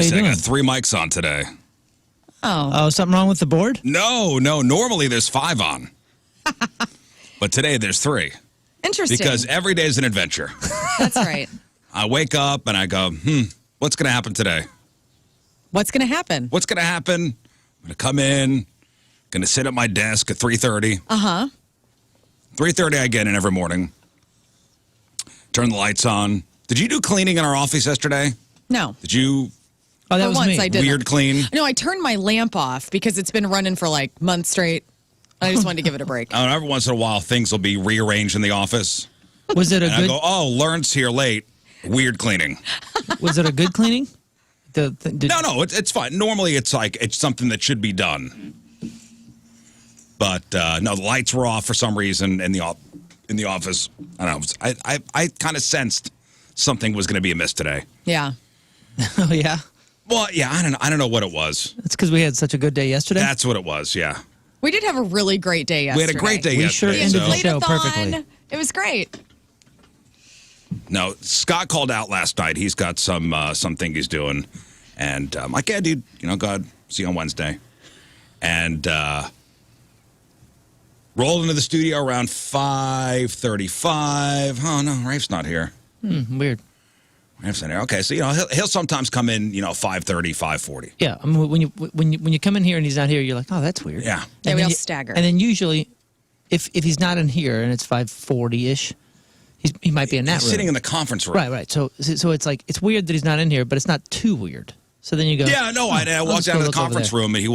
you say I doing? got 3 mics on today. Oh, something wrong with the board? No. Normally there's 5 on. But today there's 3. Interesting. Because every day is an adventure. That's right. I wake up and I go, what's going to happen today? What's going to happen? What's going to happen? I'm going to come in, going to sit at my desk at 3:30. 3:30 I get in every morning. Turn the lights on. Did you do cleaning in our office yesterday? No. Did you? Oh, that For was once me. I didn't. Weird clean? No, I turned my lamp off because it's been running for like months straight. I just wanted to give it a break. Every once in a while, things will be rearranged in the office. Was it a And I good? go, Lern's here late. Weird cleaning. Was it a good cleaning? No, it's fine. Normally, it's something that should be done. But no, the lights were off for some reason in the office. I don't know. I kind of sensed something was going to be amiss today. Yeah. Oh yeah. Well, yeah, I don't know what it was. It's because we had such a good day yesterday. That's what it was. Yeah. We did have a really great day yesterday. We had a great day We yesterday. sure ended the show Inflate-a-thon. perfectly. It was great. No, Scott called out last night. He's got something he's doing, and I'm like, yeah, dude, go ahead, see you on Wednesday, and rolled into the studio around 5:35. Oh no, Rafe's not here. Weird. Rafe's not here. Okay, so he'll sometimes come in, 5:30, 5:40. Yeah, I mean, when you come in here and he's not here, you're like, oh, that's weird. Yeah. Yeah, we then all you- stagger. And then usually, if he's not in here and it's 5:40ish, he might be in that He's room. sitting in the conference room. Right. So it's like it's weird that he's not in here, but it's not too weird. So then you go. Yeah, no, I I'll walked just down go to the look over conference there. room and he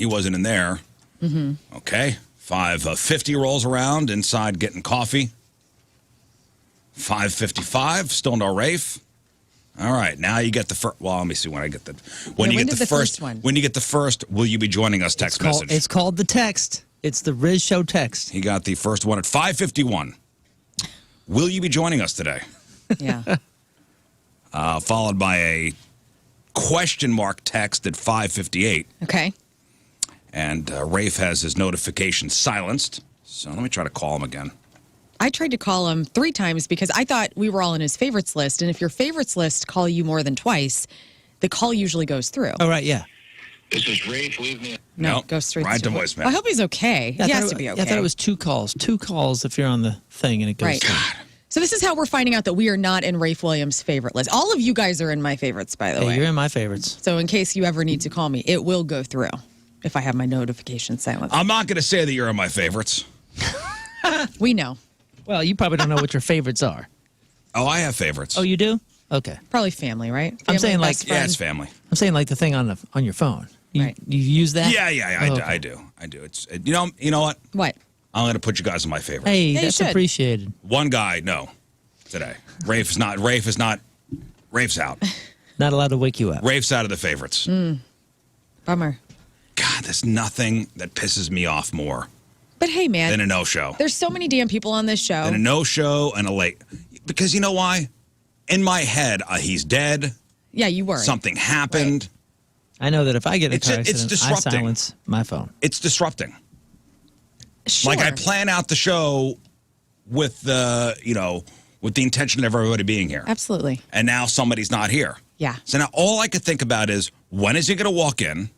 wasn't in there. Mm-hmm. Okay, 5:50 rolls around inside getting coffee. 5:55, still no Rafe. All right, now you get the first. Well, let me see when I get the. When you when get did the first one? When you get the first, will you be joining us? Text message. It's called the text. It's the Rizz Show text. He got the first one at 5:51. Will you be joining us today? Yeah. Followed by a question mark text at 5:58. Okay. And Rafe has his notification silenced. So let me try to call him again. I tried to call him 3 times because I thought we were all in his favorites list. And if your favorites list call you more than twice, the call usually goes through. Oh right, yeah. This is Rafe. Leave me. No, No, it goes straight right to Well, voicemail. I hope he's okay. Yeah, He I has thought to it- be okay. Yeah, I thought it was 2 calls. 2 calls if you're on the thing and it goes. Right. through. So this is how we're finding out that we are not in Rafe Williams' favorite list. All of you guys are in my favorites, by the Hey, way. you're in my favorites. So in case you ever need to call me, it will go through if I have my notification silenced. I'm not going to say that you're in my favorites. We know. Well, you probably don't know what your favorites are. Oh, I have favorites. Oh, you do? Okay. Probably family, right? I'm Family, saying, best like- yeah, friend. it's family. I'm saying like the thing on your phone. You, Right. you use that? Yeah, Oh, okay. I do. It's you know what? What? I'm going to put you guys in my favorites. Hey, Yeah, you that's should. appreciated. One guy, no, today. Rafe's not. Rafe's out. Not allowed to wake you up. Rafe's out of the favorites. Bummer. God, there's nothing that pisses me off more But hey, man, than a no-show. there's so many damn people on this show. Than a no-show and a late. Because you know why? In my head, he's dead. Yeah, you were. Something happened. I know that if I get a It's- car it's accident, I disrupting. silence my phone. It's disrupting. Sure. Like I plan out the show with the intention of everybody being here. Absolutely. And now somebody's not here. Yeah. So now all I could think about is, when is he going to walk in?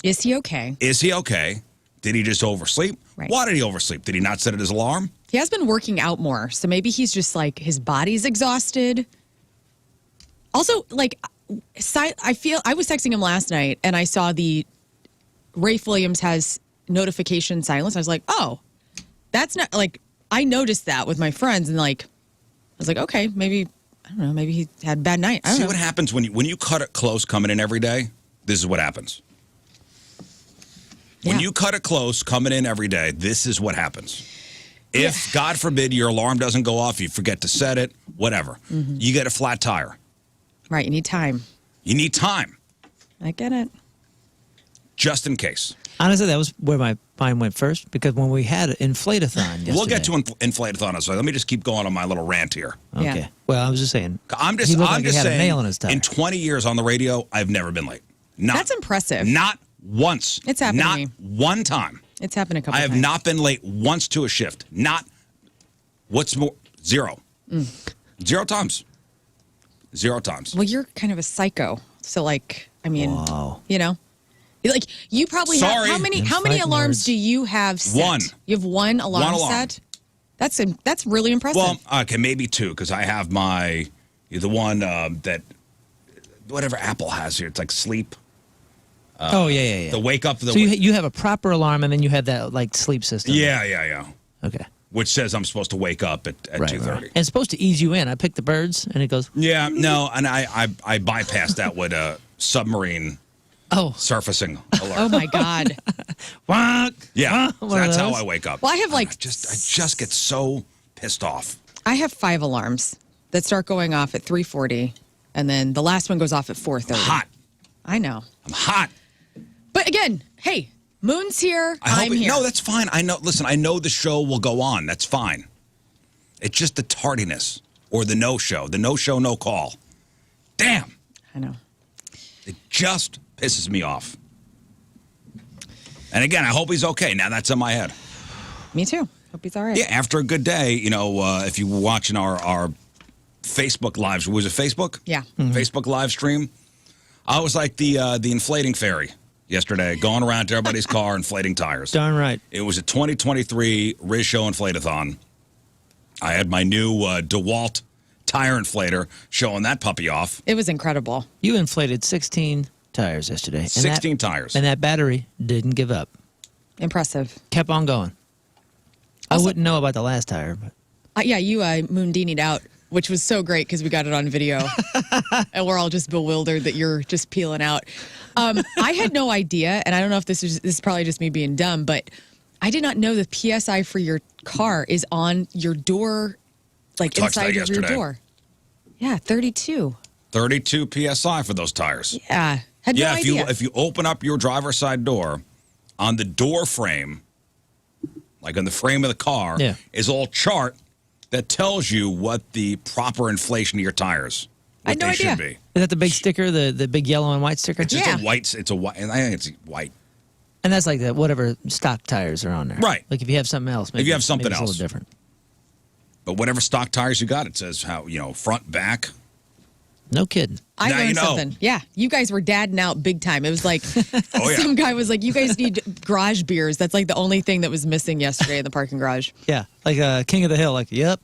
Is he okay? Is he okay? Did he just oversleep? Right. Why did he oversleep? Did he not set his alarm? He has been working out more, so maybe he's just like his body's exhausted. Also, like, I was texting him last night and I saw the Rafe Williams has notification silence. I was like, oh, that's not like I noticed that with my friends and like I was like, okay, maybe I don't know, maybe he had a bad night. I don't See know. what happens when you cut it close coming in every day? This is what happens. When Yeah. you cut it close coming in every day, this is what happens. If, God forbid, your alarm doesn't go off, you forget to set it, whatever, you get a flat tire. Right, you need time. You need time, I get it. just in case. Honestly, that was where my mind went first because when we had an inflate-a-thon yesterday. We'll get to inflate-a-thon. So let me just keep going on my little rant here. Okay. Yeah. Well, I was just saying. I'm just he looked like just he had saying, a nail in his tire. in 20 years on the radio, I've never been late. That's impressive. Not once. It's happened to Not me. one time. It's happened a couple I have times. not been late once to a shift. Not. What's more? 0. 0 times. 0 times. Well, you're kind of a psycho. So, like, I mean, Wow. you know, like you probably Sorry. have how many Fight alarms nerds. do you have set? One. You have one alarm, One alarm. set. That's really impressive. Well, okay, maybe two, because I have the one that whatever Apple has here. It's like sleep. Yeah. The wake up. So you have a proper alarm, and then you have that like sleep system. Yeah. Okay. Which says I'm supposed to wake up at 2:30. Right. And it's supposed to ease you in. I pick the birds, and it goes. Yeah, no, and I bypassed that with a submarine Oh. surfacing alert. oh my God. Wonk. Yeah, One so of that's how those. I wake up. Well, I have like I just get so pissed off. I have 5 alarms that start going off at 3:40, and then the last one goes off at 4:30. Hot. I know. I'm hot. But again, hey, Moon's here. I hope I'm here. No, that's fine. I know. Listen, I know the show will go on. That's fine. It's just the tardiness or the no-show. The no-show, no call. Damn. I know. It just pisses me off. And again, I hope he's okay. Now that's in my head. Me too. Hope he's all right. Yeah, after a good day, if you were watching our Facebook lives, was it Facebook? Yeah. Facebook live stream. I was like the inflating fairy yesterday, going around to everybody's car inflating tires. Darn right. It was a 2023 Rizz Show Inflatathon. I had my new DeWalt tire inflator showing that puppy off. It was incredible. You inflated 16 tires yesterday. And 16 tires. And that battery didn't give up. Impressive. Kept on going. I wouldn't know about the last tire, but Yeah, you Moondini'd out, which was so great because we got it on video. And we're all just bewildered that you're just peeling out. I had no idea, and I don't know if this is probably just me being dumb, but I did not know the PSI for your car is on your door, like touched that inside of your yesterday. door. Yeah, 32. 32 PSI for those tires. Yeah. Had no idea. if you open up your driver's side door, on the door frame, like on the frame of the car, Yeah. is a little chart that tells you what the proper inflation of your tires I had no they idea. should be. is that the big sticker, the big yellow and white sticker? It's just Yeah. a white. It's a white. And I think it's white. And that's like the whatever stock tires are on there. Right. Like if you have something else, maybe, If you have something maybe it's else. a little different. But whatever stock tires you got, it says how front, back. No kidding. I Now learned you know. something. Yeah, you guys were dadding out big time. It was like Oh, yeah. some guy was like, "You guys need garage beers." That's like the only thing that was missing yesterday in the parking garage. Yeah, like King of the Hill. Like, yep.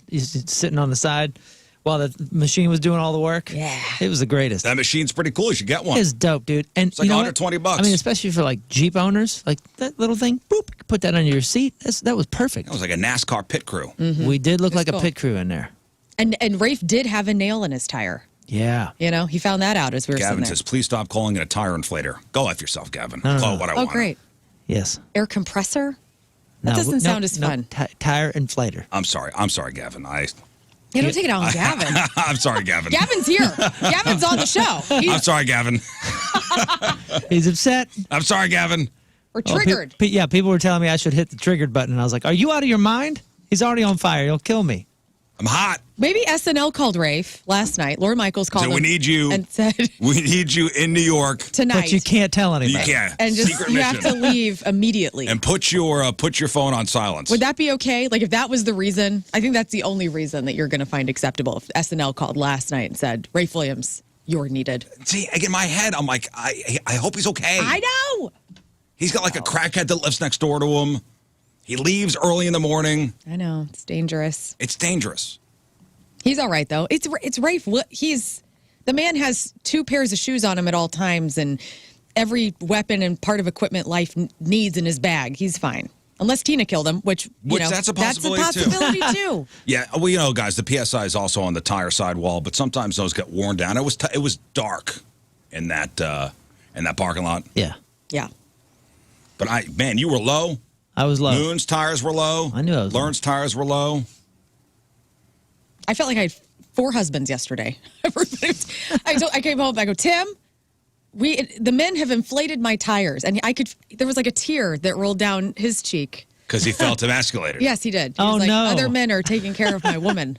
He's just sitting on the side while the machine was doing all the work. Yeah. It was the greatest. That machine's pretty cool. You should get one. It's dope, dude. And It's like you know $120 what? I mean, especially for like Jeep owners, like that little thing. Boop, put that under your seat. That was perfect. That was like a NASCAR pit crew. We did look like cool. a pit crew in there. And Rafe did have a nail in his tire. Yeah. You know, he found that out as we were Gavin sitting there. says, please stop calling it a tire inflator. Go F yourself, Gavin. No, no, Call no. it what I Oh, want. great. Yes. Air compressor? No, That doesn't no, sound as no, fun. Tire inflator. I'm sorry, Gavin. Yeah, don't take it out on Gavin. I'm sorry, Gavin. Gavin's here. Gavin's on the show. I'm sorry, Gavin. He's upset. I'm sorry, Gavin. We're Oh, triggered. people were telling me I should hit the triggered button. And I was like, are you out of your mind? He's already on fire. He'll kill me. I'm hot. Maybe SNL called Rafe last night. Lord Michaels called So him. we need you. And said, We need you in New York. tonight. But you can't tell You anybody. can't. And just, Secret you mission. have to leave immediately. And put your phone on silence. Would that be okay? Like, if that was the reason, I think that's the only reason that you're going to find acceptable. If SNL called last night and said, Rafe Williams, you're needed. See, in my head, I'm like, I hope he's okay. I know. He's got like a crackhead that lives next door to him. He leaves early in the morning. I know. It's dangerous. It's dangerous. He's all right, though. It's Rafe. The man has 2 pairs of shoes on him at all times, and every weapon and part of equipment life needs in his bag. He's fine. Unless Tina killed him, which That's a possibility, too. Yeah, well, guys, the PSI is also on the tire sidewall, but sometimes those get worn down. It was dark in that parking lot. Yeah. Yeah. But you were low. I was low. Moon's tires were low. I knew I was low. Lern's tires were low. I felt like I had 4 husbands yesterday. I came home. I go, Tim, the men have inflated my tires, and there was like a tear that rolled down his cheek. Because he felt emasculated. Yes, he did. He Oh, was like, no. other men are taking care of my woman.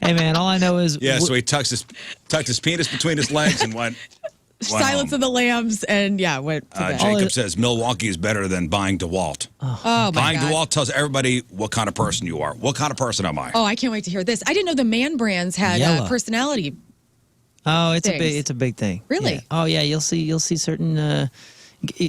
Hey, man, all I know is... Yeah, so he tucked his penis between his legs and went Silence home. of the Lambs, and went to bed. Jacob says Milwaukee is better than buying DeWalt. Oh, my Buying God. DeWalt tells everybody what kind of person you are. What kind of person am I? Oh, I can't wait to hear this. I didn't know the man brands had Yellow. personality Oh, it's things. a big thing. Really? Yeah. Oh yeah, you'll see certain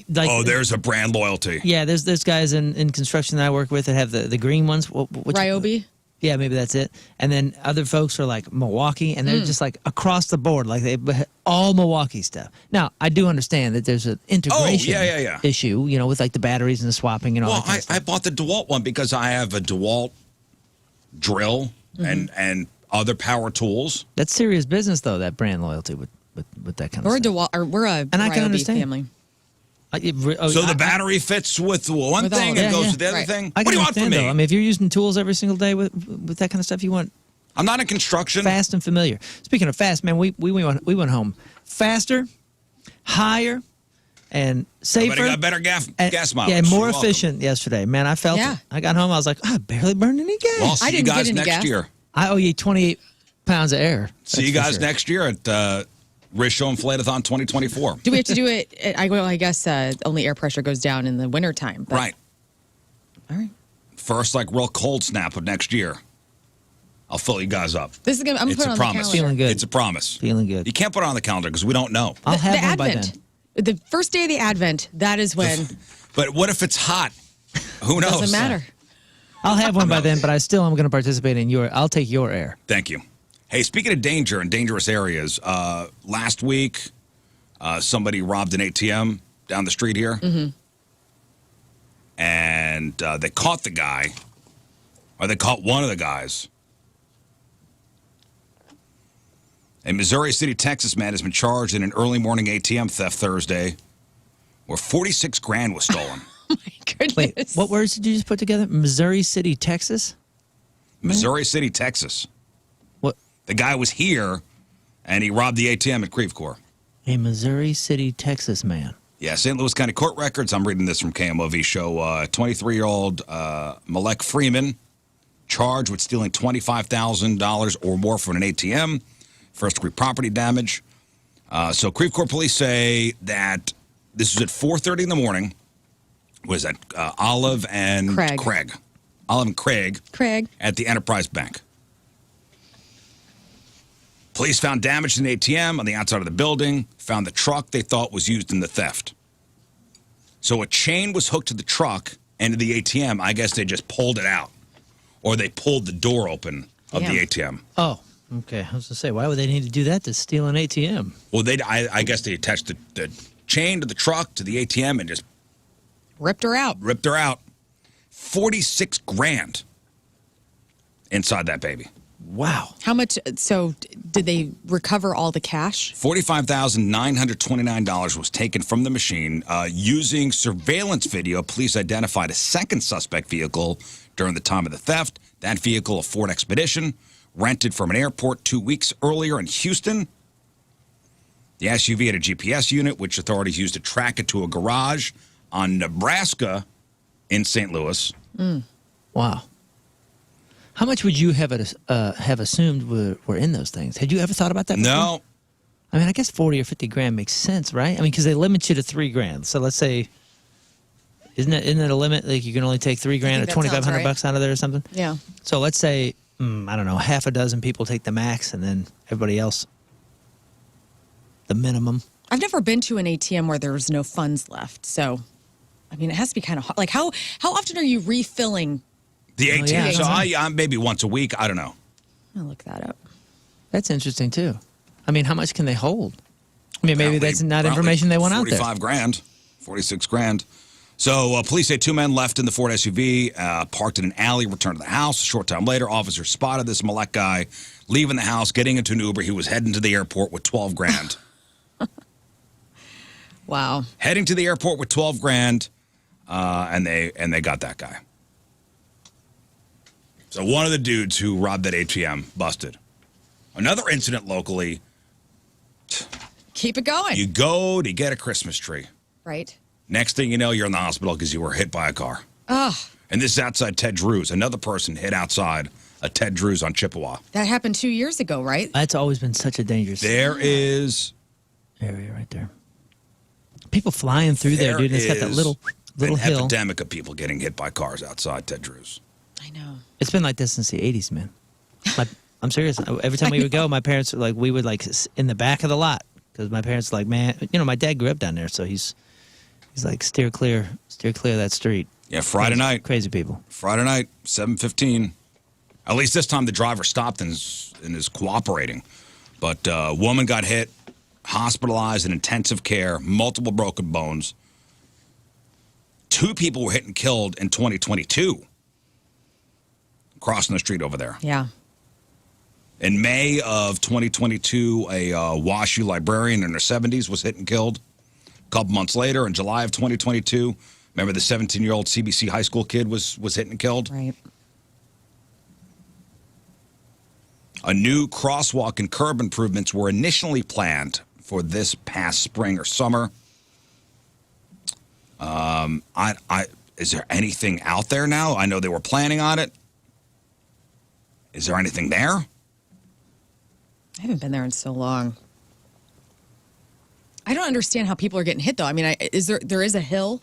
like there's a brand loyalty. yeah, there's guys in construction that I work with that have the green ones. Ryobi? Yeah, maybe that's it. And then other folks are like Milwaukee, and they're just like across the board, like they all Milwaukee stuff. Now, I do understand that there's an integration issue, you know, with like the batteries and the swapping and all that kind of stuff. I bought the DeWalt one because I have a DeWalt drill and other power tools. That's serious business, though, that brand loyalty with that kind of stuff. We're a And I can Ryobi understand. family. So the battery fits with one With thing all- and Yeah, goes yeah. with the other Right. thing? I What can do you want from understand, me? though. I mean, if you're using tools every single day with that kind of stuff, you want I'm not in construction. fast and familiar. Speaking of fast, man, we went home faster, higher, and safer. Everybody got better gas mileage. Yeah, and more You're welcome. efficient yesterday. Man, I felt Yeah. it. I got home, I was like, I barely burned any gas. Well, see you didn't get guys any next gas. year. I owe you 28 pounds of air. See you That's for guys sure. next year at Rizz Show Inflatathon 2024. Do we have to do it? I guess only air pressure goes down in the wintertime. But, Right. All right. First, like, real cold snap of next year. I'll fill you guys up. This is gonna. I'm It's putting a on promise. the calendar. Feeling good. It's a promise. Feeling good. You can't put it on the calendar because we don't know. I'll have the one by Advent. then. The first day of the Advent. That is when. But what if it's hot? Who knows? Doesn't matter. I'll have one by then, but I still am going to participate in I'll take your air. Thank you. Hey, speaking of danger and dangerous areas, last week somebody robbed an ATM down the street here. And they caught the guy, or they caught one of the guys. A Missouri City, Texas man has been charged in an early morning ATM theft Thursday where 46 grand was stolen. My goodness. Wait, what words did you just put together? Missouri City, Texas? Missouri City, Texas. What? The guy was here, and he robbed the ATM at Creve Coeur. A Missouri City, Texas man. Yeah, St. Louis County Court records. I'm reading this from KMOV Show. 23-year-old Malek Freeman charged with stealing $25,000 or more from an ATM. First-degree property damage. So Creve Coeur police say that this was at 4:30 in the morning. Was that Olive and Craig. Olive and Craig. Craig. At the Enterprise Bank. Police found damage in the ATM on the outside of the building, found the truck they thought was used in the theft. So a chain was hooked to the truck and to the ATM. I guess they just pulled it out, or they pulled the door open of the ATM. Oh, okay. I was going to say, why would they need to do that to steal an ATM? Well, I guess they attached the chain to the truck, to the ATM, and just Ripped her out. 46 grand inside that baby. Wow. How much? So, did they recover all the cash? $45,929 was taken from the machine. Using surveillance video, police identified a second suspect vehicle during the time of the theft. That vehicle, a Ford Expedition, rented from an airport 2 weeks earlier in Houston. The SUV had a GPS unit, which authorities used to track it to a garage on Nebraska in St. Louis. Wow. How much would you have assumed were in those things? Had you ever thought about that before? No. I mean, I guess 40 or 50 grand makes sense, right? I mean, because they limit you to 3 grand. So let's say, isn't it a limit? Like you can only take 3 grand or think that sounds $2,500 right. bucks out of there or something? Yeah. So let's say, I don't know, half a dozen people take the max and then everybody else the minimum. I've never been to an ATM where there's no funds left. So, I mean, it has to be kind of hard. Like, how often are you refilling? The Oh, ATM. yeah, So that's I maybe once a week. I don't know. I'll look that up. That's interesting, too. I mean, how much can they hold? I mean, maybe Apparently- that's not apparently information they want out there. 45 grand, 46 grand. So police say 2 men left in the Ford SUV, parked in an alley, returned to the house. A short time later, officers spotted this Malek guy leaving the house, getting into an Uber. He was heading to the airport with 12 grand. Wow. Heading to the airport with 12 grand, and they got that guy. So one of the dudes who robbed that ATM busted. Another incident locally. Keep it going. You go to get a Christmas tree. Right. Next thing you know, you're in the hospital because you were hit by a car. Ugh. And this is outside Ted Drew's. Another person hit outside a Ted Drew's on Chippewa. That happened 2 years ago, right? That's always been such a dangerous There is area right there. People flying through there, dude. And it's got that little an hill. epidemic of people getting hit by cars outside Ted Drew's. I know. It's been like this since the 80s, man. I'm serious. Every time we would go, my parents we would in the back of the lot because my parents man, my dad grew up down there, so he's like steer clear of that street. Yeah, Friday night. Crazy people. Friday night, 7:15. At least this time the driver stopped and is cooperating. But a woman got hit, hospitalized in intensive care, multiple broken bones. 2 people were hit and killed in 2022 crossing the street over there. Yeah. In May of 2022, a WashU librarian in her 70s was hit and killed. A couple months later, in July of 2022, remember the 17-year-old CBC high school kid was hit and killed? Right. A new crosswalk and curb improvements were initially planned for this past spring or summer. Is there anything out there now? I know they were planning on it. Is there anything there? I haven't been there in so long. I don't understand how people are getting hit, though. I mean, there is a hill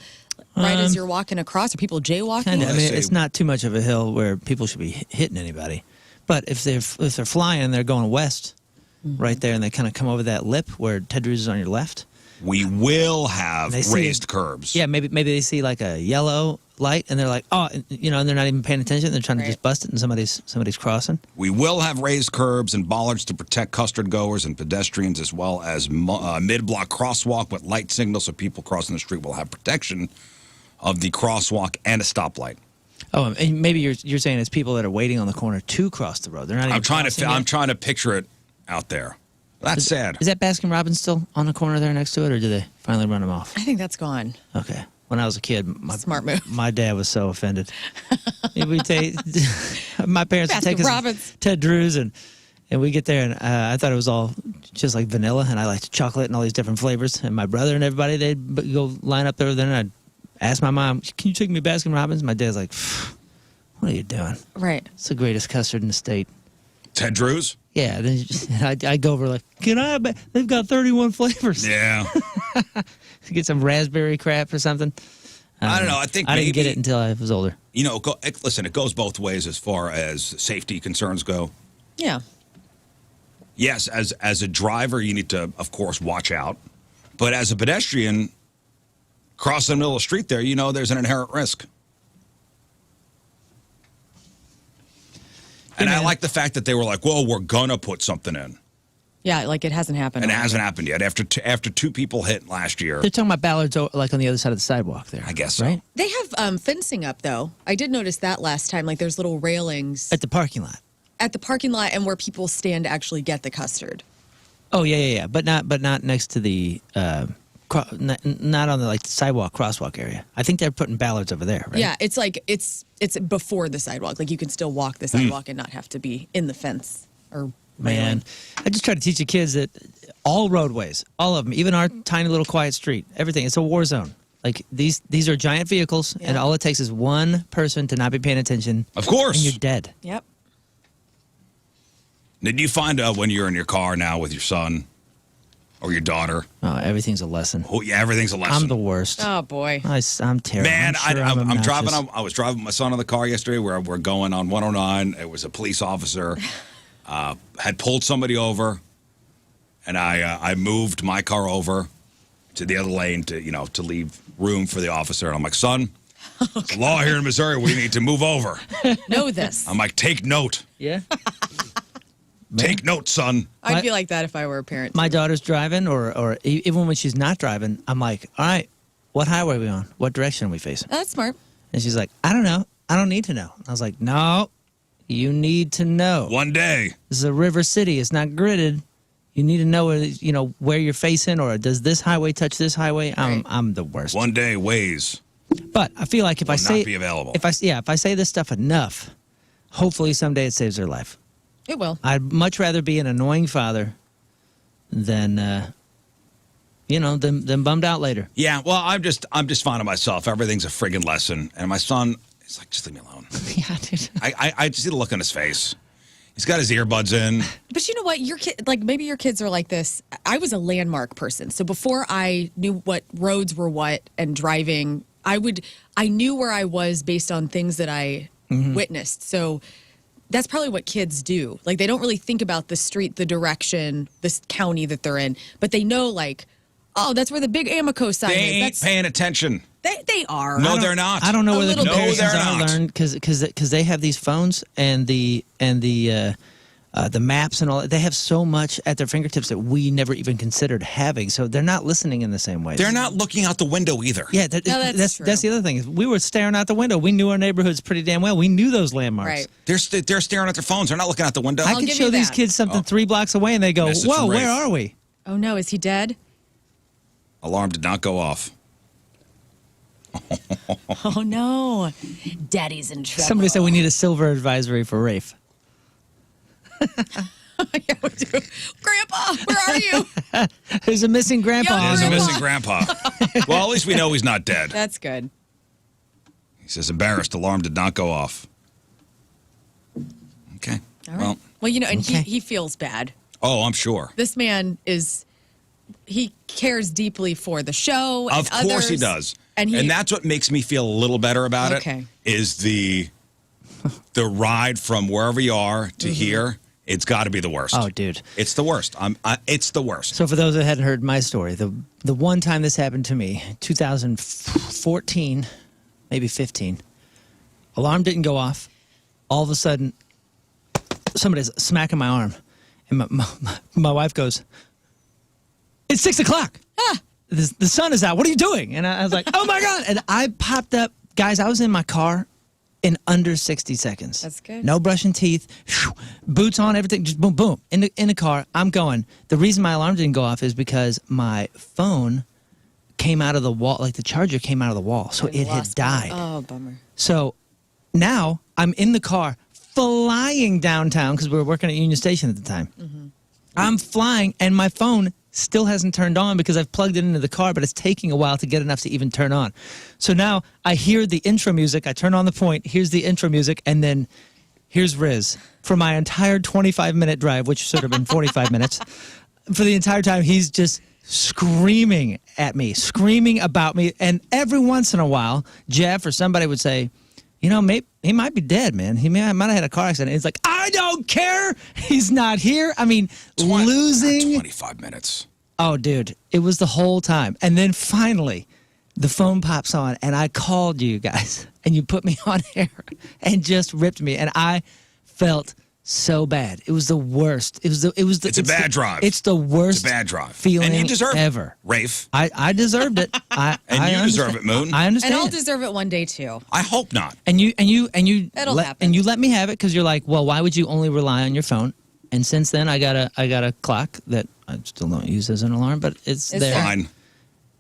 right as you're walking across? Are people jaywalking? Kinda. I mean, it's not too much of a hill where people should be hitting anybody. But if they're flying and they're going west, right there, and they kind of come over that lip where Ted Drew's is on your left. We will have raised curbs. Yeah, maybe they see like a yellow light and they're like, oh, and they're not even paying attention. They're trying to just bust it and somebody's crossing. We will have raised curbs and bollards to protect custard goers and pedestrians, as well as mid-block crosswalk with light signals, so people crossing the street will have protection of the crosswalk and a stoplight. Oh, and maybe you're saying it's people that are waiting on the corner to cross the road. They're not even I'm trying to picture it out there. That's sad. Is that Baskin-Robbins still on the corner there next to it, or did they finally run them off? I think that's gone. Okay. When I was a kid, smart move. My dad was so offended. My parents would take us to Ted Drew's, and we get there, and I thought it was all just like vanilla, and I liked chocolate and all these different flavors. And my brother and everybody, they'd go line up there, and I'd ask my mom, "Can you take me to Baskin-Robbins?" My dad's like, "What are you doing? Right. It's the greatest custard in the state." Ted Drew's? Yeah. Then I go over like, "Can I? They've got 31 flavors." Yeah. Get some raspberry crap or something. I don't know. I think I didn't get it until I was older. Listen, it goes both ways as far as safety concerns go. Yeah. Yes, as a driver, you need to, of course, watch out. But as a pedestrian, crossing the middle of the street there, there's an inherent risk. And I like the fact that they were like, "Well, we're gonna put something in." Yeah, like it hasn't happened. And it hasn't happened yet. After 2 people hit last year. They're talking about ballards like on the other side of the sidewalk there. I guess so. Right? They have fencing up, though. I did notice that last time. Like there's little railings. At the parking lot. At the parking lot and where people stand to actually get the custard. Oh, yeah. But not next to the, not on the sidewalk crosswalk area. I think they're putting ballards over there, right? Yeah, it's like, it's before the sidewalk. Like you can still walk the sidewalk and not have to be in the fence or Man, I just try to teach the kids that all roadways, all of them, even our tiny little quiet street, everything, it's a war zone. Like these are giant vehicles, and all it takes is one person to not be paying attention. Of course. And you're dead. Yep. Did you find out when you're in your car now with your son or your daughter? Oh, everything's a lesson. Oh, yeah, everything's a lesson. I'm the worst. Oh, boy. I'm terrible. Man, I'm driving. I was driving my son in the car yesterday where we're going on 109. It was a police officer. Had pulled somebody over, and I moved my car over to the other lane to leave room for the officer. And I'm like, "Son, it's a law here in Missouri. We need to move over." Know this. I'm like, "Take note." Yeah. Take note, son. I'd be like that if I were a parent. My daughter's driving, or even when she's not driving, I'm like, "All right, what highway are we on? What direction are we facing?" That's smart. And she's like, "I don't know. I don't need to know." I was like, "No. You need to know. One day. This is a river city. It's not gridded. You need to know where you're facing, or does this highway touch this highway?" I'm the worst. One day, Waze. But I feel like if I say not be available. if I say this stuff enough, hopefully someday it saves their life. It will. I'd much rather be an annoying father than than bummed out later. Yeah. Well, I'm just finding myself. Everything's a friggin' lesson, and my son. He's like, "Just leave me alone." Yeah, dude. I just see the look on his face. He's got his earbuds in. But you know what? Your kid, maybe your kids are like this. I was a landmark person, so before I knew what roads were what and driving, I knew where I was based on things that I witnessed. So that's probably what kids do. Like, they don't really think about the street, the direction, this county that they're in, but they know, like, oh, that's where the big Amico sign is. They ain't paying attention. They are. No, they're not. I don't know where the comparisons are, Learn, because they have these phones and the maps and all. They have so much at their fingertips that we never even considered having. So they're not listening in the same way. They're not looking out the window either. Yeah, that's the other thing. We were staring out the window. We knew our neighborhoods pretty damn well. We knew those landmarks. Right. They're staring at their phones. They're not looking out the window. I could show these kids something 3 blocks away, and they go, Message "Whoa, from Rafe. where are we?" Oh no, is he dead? Alarm did not go off. Oh no, Daddy's in trouble. Somebody said we need a silver advisory for Rafe. Yeah, we do. Grandpa, where are you? There's a missing grandpa. Yo, There's a missing grandpa. Well, at least we know he's not dead. That's good. He says, embarrassed. Alarm did not go off. Okay. All right. Well, you know, and he feels bad. Oh, I'm sure. This man he cares deeply for the show. Of course he does. And that's what makes me feel a little better about it, is the ride from wherever you are to here. It's got to be the worst. Oh, dude. It's the worst. It's the worst. So for those that hadn't heard my story, the one time this happened to me, 2014, maybe 15, alarm didn't go off. All of a sudden, somebody's smacking my arm. And my wife goes, "It's 6 o'clock. The sun is out. What are you doing?" And I was like, "Oh, my God." And I popped up. Guys, I was in my car in under 60 seconds. That's good. No brushing teeth, boots on, everything, just boom, boom. In the car, I'm going. The reason my alarm didn't go off is because my phone came out of the wall, like the charger came out of the wall, so it had died. Oh, bummer. So now I'm in the car flying downtown because we were working at Union Station at the time. I'm flying, and my phone still hasn't turned on because I've plugged it into the car, but it's taking a while to get enough to even turn on. So now I hear the intro music. I turn on the point. Here's the intro music, and then here's Rizz for my entire 25-minute drive, which should have been 45 minutes. For the entire time, he's just screaming at me, screaming about me. And every once in a while, Jeff or somebody would say, "You know, maybe he might be dead, man. Might have had a car accident." It's like, I don't care. He's not here. I mean, losing 25 minutes. Oh, dude, it was the whole time. And then finally, the phone pops on, and I called you guys, and you put me on air and just ripped me, and I felt so bad. It was the worst. It's a bad drive. It's the worst. It's a bad drive. Feeling and you deserve ever. It, Rafe. I deserved it. You deserve it, Moon. I understand. And I'll deserve it one day too. I hope not. And you It'll happen. And you let me have it because you're like, well, why would you only rely on your phone? And since then, I got a clock that I still don't use as an alarm, but it's there. Fine.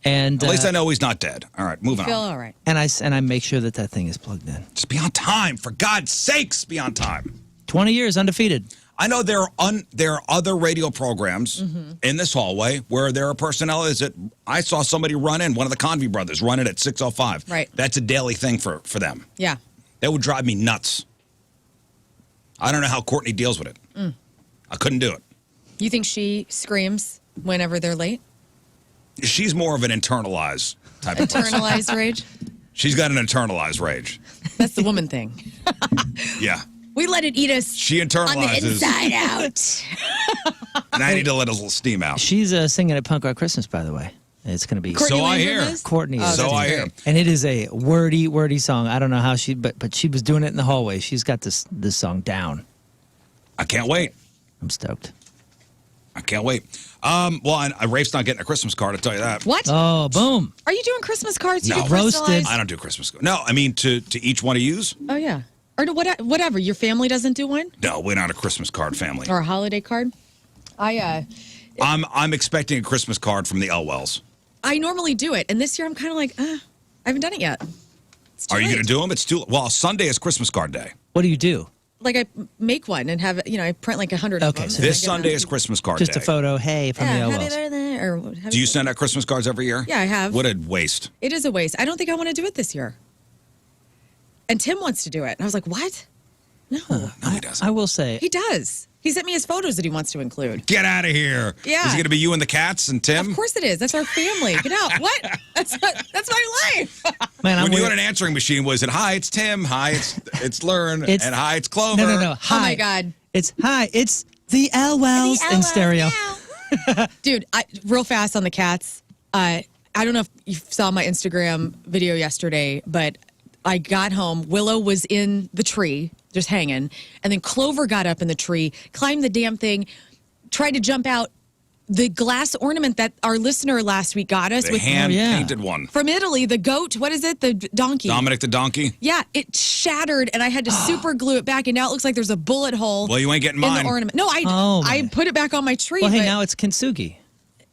And at least I know he's not dead. All right, moving feel on. all right. And I make sure that thing is plugged in. Just be on time, for God's sakes, be on time. 20 years undefeated. I know there are other radio programs in this hallway where there are personnel. I saw somebody run in, one of the Convey brothers, run in at 6:05. Right. That's a daily thing for them. Yeah. That would drive me nuts. I don't know how Courtney deals with it. I couldn't do it. You think she screams whenever they're late? She's more of an internalized type of person. Internalized rage? She's got an internalized rage. That's the woman thing. Yeah. We let it eat us She internalizes. on the inside out. And I need to let a little steam out. She's singing at Punk Rock Christmas, by the way. It's going to be Courtney So I Landrum hear. is? Courtney. Oh, is So that's I great. hear. And it is a wordy song. I don't know how but she was doing it in the hallway. She's got this song down. I can't wait. I'm stoked. I can't wait. Well, Rafe's not getting a Christmas card, I'll tell you that. What? Oh, boom. Are you doing Christmas cards? You No. get Roasted. personalized? I don't do Christmas cards. No, I mean to each one of yous. Oh, yeah. Or whatever. Your family doesn't do one? No, we're not a Christmas card family. Or a holiday card? I'm expecting a Christmas card from the Elwells. I normally do it. And this year I'm kind of like, I haven't done it yet. It's too Are you late. going to do them? It's too well. Sunday is Christmas card day. What do you do? Like I make one and have, I print like 100 of Okay, them. so and I This get Sunday them. is Christmas card Just day. a photo. Hey, from Yeah, the happy Elwells. birthday, or Do you send out Christmas cards every year? Yeah, I have. What a waste. It is a waste. I don't think I want to do it this year. And Tim wants to do it. And I was like, what? No. No, he doesn't. I will say. He does. He sent me his photos that he wants to include. Get out of here. Yeah. Is it going to be you and the cats and Tim? Of course it is. That's our family. Get out. What? That's my life. Man, when you had an answering machine, was it, hi, it's Tim, hi, it's Lern, and hi, it's Clover? No. Hi. Oh, my God. It's the Elwells in stereo. Dude, real fast on the cats. I don't know if you saw my Instagram video yesterday, but I got home. Willow was in the tree, just hanging. And then Clover got up in the tree, climbed the damn thing, tried to jump out. The glass ornament that our listener last week got us. The hand-painted one. From Italy, the goat, what is it? The donkey. Dominic the donkey? Yeah, it shattered, and I had to super glue it back, and now it looks like there's a bullet hole. Well, you ain't getting in mine. the ornament. No, I put it back on my tree. Well, hey, now it's kintsugi.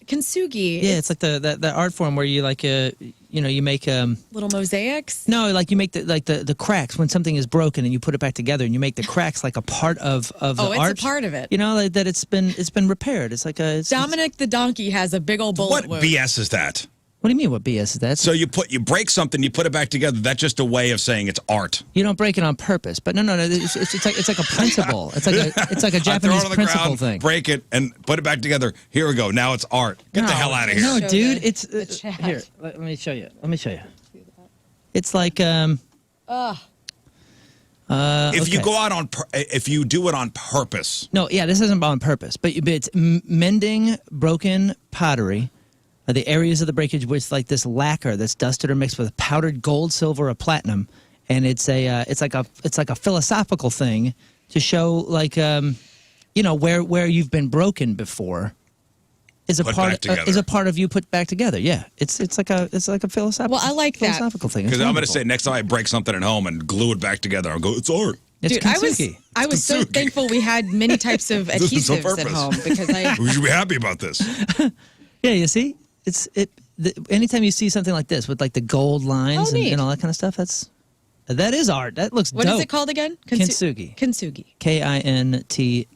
Kintsugi. Yeah, it's like the art form where you like you make little mosaics. No, like you make the cracks when something is broken and you put it back together and you make the cracks like a part of the art. Oh, it's a part of it. You know, like that it's been repaired. It's like Dominic the donkey has a big old bullet wound. What BS is that? What do you mean? What BS is that? So you break something, you put it back together. That's just a way of saying it's art. You don't break it on purpose, but no. It's like a principle. It's like a Japanese principle thing. Break it and put it back together. Here we go. Now it's art. Get the hell out of here. No, dude. The It's here. Let me show you. It's like If okay. you go out if you do it on purpose. No, yeah, this isn't on purpose, but it's mending broken pottery. The areas of the breakage with like this lacquer that's dusted or mixed with powdered gold, silver, or platinum, and it's like a philosophical thing to show like where you've been broken before is a part of you put back together. Yeah, it's like a philosophical. Well, I like that philosophical thing. Because I'm going to say next time I break something at home and glue it back together, I'll go, it's art. It's Dude, kintsugi. I was so thankful we had many types of adhesives at home because we should be happy about this. Yeah, you see. Anytime you see something like this with like the gold lines and all that kind of stuff, that is art. That looks dope. What is it called again? Kintsugi. Kintsugi. Kintsugi.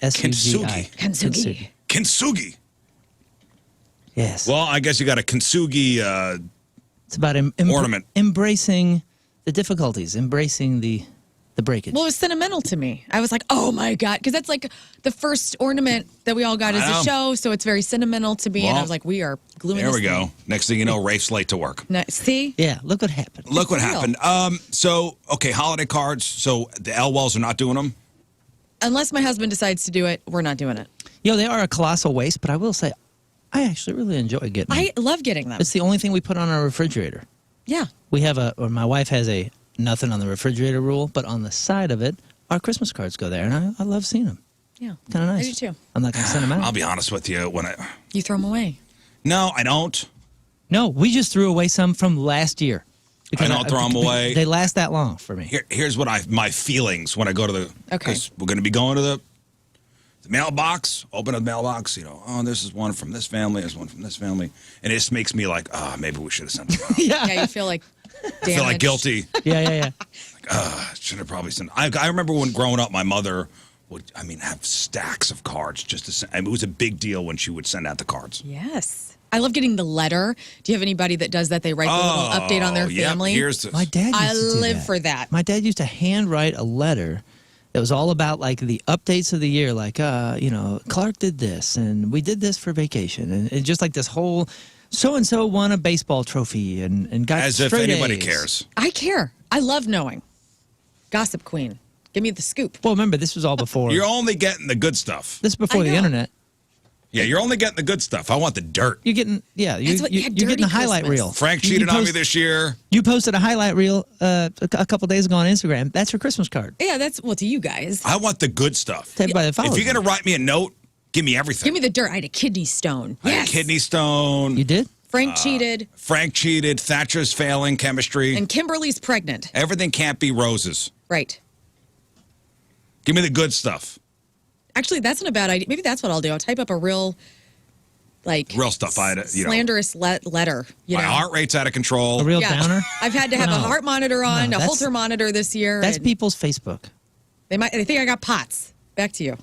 Kintsugi. Kintsugi. Yes. Well, I guess you got a kintsugi it's about ornament. Embracing the difficulties, embracing the breakage. Well, it was sentimental to me. I was like, oh my God. Because that's like the first ornament that we all got as a show. So it's very sentimental to me. Well, and I was like, we are gluing There this we go. thing. Next thing you know, Rafe's late to work. See? Yeah, look what happened. Look what happened. So, okay, holiday cards. So the Elwells are not doing them? Unless my husband decides to do it, we're not doing it. They are a colossal waste, but I will say, I actually really enjoy getting them. I love getting them. It's the only thing we put on our refrigerator. Yeah. We have my wife has a nothing on the refrigerator rule, but on the side of it, our Christmas cards go there, and I love seeing them. Yeah. Kind of nice. I do too. I'm not going to send them out. I'll be honest with you. You throw them away. No, I don't. No, we just threw away some from last year. I don't throw them away. They last that long for me. Here's what my feelings when I go to the... Okay. Because we're going to be going to the mailbox, open a mailbox, this is one from this family, there's one from this family. And it just makes me like, maybe we should have sent them out. Yeah, you feel like damaged. I feel like guilty. Yeah. Should have probably sent. I remember when growing up, my mother would, have stacks of cards just to send. It was a big deal when she would send out the cards. Yes. I love getting the letter. Do you have anybody that does that? They write the little update on their family. Here's this. My dad used to do live that. for that. My dad used to handwrite a letter that was all about like the updates of the year, like Clark did this and we did this for vacation, and just like this whole so and so won a baseball trophy and got as if straight anybody A's. cares. I care. I love knowing. Gossip queen. Give me the scoop. Well, remember this was all before. You're only getting the good stuff. This is before the internet. Yeah, you're only getting the good stuff. I want the dirt. You're getting you're getting a highlight reel. Frank cheated on me this year. You posted a highlight reel a couple days ago on Instagram. That's your Christmas card. Yeah, that's to you guys. I want the good stuff. To everybody that follows if you're going to write me a note, give me everything. Give me the dirt. I had a kidney stone. I had a kidney stone. You did? Frank cheated. Frank cheated. Thatcher's failing chemistry. And Kimberly's pregnant. Everything can't be roses. Right. Give me the good stuff. Actually, that's not a bad idea. Maybe that's what I'll do. I'll type up a real stuff. Slanderous letter. My heart rate's out of control. A real downer? I've had to have a heart monitor on, a Holter monitor this year. That's people's Facebook. They think I got POTS. Back to you.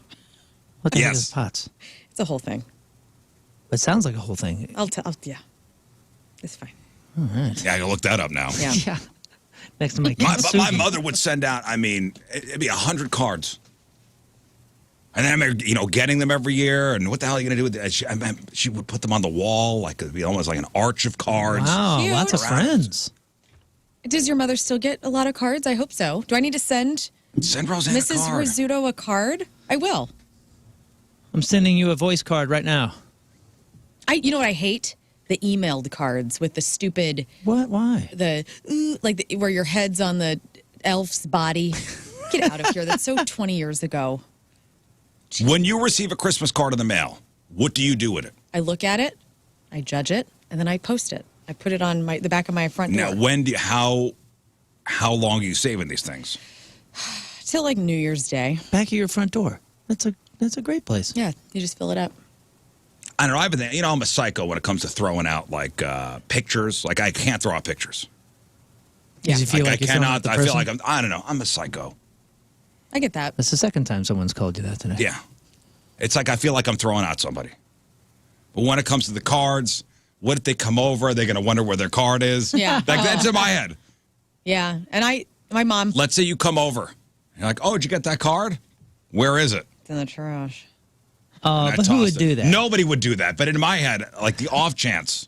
What the heck is POTS? It's a whole thing. It sounds like a whole thing. Yeah. It's fine. All right. Yeah, I can look that up now. Yeah. Next to my my mother would send out, I mean, it'd be 100 cards. And then I'm, getting them every year. And what the hell are you going to do with that? She would put them on the wall, like it'd be almost like an arch of cards. Wow, Cute. lots of friends. Does your mother still get a lot of cards? I hope so. Do I need to send Roseanne Mrs. a card. Rizzuto a card? I will. I'm sending you a voice card right now. You know what I hate? The emailed cards with the stupid. What? Why? Where your head's on the elf's body. Get out of here. That's so 20 years ago. When you receive a Christmas card in the mail, what do you do with it? I look at it, I judge it, and then I post it. I put it on the back of my front door. Now, how long are you saving these things? Till like New Year's Day. Back of your front door. That's a great place. Yeah, you just fill it up. I don't know. I've been, I'm a psycho when it comes to throwing out like pictures. Like I can't throw out pictures. Yeah, you feel like I cannot. I feel like I don't know. I'm a psycho. I get that. That's the second time someone's called you that today. Yeah, it's like I feel like I'm throwing out somebody. But when it comes to the cards, what if they come over? Are they going to wonder where their card is? Yeah, like that's in my head. Yeah, and my mom. Let's say you come over. You're like, oh, did you get that card? Where is it? It's in the trash. But who would do that? Nobody would do that. But in my head, like the off chance.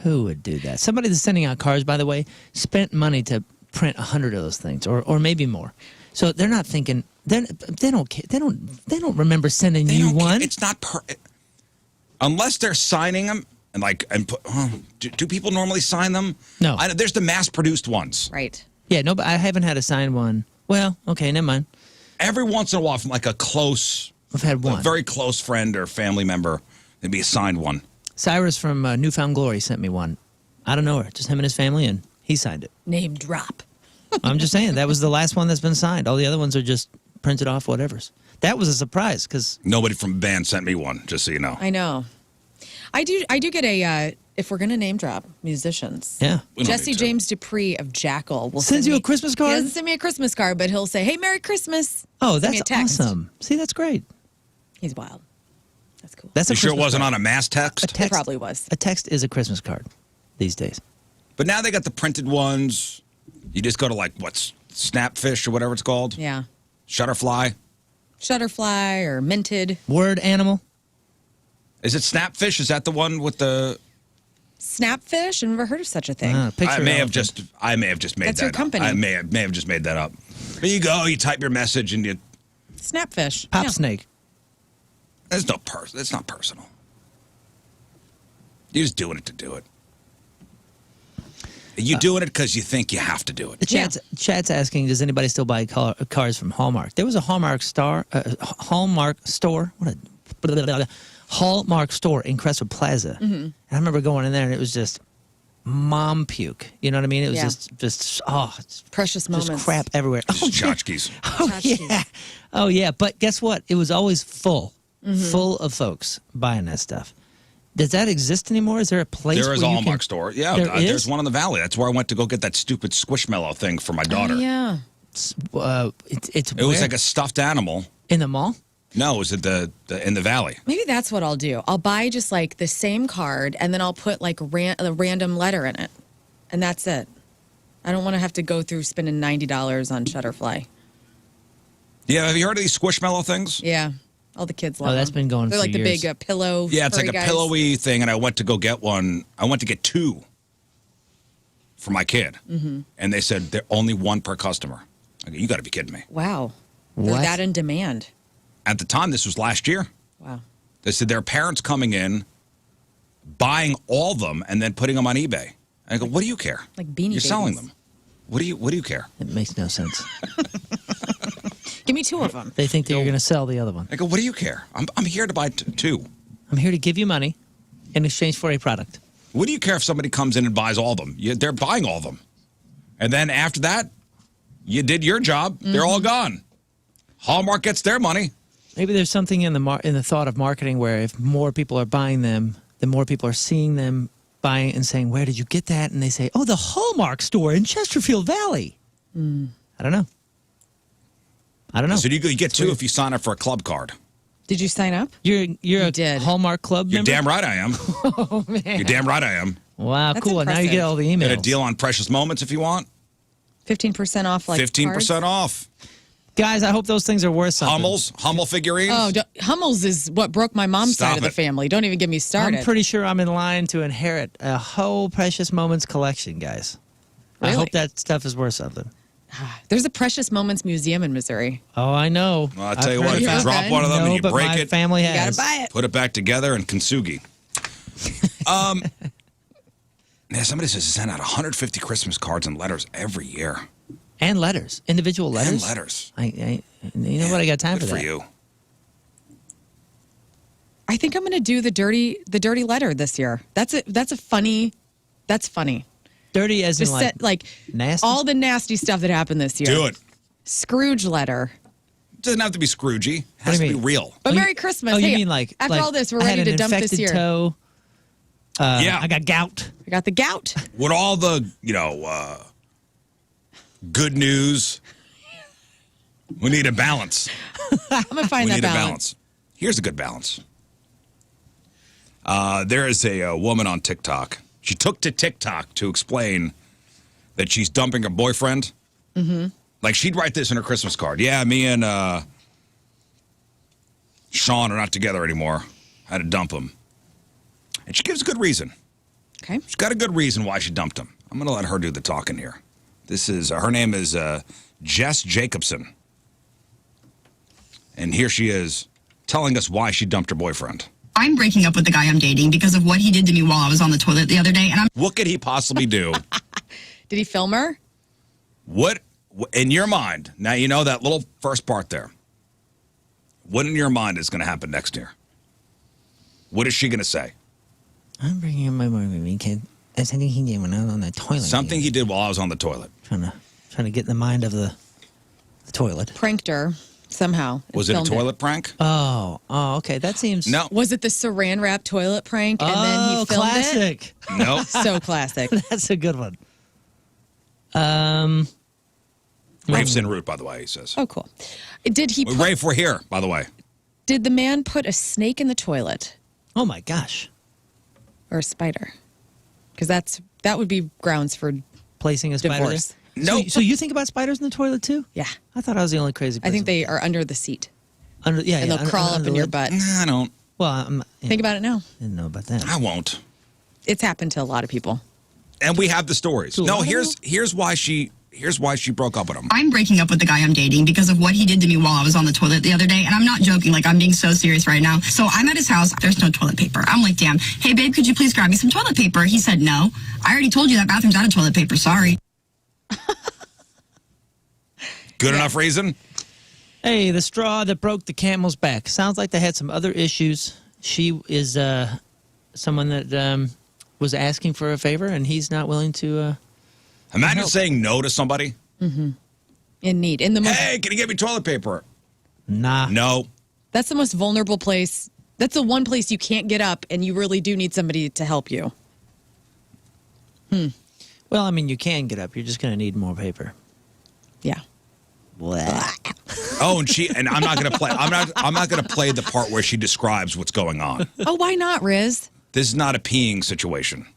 Who would do that? Somebody that's sending out cards, by the way, spent money to print 100 of those things, or maybe more. So they're not thinking. They don't care. They don't remember sending you one. It's not unless they're signing them do people normally sign them? No. There's the mass-produced ones. Right. Yeah. No, but I haven't had a signed one. Well, okay, never mind. Every once in a while, from like a close. I've had one. A very close friend or family member, there'd be a signed one. Cyrus from Newfound Glory sent me one. I don't know her, just him and his family, and he signed it. Name drop. I'm just saying, that was the last one that's been signed. All the other ones are just printed off, whatever's. That was a surprise, because... Nobody from the band sent me one, just so you know. I know. I do get a, if we're going to name drop musicians. Yeah. Jesse James Dupree of Jackal will send you a Christmas card? He doesn't send me a Christmas card, but he'll say, hey, Merry Christmas. Oh, Send me that's a text. awesome. See, that's great. He's wild. That's cool. That's you sure it wasn't on a mass text? It probably was. A text is a Christmas card these days. But now they got the printed ones. You just go to Snapfish or whatever it's called. Yeah. Shutterfly. Shutterfly or Minted. Word Animal. Is it Snapfish? Is that the one with the... Snapfish? I've never heard of such a thing. I may have just made That's that your up. company. I may have just made that up. There you go. You type your message and you... Snapfish. Pop Yeah. Snake. It's not personal. You're just doing it to do it. You're doing it because you think you have to do it. The chat's asking, does anybody still buy cars from Hallmark? There was a Hallmark store. Hallmark store in Crestwood Plaza. Mm-hmm. And I remember going in there, and it was just mom puke. You know what I mean? It was just precious moments. Oh, Just crap everywhere. Tchotchkes. Oh yeah. But guess what? It was always full of folks buying that stuff. Does that exist anymore? Is there a place? There is a Hallmark store. Yeah, there's is? one in the Valley. That's where I went to go get that stupid Squishmallow thing for my daughter. Oh, yeah. It was like a stuffed animal. In the mall? No, it was at in the Valley. Maybe that's what I'll do. I'll buy just like the same card, and then I'll put like a random letter in it, and that's it. I don't want to have to go through spending $90 on Shutterfly. Yeah, have you heard of these Squishmallow things? Yeah. All the kids love them. That's been going They're for like years. the big pillow. Yeah, it's like a guys. pillowy thing, and I went to go get one. I went to get two for my kid, and they said they're only one per customer. Okay, you got to be kidding me. Wow. They're What? that in demand. At the time, this was last year. Wow. They said there are parents coming in, buying all of them, and then putting them on eBay. And I go, what do you care? Like Beanie You're selling Babies. them. What do you care? It makes no sense. Give me two of them. They think that you're going to sell the other one. I go, what do you care? I'm here to buy two. I'm here to give you money in exchange for a product. What do you care if somebody comes in and buys all of them? They're buying all of them. And then after that, you did your job. They're all gone. Hallmark gets their money. Maybe there's something in the thought of marketing where if more people are buying them, the more people are seeing them buying and saying, where did you get that? And they say, oh, the Hallmark store in Chesterfield Valley. I don't know. So you get two if you sign up for a club card. Did you sign up? You're a did. Hallmark Club You're member? damn right I am. Oh, man. You're damn right I am. Wow, That's cool. Now you get impressive. all the emails. Get a deal on Precious Moments if you want. 15% off, like 15% off. Guys, I hope those things are worth something. Hummel figurines. Oh, Hummels is what broke my mom's side of the family. Don't even get me started. I'm pretty sure I'm in line to inherit a whole Precious Moments collection, guys. Really? I hope that stuff is worth something. There's a Precious Moments Museum in Missouri. Oh, I know. Well, I'll tell you what, if you drop one of them and you break it, family has. You gotta buy it. Put it back together and kintsugi. Yeah, somebody says to send out 150 Christmas cards and letters every year. And letters. Individual letters. And letters. You know what? I got time Good for that. for you. I think I'm going to do the dirty letter this year. That's funny. Dirty as Just in set, like nasty? all the nasty stuff that happened this year. Do it. Scrooge letter. It doesn't have to be Scroogey. It has to be real. But Merry Christmas. Oh, you Hey, mean like after all this, we're I had ready an to dump this infected year. toe. Yeah. I got gout. I got the gout. With all the, good news, we need a balance. I'm going to find We that need a balance. balance. Here's a good balance. There is a woman on TikTok. She took to TikTok to explain that she's dumping her boyfriend. Mm-hmm. Like, she'd write this in her Christmas card. Yeah, me and Sean are not together anymore. I had to dump him. And she gives a good reason. Okay. She's got a good reason why she dumped him. I'm going to let her do the talking here. This is, her name is Jess Jacobson. And here she is telling us why she dumped her boyfriend. I'm breaking up with the guy I'm dating because of what he did to me while I was on the toilet the other day. And What could he possibly do? Did he film her? What, in your mind, now you know that little first part there. What in your mind is going to happen next year? What is she going to say? I'm bringing my boyfriend kid. That's something he did when I was on the toilet. Something he did while I was on the toilet. Trying to get in the mind of the toilet. Pranked her somehow. and Was it a filmed toilet prank? Oh, okay. That seems No. Was it the saran wrap toilet prank and then he filmed classic. No. it? So classic. That's a good one. Rafe's en route, by the way, he says. Oh, cool. Did he? Rafe, we're here, by the way. Did the man put a snake in the toilet Oh my gosh. or a spider? Because that would be grounds for Placing a spider divorce. there? Nope. So you think about spiders in the toilet too? Yeah, I thought I was the only crazy person. I think they are under the seat and and they'll crawl up in your butt. Nah, I don't. Well, Think about it now. didn't know about that. I won't. It's happened to a lot of people. And we have the stories. To a No, lot of here's why she broke up with him. I'm breaking up with the guy I'm dating because of what he did to me while I was on the toilet the other day. And I'm not joking. Like, I'm being so serious right now. So I'm at his house. There's no toilet paper. I'm like, damn. Hey, babe, could you please grab me some toilet paper? He said, no. I already told you that bathroom's out of toilet paper. Sorry. Good enough reason? Hey, the straw that broke the camel's back. Sounds like they had some other issues. She is someone that was asking for a favor, and he's not willing to. Imagine help. saying no to somebody. In need. In the most, Hey, can you get me toilet paper? Nah. No. that's the most vulnerable place. That's the one place you can't get up, and you really do need somebody to help you. Well, I mean, you can get up. You're just going to need more paper. Yeah. Blah. Oh, and I'm not gonna play. I'm not gonna play the part where she describes what's going on. Oh, why not, Rizz? This is not a peeing situation.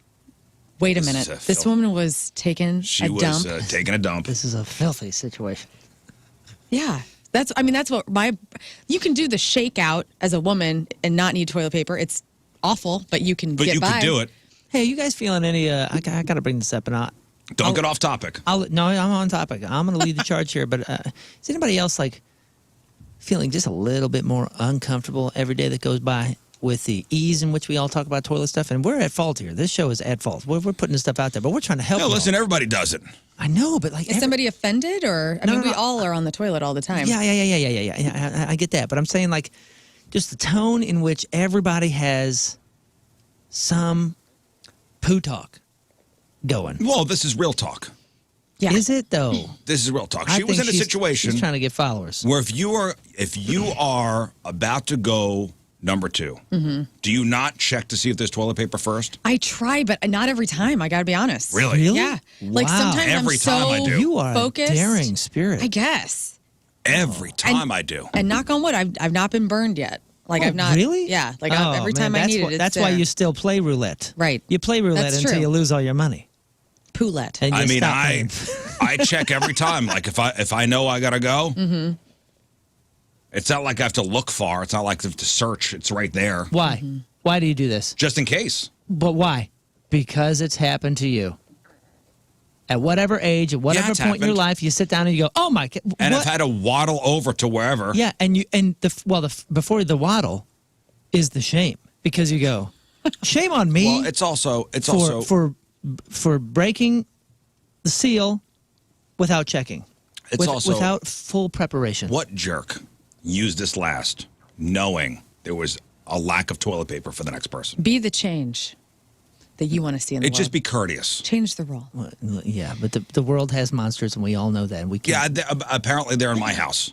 Wait a This minute. is a This film. woman was taking She a was dump. taking a dump. This is a filthy situation. Yeah. That's what you can do the shakeout as a woman and not need toilet paper. It's awful, but you can But get you by. could do it. Hey, you guys feeling any? I got to bring this up, and Don't get off topic. no, I'm on topic. I'm going to lead the charge here. But is anybody else like feeling just a little bit more uncomfortable every day that goes by with the ease in which we all talk about toilet stuff? And we're at fault here. This show is at fault. We're putting this stuff out there, but we're trying to help. No, you listen, all. everybody does it. I know, but like, Is somebody offended or No, we all are on the toilet all the time. Yeah. I get that, but I'm saying like, just the tone in which everybody has some poo talk going. Well, this is real talk. Yeah. Is it though? This is real talk. I She was think in a situation She's trying to get followers. where if you are about to go number 2, do you not check to see if there's toilet paper first? I try, but not every time. I got to be honest. Really? Yeah. Like Wow. sometimes Every I'm so time I do. You are focused. a daring spirit. I guess. Every time I do. And knock on wood, I've not been burned yet. Like I've not. Really? Yeah. Like Oh, every man, time I that's need why, it. That's why you still play roulette. Right. You play roulette That's until true. you lose all your money. Poulette. And I you mean, stop I paying. check every time. Like if I know I gotta go, it's not like I have to look far. It's not like I have to search. It's right there. Why? Why do you do this? Just in case. But why? Because it's happened to you. At whatever age, at whatever it's point in your happened. life, you sit down and you go, "Oh my God!" And what? I've had to waddle over to wherever. Yeah, before the waddle is the shame, because you go, "Shame on me." Well, it's also for breaking the seal without checking. It's also without full preparation. What jerk used this last, knowing there was a lack of toilet paper for the next person? Be the change that you want to see in the world. Just be courteous. Change the role. Well, yeah, but the world has monsters, and we all know that. And we can't. Yeah, apparently they're in my house.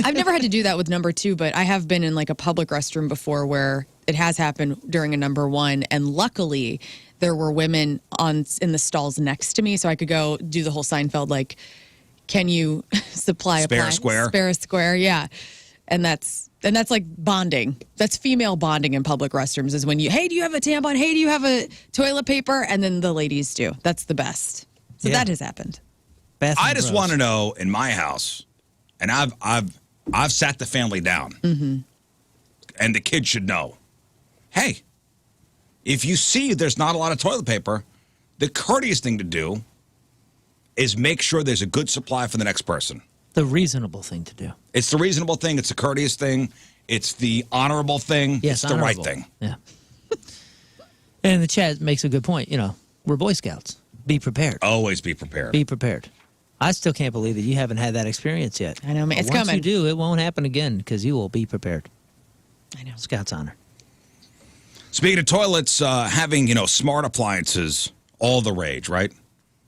I've never had to do that with number 2, but I have been in like a public restroom before where it has happened during a number 1, and luckily there were women in the stalls next to me, so I could go do the whole Seinfeld, like, can you supply Spare a square? Spare a square, yeah. And that's like bonding. That's female bonding in public restrooms, is when hey, do you have a tampon? Hey, do you have a toilet paper? And then the ladies do. That's the best. So that has happened. I just want to know in my house, and I've sat the family down, and the kids should know. Hey, if you see there's not a lot of toilet paper, the courteous thing to do is make sure there's a good supply for the next person. The reasonable thing to do. It's the reasonable thing. It's the courteous thing. It's the honorable thing. Yes, it's the right thing. Yeah. And the chat makes a good point. You know, we're Boy Scouts. Be prepared. Always be prepared. Be prepared. I still can't believe that you haven't had that experience yet. I know, man. It's Once coming. you do, it won't happen again because you will be prepared. I know. Scout's honor. Speaking of toilets, having, smart appliances, all the rage, right?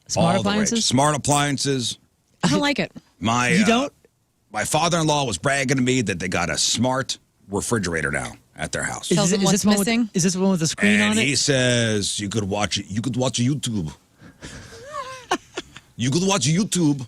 Smart all appliances? The rage. Smart appliances. I don't like it. You don't? My father-in-law was bragging to me that they got a smart refrigerator now at their house. Tells them what's this one missing? Is this one with the screen And on it? he says you could watch YouTube. You could watch YouTube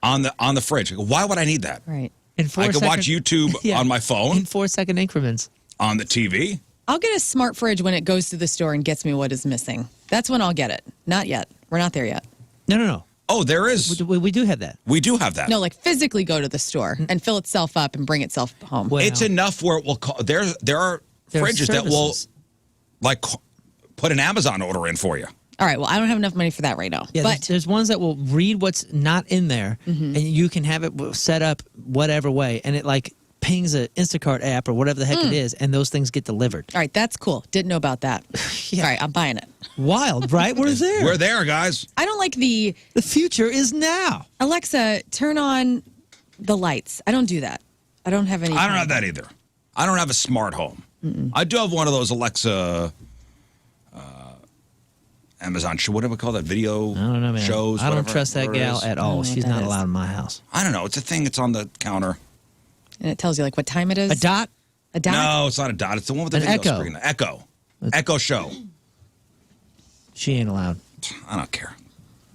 on the fridge. I go, why would I need that? Right. I could watch YouTube on my phone. In 4-second increments. On the TV. I'll get a smart fridge when it goes to the store and gets me what is missing. That's when I'll get it. Not yet. We're not there yet. No. Oh, there is. We do have that. We do have that. No, like physically go to the store and fill itself up and bring itself home. Well, It's enough where it will call. There are fridges that will like put an Amazon order in for you. All right. Well, I don't have enough money for that right now. Yeah, but there's ones that will read what's not in there, and you can have it set up whatever way, and it like pings an Instacart app or whatever the heck it is, and those things get delivered. all right, that's cool. Didn't know about that. Yeah. All right, I'm buying it. Wild, right? We're there. We're there, guys. I don't like the The future is now. Alexa, turn on the lights. I don't do that. I don't have any. I don't have that either. I don't have a smart home. I do have one of those Alexa, Amazon show. What do we call that? Video I don't know, man. shows. I don't whatever- trust that whatever it gal is. at I all. don't know She's what not that is. allowed in my house. I don't know. It's a thing. It's on the counter. And it tells you like what time it is. A dot? A dot. No, it's not a dot. It's the one with the An video Echo. screen. Echo Show. She ain't allowed. I don't care.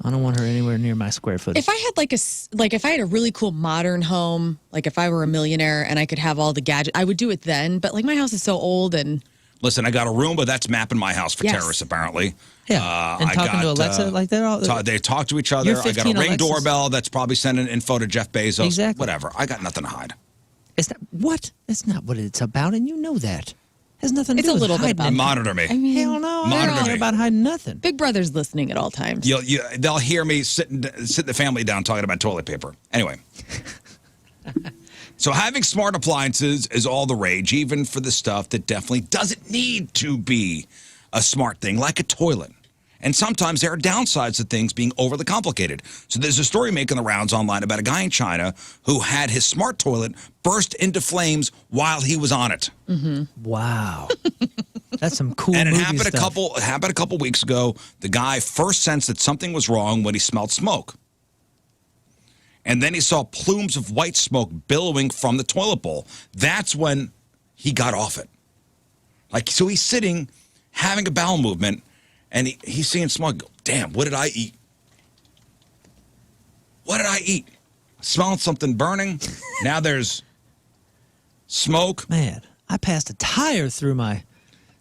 I don't want her anywhere near my square footage. If I had if I had a really cool modern home, like if I were a millionaire and I could have all the gadgets, I would do it then. But like my house is so old and. Listen, I got a Roomba that's mapping my house for Yes. terrorists, apparently. Yeah, and talking to Alexa, like they're all... They talk to each other. Your I got a 15 Ring Alexas. doorbell that's probably sending info to Jeff Bezos. Exactly. Whatever. I got nothing to hide. It's not, what? That's not what it's about, and you know that. Has nothing to It's do a with little bit hiding about it. Monitor me. I mean, Hell no, I Monitor don't care me. about hiding nothing. Big Brother's listening at all times. They'll hear me sitting the family down talking about toilet paper. Anyway. So having smart appliances is all the rage, even for the stuff that definitely doesn't need to be a smart thing, like a toilet. And sometimes there are downsides to things being overly complicated. So there's a story making the rounds online about a guy in China who had his smart toilet burst into flames while he was on it. Wow. That's some cool And it movie happened stuff. a couple weeks ago. The guy first sensed that something was wrong when he smelled smoke. And then he saw plumes of white smoke billowing from the toilet bowl. That's when he got off it. So he's sitting, having a bowel movement, and he's seeing smoke. Damn, what did I eat? What did I eat? Smelling something burning. Now there's smoke. Man, I passed a tire through my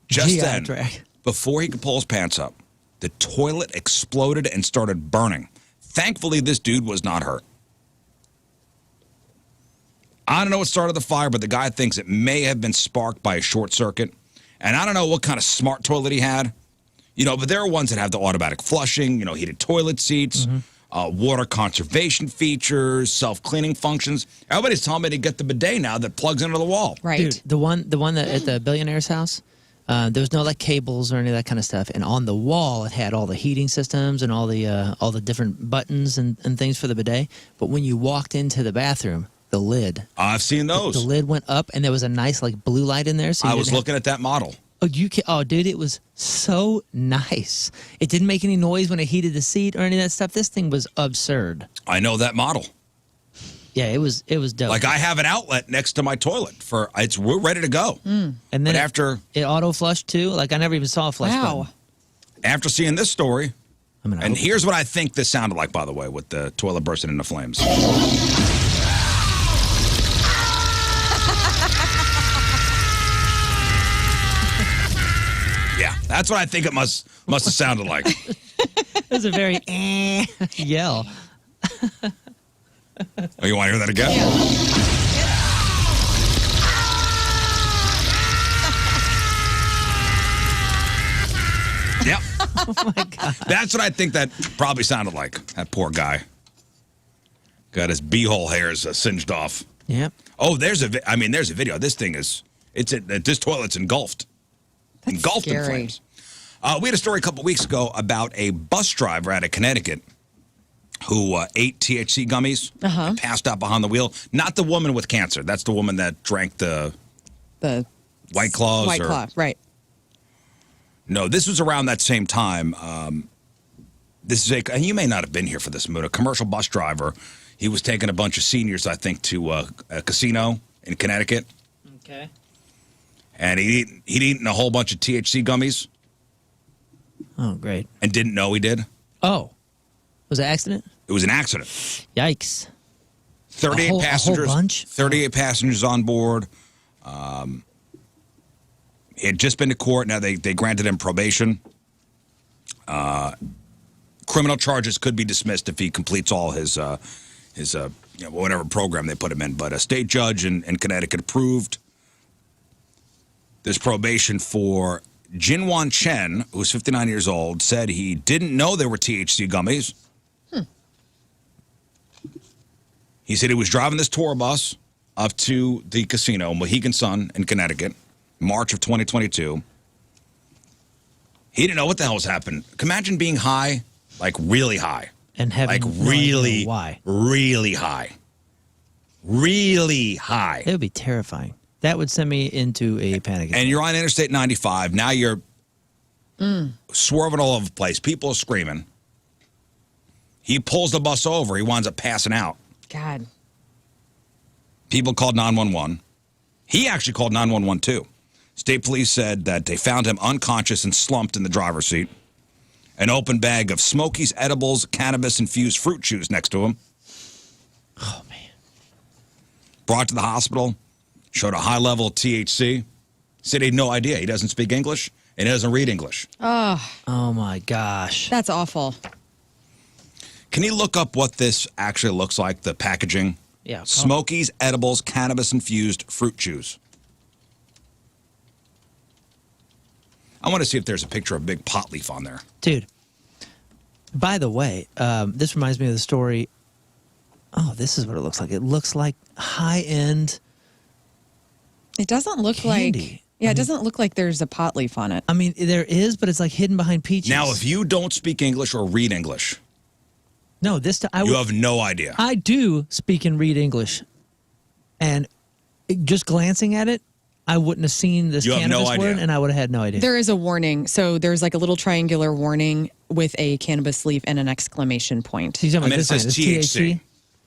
Just GI then, tract. before he could pull his pants up, The toilet exploded and started burning. Thankfully, this dude was not hurt. I don't know what started the fire, but the guy thinks it may have been sparked by a short circuit. And I don't know what kind of smart toilet he had. But there are ones that have the automatic flushing, heated toilet seats, water conservation features, self-cleaning functions. Everybody's telling me to get the bidet now that plugs into the wall. Right. Dude, the one that at the billionaire's house, there was no like cables or any of that kind of stuff. And on the wall, it had all the heating systems and all the different buttons and things for the bidet. But when you walked into the bathroom, the lid. I've seen those. The lid went up, and there was a nice like blue light in there. So I was looking at that model. Oh, dude, it was so nice. It didn't make any noise when it heated the seat or any of that stuff. This thing was absurd. I know that model. Yeah, it was dope. Like I have an outlet next to my toilet we're ready to go. And then after it auto flushed too. Like I never even saw a flush button. After seeing this story, and here's what I think this sounded like, by the way, with the toilet bursting into flames. Yeah, that's what I think it must have sounded like. It was a very yell. Oh, you want to hear that again? Yeah. Yep. Oh my God. That's what I think that probably sounded like. That poor guy. Got his beehole hairs singed off. Yep. Oh, there's a video. This thing this toilet's engulfed. That's engulfed scary. in flames. We had a story a couple weeks ago about a bus driver out of Connecticut who ate THC gummies and passed out behind the wheel. Not the woman with cancer. That's the woman that drank the White Claws. White Claw, right. No, this was around that same time. This is and you may not have been here for this, Moon. A commercial bus driver. He was taking a bunch of seniors, I think, to a casino in Connecticut. Okay. And he'd eaten a whole bunch of THC gummies. Oh, great. And didn't know he did. Oh. Was it an accident? It was an accident. Yikes. 38 passengers. A whole bunch? 38 passengers on board. He had just been to court. Now they granted him probation. Criminal charges could be dismissed if he completes all his whatever program they put him in. But a state judge in Connecticut approved this probation for Jinwan Chen, who's 59 years old, said he didn't know there were THC gummies. He said he was driving this tour bus up to the casino, Mohegan Sun in Connecticut, March of 2022. He didn't know what the hell was happening. Imagine being high, like really high. And having like really, why? Really high. Really high. It would be terrifying. That would send me into a panic attack. And you're on Interstate 95. Now you're swerving all over the place. People are screaming. He pulls the bus over. He winds up passing out. God. People called 911. He actually called 911 too. State police said that they found him unconscious and slumped in the driver's seat. An open bag of Smokies, edibles, cannabis-infused fruit chews next to him. Oh, man. Brought to the hospital. Showed a high level of THC. Said he had no idea. He doesn't speak English and he doesn't read English. Oh my gosh. That's awful. Can you look up what this actually looks like, the packaging? Yeah. Smokies, edibles, cannabis-infused fruit chews. I want to see if there's a picture of a big pot leaf on there. Dude, by the way, this reminds me of the story. Oh, this is what it looks like. It looks like high-end It doesn't look candy. it doesn't look like there's a pot leaf on it. I mean, there is, but it's like hidden behind peaches. Now, if you don't speak English or read English, no, you have no idea. I do speak and read English, and just glancing at it, I wouldn't have seen this cannabis word, and I would have had no idea. There is a warning. So there's like a little triangular warning with a cannabis leaf and an exclamation point. It says THC.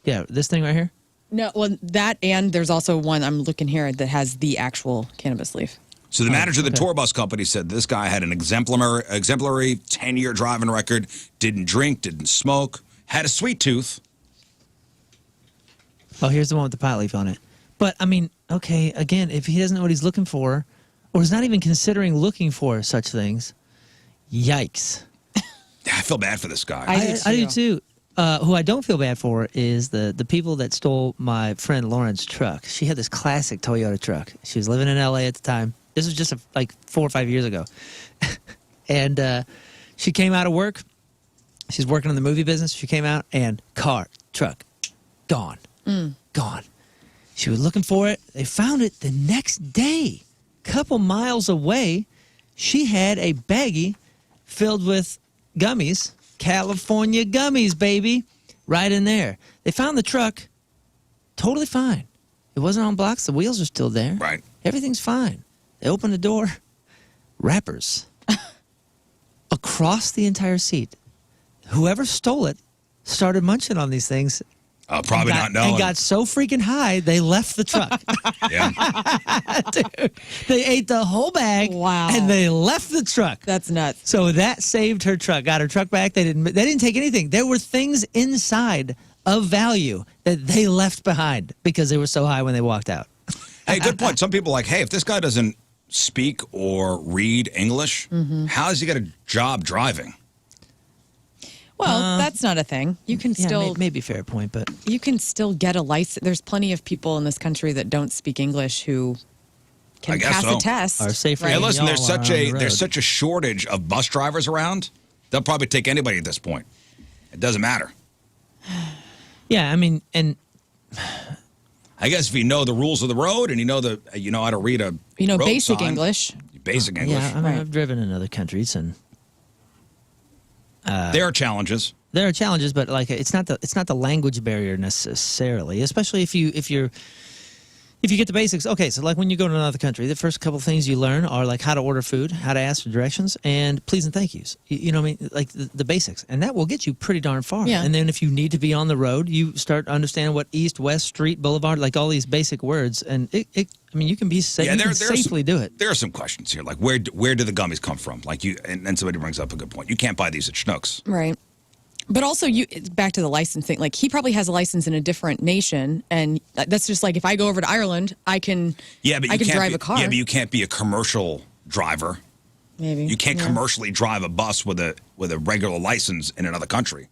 Yeah, this thing right here? No, well, that and there's also one I'm looking here that has the actual cannabis leaf. So the manager of the tour bus company said this guy had an exemplary 10-year driving record, didn't drink, didn't smoke, had a sweet tooth. Oh, here's the one with the pot leaf on it. But, I mean, okay, again, if he doesn't know what he's looking for, or is not even considering looking for such things, yikes. I feel bad for this guy. I do too. Who I don't feel bad for is the people that stole my friend Lauren's truck. She had this classic Toyota truck. She was living in LA at the time. This was just like 4 or 5 years ago. And she came out of work. She's working in the movie business. She came out and truck, gone. Gone. She was looking for it. They found it the next day. Couple miles away, she had a baggie filled with gummies. California gummies, baby. Right in there. They found the truck totally fine. It wasn't on blocks. The wheels are still there. Right. Everything's fine. They opened the door. Wrappers. Across the entire seat. Whoever stole it started munching on these things. Probably not knowing. And got so freaking high, they left the truck. Yeah. Dude, they ate the whole bag. Wow. And they left the truck. That's nuts. So that saved her truck. Got her truck back. They didn't take anything. There were things inside of value that they left behind because they were so high when they walked out. Hey, good point. Some people are like, hey, if this guy doesn't speak or read English, how does he get a job driving? Well, that's not a thing. You can still maybe fair point, but you can still get a license. There's plenty of people in this country that don't speak English who can pass a test. Are safer. Hey, listen, than y'all there's such a shortage of bus drivers around. They'll probably take anybody at this point. It doesn't matter. Yeah, I mean, and I guess if you know the rules of the road and you know how to read a road basic sign, English. Basic English. Yeah, I mean, I've driven in other countries and there are challenges. There are challenges, but like it's not the language barrier necessarily, especially if you get the basics. Okay, so like when you go to another country, the first couple things you learn are like how to order food, how to ask for directions, and please and thank yous. You know what I mean? Like the basics, and that will get you pretty darn far. Yeah. And then if you need to be on the road, you start understanding what east, west, street, boulevard, like all these basic words, and I mean, you can be safe. You can safely do it. There are some questions here, like where do the gummies come from? Like and somebody brings up a good point. You can't buy these at Schnucks, right? But also, back to the license thing. Like he probably has a license in a different nation, and that's just like if I go over to Ireland, I can drive a car. Yeah, but you can't be a commercial driver. Maybe you can't commercially drive a bus with a regular license in another country.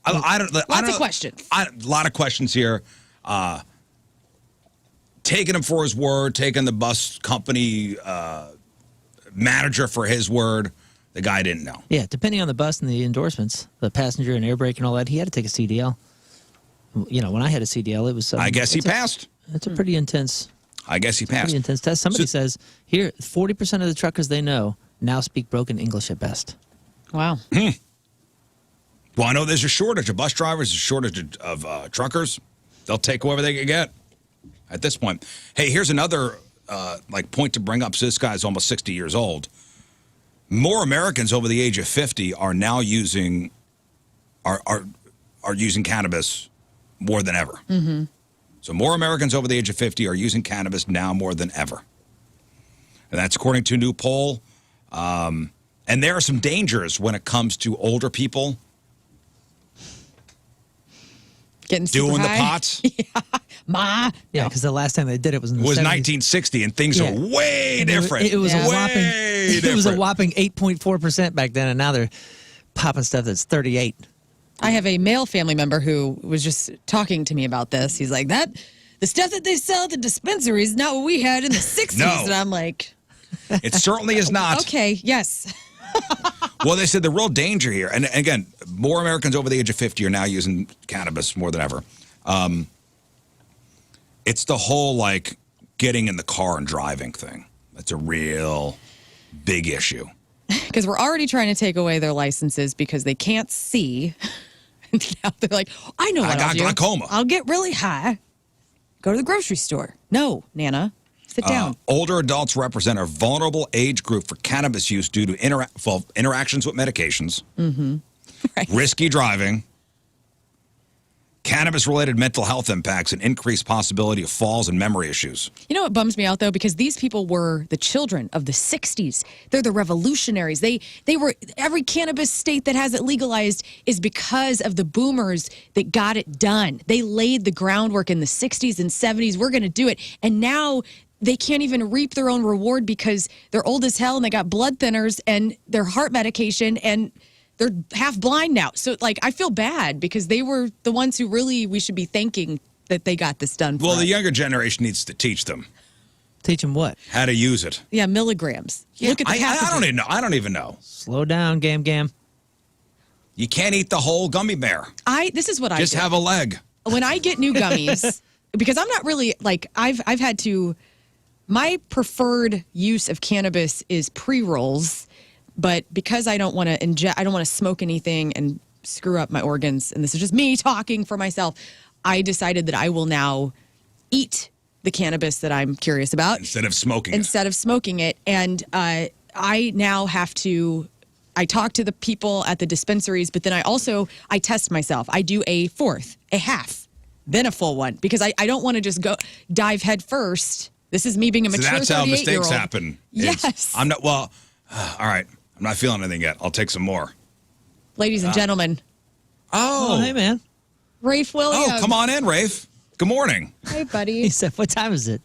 Lots of questions. A lot of questions here. Taking him for his word, taking the bus company manager for his word. The guy didn't know. Yeah, depending on the bus and the endorsements, the passenger and air brake and all that, he had to take a CDL. You know, when I had a CDL, it was. I guess he passed. It's a pretty intense. I guess he passed. Pretty intense test. Somebody says here, 40% of the truckers they know now speak broken English at best. Wow. Well, I know there's a shortage of bus drivers, a shortage of truckers. They'll take whoever they can get at this point. Hey, here's another point to bring up. So this guy's almost 60 years old. More Americans over the age of 50 are now using cannabis more than ever. Mm-hmm. So more Americans over the age of 50 are using cannabis now more than ever. And that's according to a new poll. And there are some dangers when it comes to older people getting super doing high. The pots. Yeah, because the last time they did it was in the 70s. 1960, and things are way different. It was It was a whopping 8.4% back then, and now they're popping stuff that's 38. I have a male family member who was just talking to me about this. He's like, the stuff that they sell at the dispensary is not what we had in the 60s. No. And I'm like, it certainly is not. Okay, yes. Well, they said the real danger here, and again, more Americans over the age of 50 are now using cannabis more than ever. It's the whole, getting in the car and driving thing. That's a real big issue. Because we're already trying to take away their licenses because they can't see. Now they're like, I know what I'll do. Glaucoma. I'll get really high. Go to the grocery store. No, Nana. Sit down. Older adults represent a vulnerable age group for cannabis use due to interactions with medications, Right. risky driving, cannabis-related mental health impacts, and increased possibility of falls and memory issues. You know what bums me out, though? Because these people were the children of the 60s. They're the revolutionaries. They were, every cannabis state that has it legalized is because of the boomers that got it done. They laid the groundwork in the 60s and 70s. We're going to do it. And now they can't even reap their own reward because they're old as hell and they got blood thinners and their heart medication and they're half blind now. So, like, I feel bad because they were the ones who really we should be thanking that they got this done for Well, us. the younger generation needs to teach them. Teach them what? How to use it. Yeah, milligrams. Yeah, Look at the pathogen. I don't even know. Slow down, Gam. You can't eat the whole gummy bear. This is what I Just do. have a leg. When I get new gummies, because I'm not really like I've had to. My preferred use of cannabis is pre-rolls, but because I don't want to I don't want to smoke anything and screw up my organs, and this is just me talking for myself, I decided that I will now eat the cannabis that I'm curious about Instead of smoking it. And I now have to, I talk to the people at the dispensaries, but then I test myself. I do a fourth, a half, then a full one, because I don't want to just go dive head first. This is me being a mature 38-year-old. So that's how mistakes happen. Yes. I'm not, well, all right. I'm not feeling anything yet. I'll take some more. Ladies and gentlemen. Oh, hey, man. Rafe Williams. Oh, come on in, Rafe. Good morning. Hey, buddy. He said, what time is it?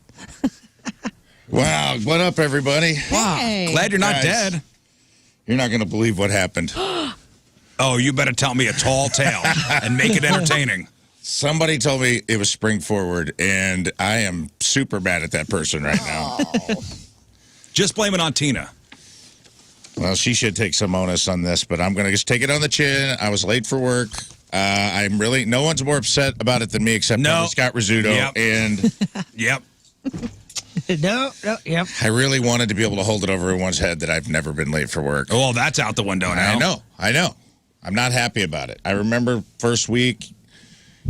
Wow. What up, everybody? Hey. Glad you're not Guys. dead. You're not going to believe what happened. Oh, you better tell me a tall tale and make it entertaining. Somebody told me it was spring forward, and I am super mad at that person right now. Just blame it on Tina. Well, she should take some onus on this, but I'm going to just take it on the chin. I was late for work. I'm really, no one's more upset about it than me except Scott Rizzuto. Yep. And Yep. Yep. I really wanted to be able to hold it over everyone's head that I've never been late for work. Oh, that's out the window now. I know. I'm not happy about it. I remember first week,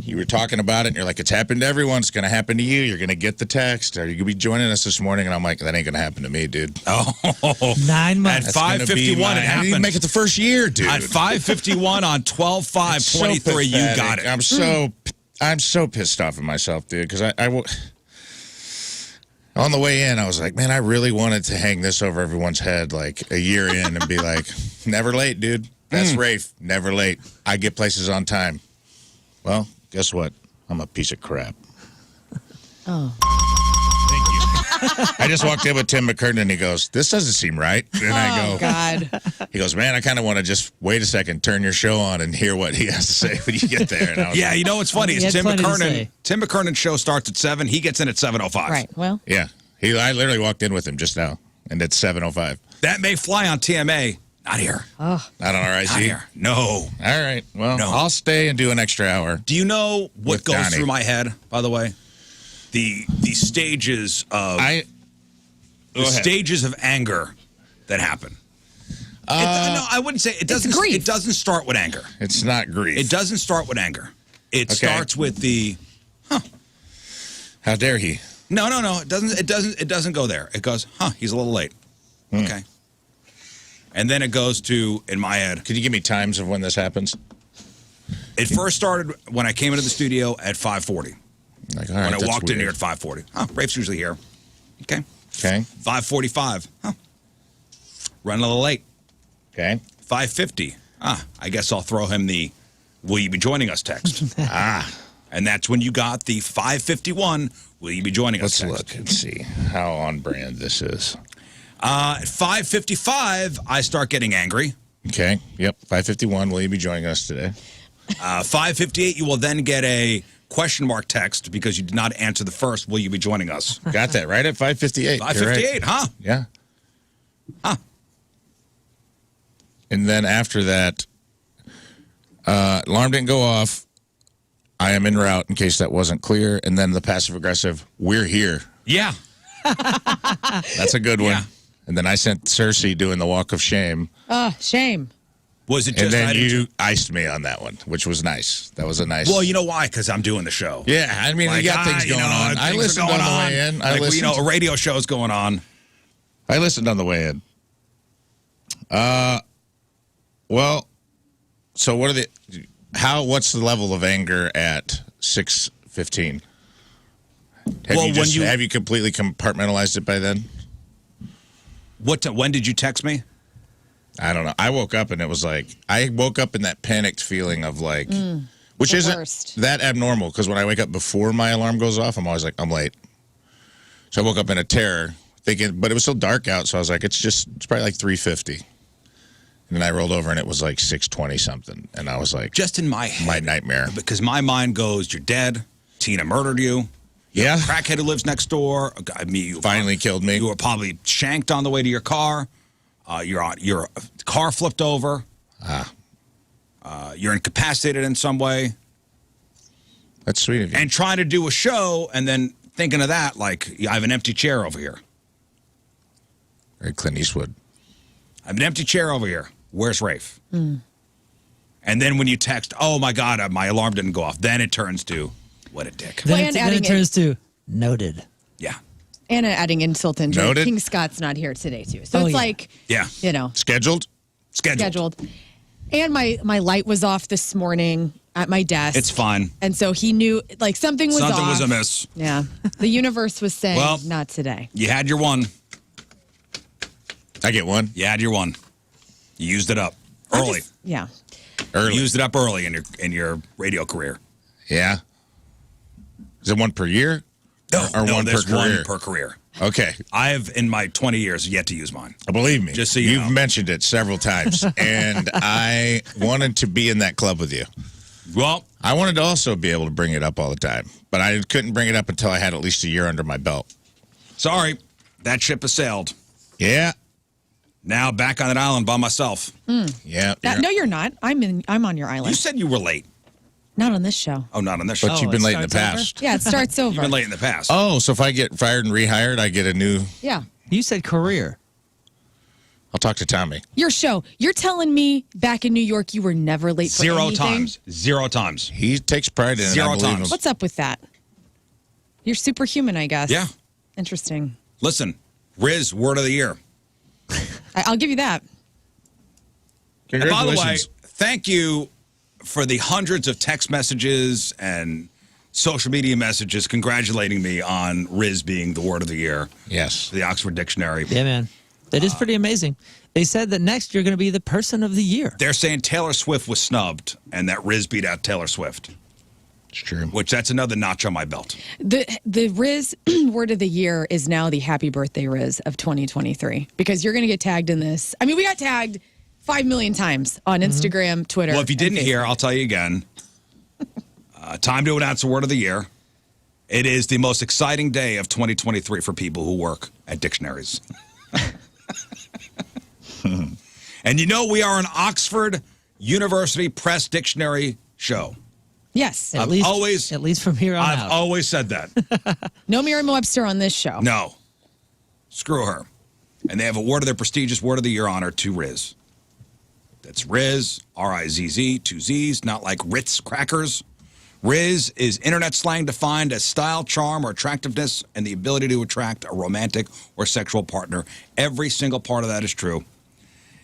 you were talking about it, and you're like, it's happened to everyone. It's going to happen to you. You're going to get the text. Are you going to be joining us this morning? And I'm like, that ain't going to happen to me, dude. Oh. 9 months. At 5:51, it I didn't happened. even make it the first year, dude. At 5:51 on 12/5/23, you got it. I'm so pissed off at myself, dude, because on the way in, I was like, man, I really wanted to hang this over everyone's head like a year in and be like, never late, dude. That's Rafe. Never late. I get places on time. Well, guess what? I'm a piece of crap. Oh. Thank you. I just walked in with Tim McCurtain, and he goes, this doesn't seem right. And I go, God. He goes, man, I kind of want to just wait a second, turn your show on, and hear what he has to say when you get there. And I was Yeah, like, you know what's funny He is had Tim plenty to McKernan. say. Tim McKernan's show starts at 7. He gets in at 7:05. Right. Well. yeah. I literally walked in with him just now, and it's 7:05. That may fly on TMA. Not here. Not on RIC? Not here. No. All right. Well, No. I'll stay and do an extra hour. Do you know what With goes Donnie. through my head? By the way, the stages of Go ahead. stages of anger that happen. No, I wouldn't say it doesn't. grief. It doesn't start with anger. It's not grief. It doesn't start with anger. It Okay. starts with the How dare he? no. It doesn't. It doesn't go there. It goes, he's a little late. Okay. And then it goes to, in my head, Could you give me times of when this happens? it first started when I came into the studio at 5:40. Like, all right, When I that's walked in weird. here at 5:40. Rafe's usually here. Okay. Okay. 5:45. Running a little late. Okay. 5:50. I guess I'll throw him the "Will you be joining us?" text. And that's when you got the 5:51. Will you be joining us? Let's text. look and see how on brand this is. At 5:55, I start getting angry. Okay. Yep. 5:51. Will you be joining us today? 5:58, you will then get a question mark text because you did not answer the first. Will you be joining us? Got that right at 5:58. 5:58, huh? Yeah. Huh. And then after that, alarm didn't go off. I am en route in case that wasn't clear. And then the passive aggressive, we're here. Yeah. That's a good one. Yeah. And then I sent Cersei doing the walk of shame. Shame. Was it just? And then I didn't- you iced me on that one, which was nice. That was a nice. Well, you know why? Because I'm doing the show. yeah, I mean, you got things going on. I things are listened going on the way in. Like, a radio show's going on. I listened on the way in. Well, so what's the level of anger at 6:15? Have you completely compartmentalized it by then? When did you text me? I don't know. I woke up and it was like, I woke up in that panicked feeling of like, which the isn't worst. that abnormal because when I wake up before my alarm goes off, I'm always like, I'm late. So I woke up in a terror thinking, but it was still dark out. So I was like, it's probably like 3:50. And I rolled over and it was like 6:20 something. And I was like, just in my head. My nightmare. Because my mind goes, you're dead. Tina murdered you. Yeah. Crackhead who lives next door. You finally killed me. You were probably shanked on the way to your car. Your car flipped over. You're incapacitated in some way. That's sweet of you. And trying to do a show and then thinking of that, like, I have an empty chair over here. Very Clint Eastwood. I have an empty chair over here. Where's Rafe? And then when you text, oh, my God, my alarm didn't go off, then it turns to, what a dick. Then it turns to noted. Yeah. And adding insult into Noted. King Scott's not here today, too. So it's like, you know. Scheduled. And my light was off this morning at my desk. It's fine. And so he knew, like, something was off. Something was amiss. Yeah. The universe was saying, well, not today. You had your one. I get one. You had your one. You used it up early. Early. You used it up early in your radio career. Yeah. Is it one per year? No, or one there's per career? one per career. Okay. I have, in my 20 years, yet to use mine. Believe me. Just so you know. You've mentioned it several times. And I wanted to be in that club with you. Well, I wanted to also be able to bring it up all the time. But I couldn't bring it up until I had at least a year under my belt. Sorry. That ship has sailed. Yeah. Now back on that island by myself. Yeah. No, you're not. I'm on your island. You said you were late. Not on this show. Oh, not on this show. But you've been late in the past. Yeah, it starts over. You've been late in the past. Oh, so if I get fired and rehired, I get a new... Yeah. You said career. I'll talk to Tommy. Your show. You're telling me back in New York you were never late for anything? Zero times. He takes pride in it. Zero times. What's up with that? You're superhuman, I guess. Yeah. Interesting. Listen, Rizz, word of the year. I'll give you that. And by the way, thank you for the hundreds of text messages and social media messages congratulating me on Rizz being the word of the year. Yes. The Oxford Dictionary. Yeah, man. That is pretty amazing. They said that next you're going to be the person of the year. They're saying Taylor Swift was snubbed and that Rizz beat out Taylor Swift. It's true. Which that's another notch on my belt. The Rizz word of the year is now the happy birthday Rizz of 2023 because you're going to get tagged in this. I mean, we got tagged 5 million times on Instagram, Twitter. Well, if you didn't hear, I'll tell you again. Time to announce the word of the year. It is the most exciting day of 2023 for people who work at dictionaries. And you know we are an Oxford University Press Dictionary show. Yes. At least from here on out. I've always said that. No Merriam-Webster on this show. No. Screw her. And they have awarded their prestigious Word of the Year honor to Rizz. That's Rizz, R-I-Z-Z, 2 Z's, not like Ritz crackers. Rizz is internet slang defined as style, charm, or attractiveness, and the ability to attract a romantic or sexual partner. Every single part of that is true.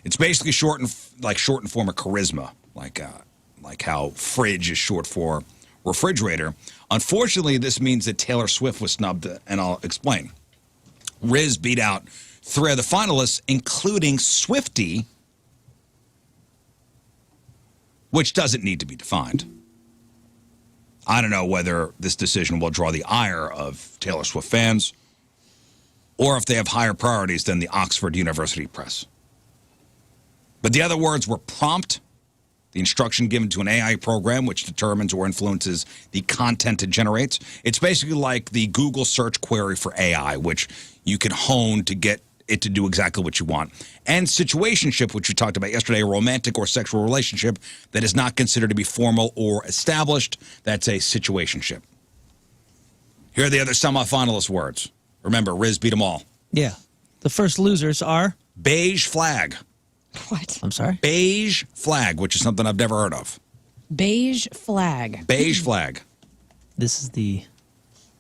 It's basically short and form of charisma, like how fridge is short for refrigerator. Unfortunately, this means that Taylor Swift was snubbed, and I'll explain. Rizz beat out 3 of the finalists, including Swiftie, which doesn't need to be defined. I don't know whether this decision will draw the ire of Taylor Swift fans or if they have higher priorities than the Oxford University Press. But the other words were prompt, the instruction given to an AI program which determines or influences the content it generates. It's basically like the Google search query for AI, which you can hone to get it to do exactly what you want. And situationship, which we talked about yesterday, a romantic or sexual relationship that is not considered to be formal or established. That's a situationship. Here are the other semifinalist words. Remember, Rizz beat them all. Yeah. The first losers are? Beige flag. What? I'm sorry? Beige flag, which is something I've never heard of. Beige flag. Beige flag. This is the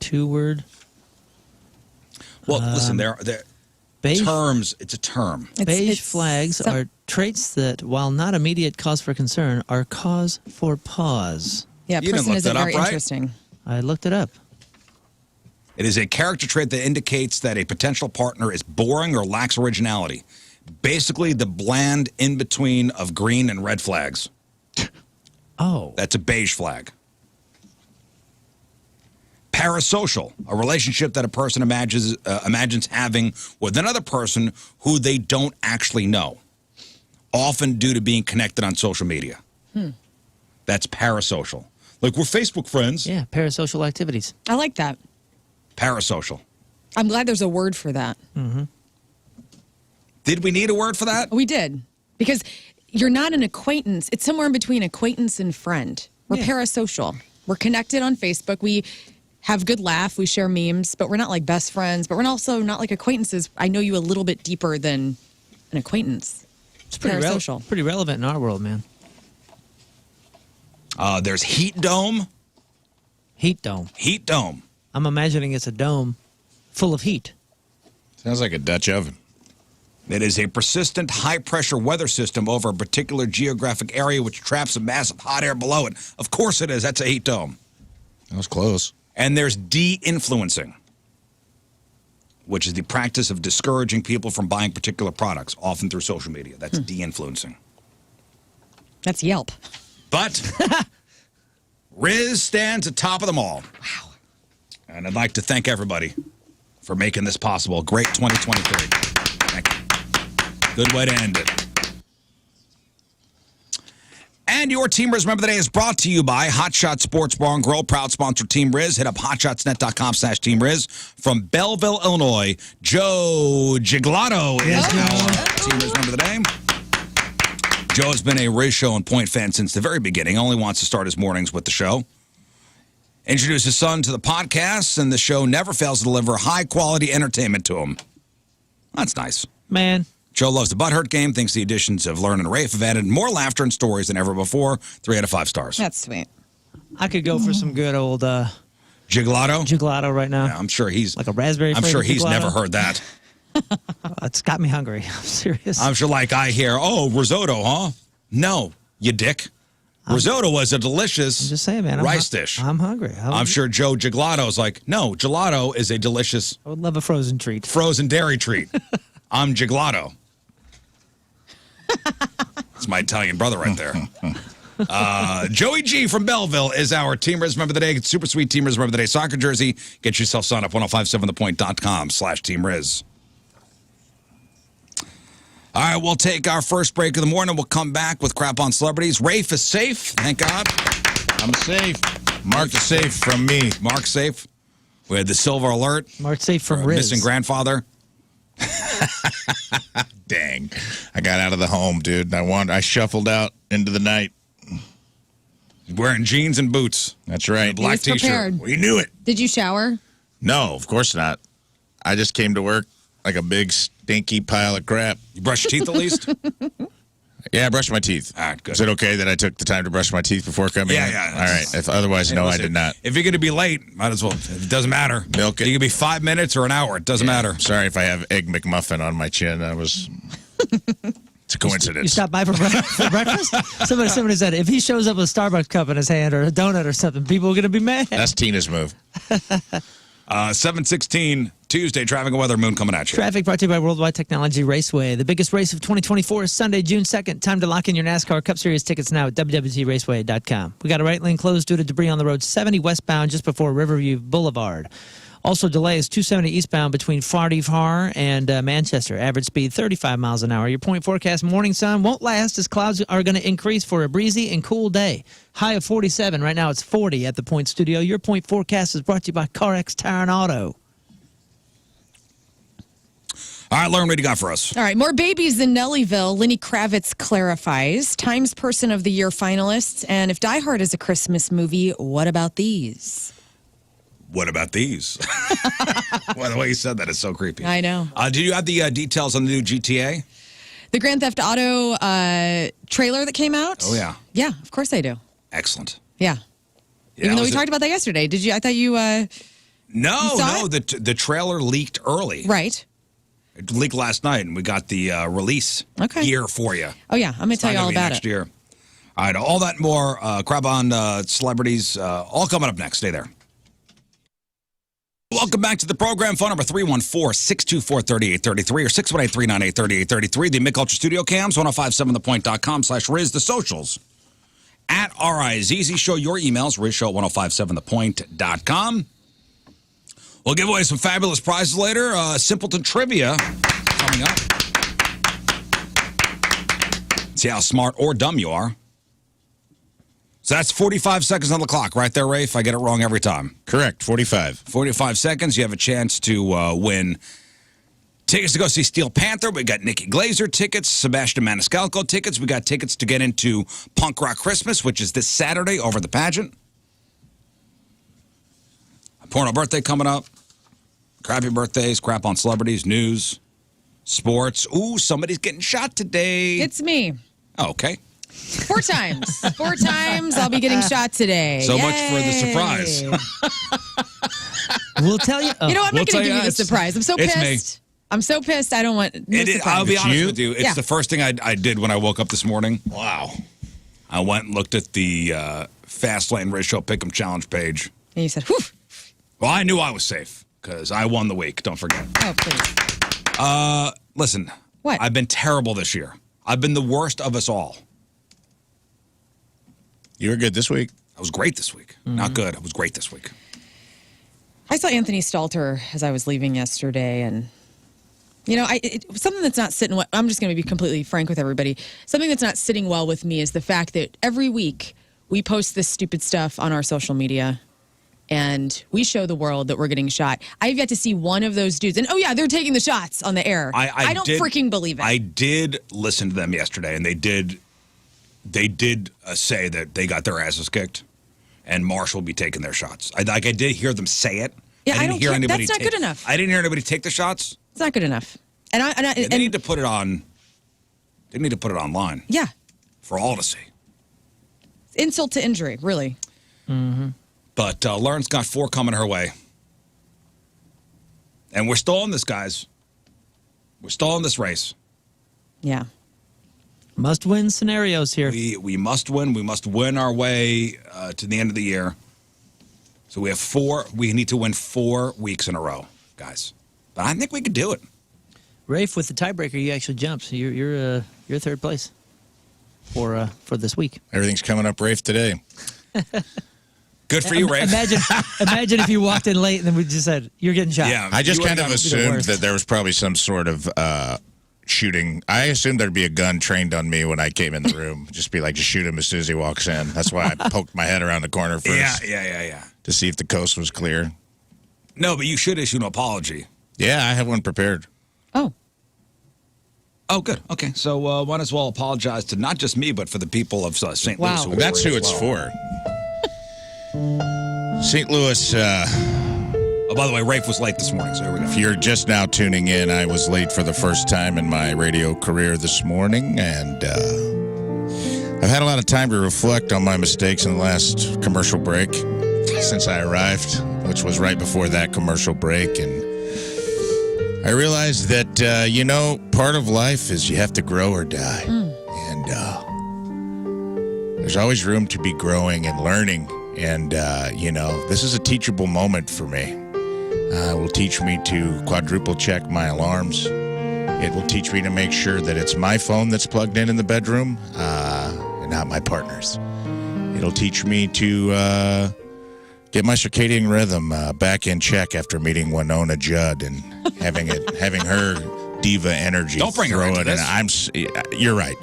2-word. Well, listen, they're beige, terms. It's a term. Beige flags are traits that, while not immediate cause for concern, are cause for pause. Yeah, You didn't person look isn't that up, very right? interesting. I looked it up. It is a character trait that indicates that a potential partner is boring or lacks originality. Basically, the bland in-between of green and red flags. Oh. That's a beige flag. Parasocial, a relationship that a person imagines having with another person who they don't actually know. often due to being connected on social media. That's parasocial. Like, we're Facebook friends. Yeah, parasocial activities. I like that. Parasocial. I'm glad there's a word for that. Did we need a word for that? We did. Because you're not an acquaintance. It's somewhere in between acquaintance and friend. We're parasocial. We're connected on Facebook. We have good laugh. We share memes, but we're not like best friends. But we're also not like acquaintances. I know you a little bit deeper than an acquaintance. It's pretty pretty relevant in our world, man. There's heat dome. Heat dome. Heat dome. I'm imagining it's a dome full of heat. Sounds like a Dutch oven. It is a persistent high-pressure weather system over a particular geographic area which traps a mass of hot air below it. Of course it is. That's a heat dome. That was close. And there's de-influencing, which is the practice of discouraging people from buying particular products, often through social media. That's de-influencing. That's Yelp. But Rizz stands atop of them all. Wow. And I'd like to thank everybody for making this possible. Great 2023. Thank you. Good way to end it. And your Team Rizz Member of the Day is brought to you by Hot Shot Sports Bar and Grill, proud sponsor Team Rizz. Hit up hotshotsnet.com/Team Rizz. From Belleville, Illinois, Joe Giglotto is our Team Rizz Member of the Day. Joe has been a Rizz Show and Point fan since the very beginning. Only wants to start his mornings with the show. Introduced his son to the podcast, and the show never fails to deliver high-quality entertainment to him. That's nice. Man. Joe loves the butthurt game, thinks the additions of Lern and Rafe have added more laughter and stories than ever before. 3 out of 5 stars. That's sweet. I could go for some good old Giglotto right now. Yeah, I'm sure he's like a raspberry. I'm sure he's Giglotto. never heard that. It's got me hungry. I'm serious. I'm sure, like, I hear, oh, risotto, huh? No, you dick. Risotto was a delicious I'm just saying, man, rice dish. I'm hungry. I'm sure Joe Giglotto's like, no, gelato is a delicious. I would love a frozen treat. Frozen dairy treat. I'm Giglotto. That's my Italian brother right there. Joey G from Belleville is our Team Rizz Member of the Day. Super sweet Team Rizz Member of the Day soccer jersey. Get yourself signed up 1057thepoint.com/Team Rizz. All right, we'll take our first break of the morning. We'll come back with Crap on Celebrities. Rafe is safe, thank God. I'm safe. Marked safe from me. Mark's safe. We had the silver alert. Marked safe from Rizz. Missing grandfather. Dang. I got out of the home, dude. I shuffled out into the night. Wearing jeans and boots. That's right. Black He was t-shirt. prepared. We knew it. Did you shower? No, of course not. I just came to work like a big stinky pile of crap. You brush your teeth at least? Yeah, I brushed my teeth. All right, good. Is it okay that I took the time to brush my teeth before coming in? Yeah. All right. If otherwise, no, I did not. If you're going to be late, might as well. It doesn't matter. Milk it. You can be 5 minutes or an hour. It doesn't matter. Sorry if I have Egg McMuffin on my chin. It's a coincidence. You stopped by for breakfast? Somebody said if he shows up with a Starbucks cup in his hand or a donut or something, people are going to be mad. That's Tina's move. 7:16 Tuesday, traffic and weather, Moon coming at you. Traffic brought to you by Worldwide Technology Raceway. The biggest race of 2024 is Sunday, June 2nd. Time to lock in your NASCAR Cup Series tickets now at www.raceway.com. We got a right lane closed due to debris on the road 70 westbound just before Riverview Boulevard. Also, delays 270 eastbound between Fardivhar and Manchester. Average speed 35 miles an hour. Your point forecast: morning sun won't last as clouds are going to increase for a breezy and cool day. High of 47. Right now it's 40 at the Point Studio. Your point forecast is brought to you by CarX Tire and Auto. All right, Lern, what do you got for us? All right, more babies in Nellyville. Lenny Kravitz clarifies. Times Person of the Year finalists. And if Die Hard is a Christmas movie, what about these? What about these? Well, the way you said that is so creepy. I know. Do you have the details on the new GTA? The Grand Theft Auto trailer that came out? Oh, yeah. Yeah, of course I do. Excellent. Yeah. Even though we talked about that yesterday. Did you? I thought you... No. The trailer leaked early. Right. It leaked last night, and we got the release gear for you. Oh, yeah. I'm going to tell you all about next it. Year. All right, all that and more. Crab on celebrities, all coming up next. Stay there. Welcome back to the program. Phone number 314-624-3833 or 618-398-3833. The Mick Ultra Studio Cams, 1057thepoint.com/Rizz. The socials at RIZZ. Show your emails, RizzShow1057thepoint.com. We'll give away some fabulous prizes later. Simpleton trivia coming up. See how smart or dumb you are. So that's 45 seconds on the clock right there, Rafe. I get it wrong every time. Correct, 45. 45 seconds. You have a chance to win tickets to go see Steel Panther. We got Nikki Glazer tickets, Sebastian Maniscalco tickets. We got tickets to get into Punk Rock Christmas, which is this Saturday over the pageant. A porno birthday coming up. Crappy birthdays, crap on celebrities, news, sports. Ooh, somebody's getting shot today. It's me. Oh, okay. 4 times. 4 times I'll be getting shot today. So Yay. much for the surprise. We'll tell you. You know, I'm not going to give you the it's- surprise. I'm so it's pissed. I'm so pissed. I don't want no surprise. I'll be It's honest you? with you. It's Yeah. the first thing I did when I woke up this morning. Wow. I went and looked at the Fastlane Rizz Show Pick'em Challenge page. And you said, whew. Well, I knew I was safe because I won the week. Don't forget. Oh, please. Listen. What? I've been terrible this year. I've been the worst of us all. You were good this week. I was great this week. Not good. I was great this week. I saw Anthony Stalter as I was leaving yesterday, and you know, something that's not sitting well. I'm just going to be completely frank with everybody. Something that's not sitting well with me is the fact that every week we post this stupid stuff on our social media, and we show the world that we're getting shot. I've yet to see one of those dudes, and oh yeah, they're taking the shots on the air. I don't freaking believe it. I did listen to them yesterday, and they did say that they got their asses kicked, and Marsh will be taking their shots. I did hear them say it. Yeah, I didn't don't hear care. anybody That's not good enough. I didn't hear anybody take the shots. It's not good enough. They need to put it on. They need to put it online. Yeah, For all to see. insult to injury, really. But Lern's got 4 coming her way. And we're still in this, guys. We're still in this race. Yeah. Must-win scenarios here. We must win. We must win our way to the end of the year. So we have 4. We need to win 4 weeks in a row, guys. But I think we could do it. Rafe, with the tiebreaker, you actually jumped. So you're third place for this week. Everything's coming up, Rafe, today. Good for you, Rafe. Imagine if you walked in late and then we just said, you're getting shot. Yeah. I just You kind would of have- assumed that there was probably some sort of shooting. I assumed there'd be a gun trained on me when I came in the room. Just be like, just shoot him as soon as he walks in. That's why I poked my head around the corner first. Yeah. To see if the coast was clear. No, but you should issue an apology. Yeah, I have one prepared. Oh, good. Okay. So might as well apologize to not just me, but for the people of St. Wow. Louis. who That's were who as it's well. for. St. Louis, Oh, by the way, Rafe was late this morning, so here we go. if you're just now tuning in, I was late for the first time in my radio career this morning, and I've had a lot of time to reflect on my mistakes in the last commercial break since I arrived, which was right before that commercial break, and I realized that, part of life is you have to grow or die, and there's always room to be growing and learning, and, this is a teachable moment for me. It will teach me to quadruple check my alarms. It will teach me to make sure that it's my phone that's plugged in the bedroom and not my partner's. It'll teach me to get my circadian rhythm back in check after meeting Winona Judd and having her diva energy. Don't bring her into this. You're right.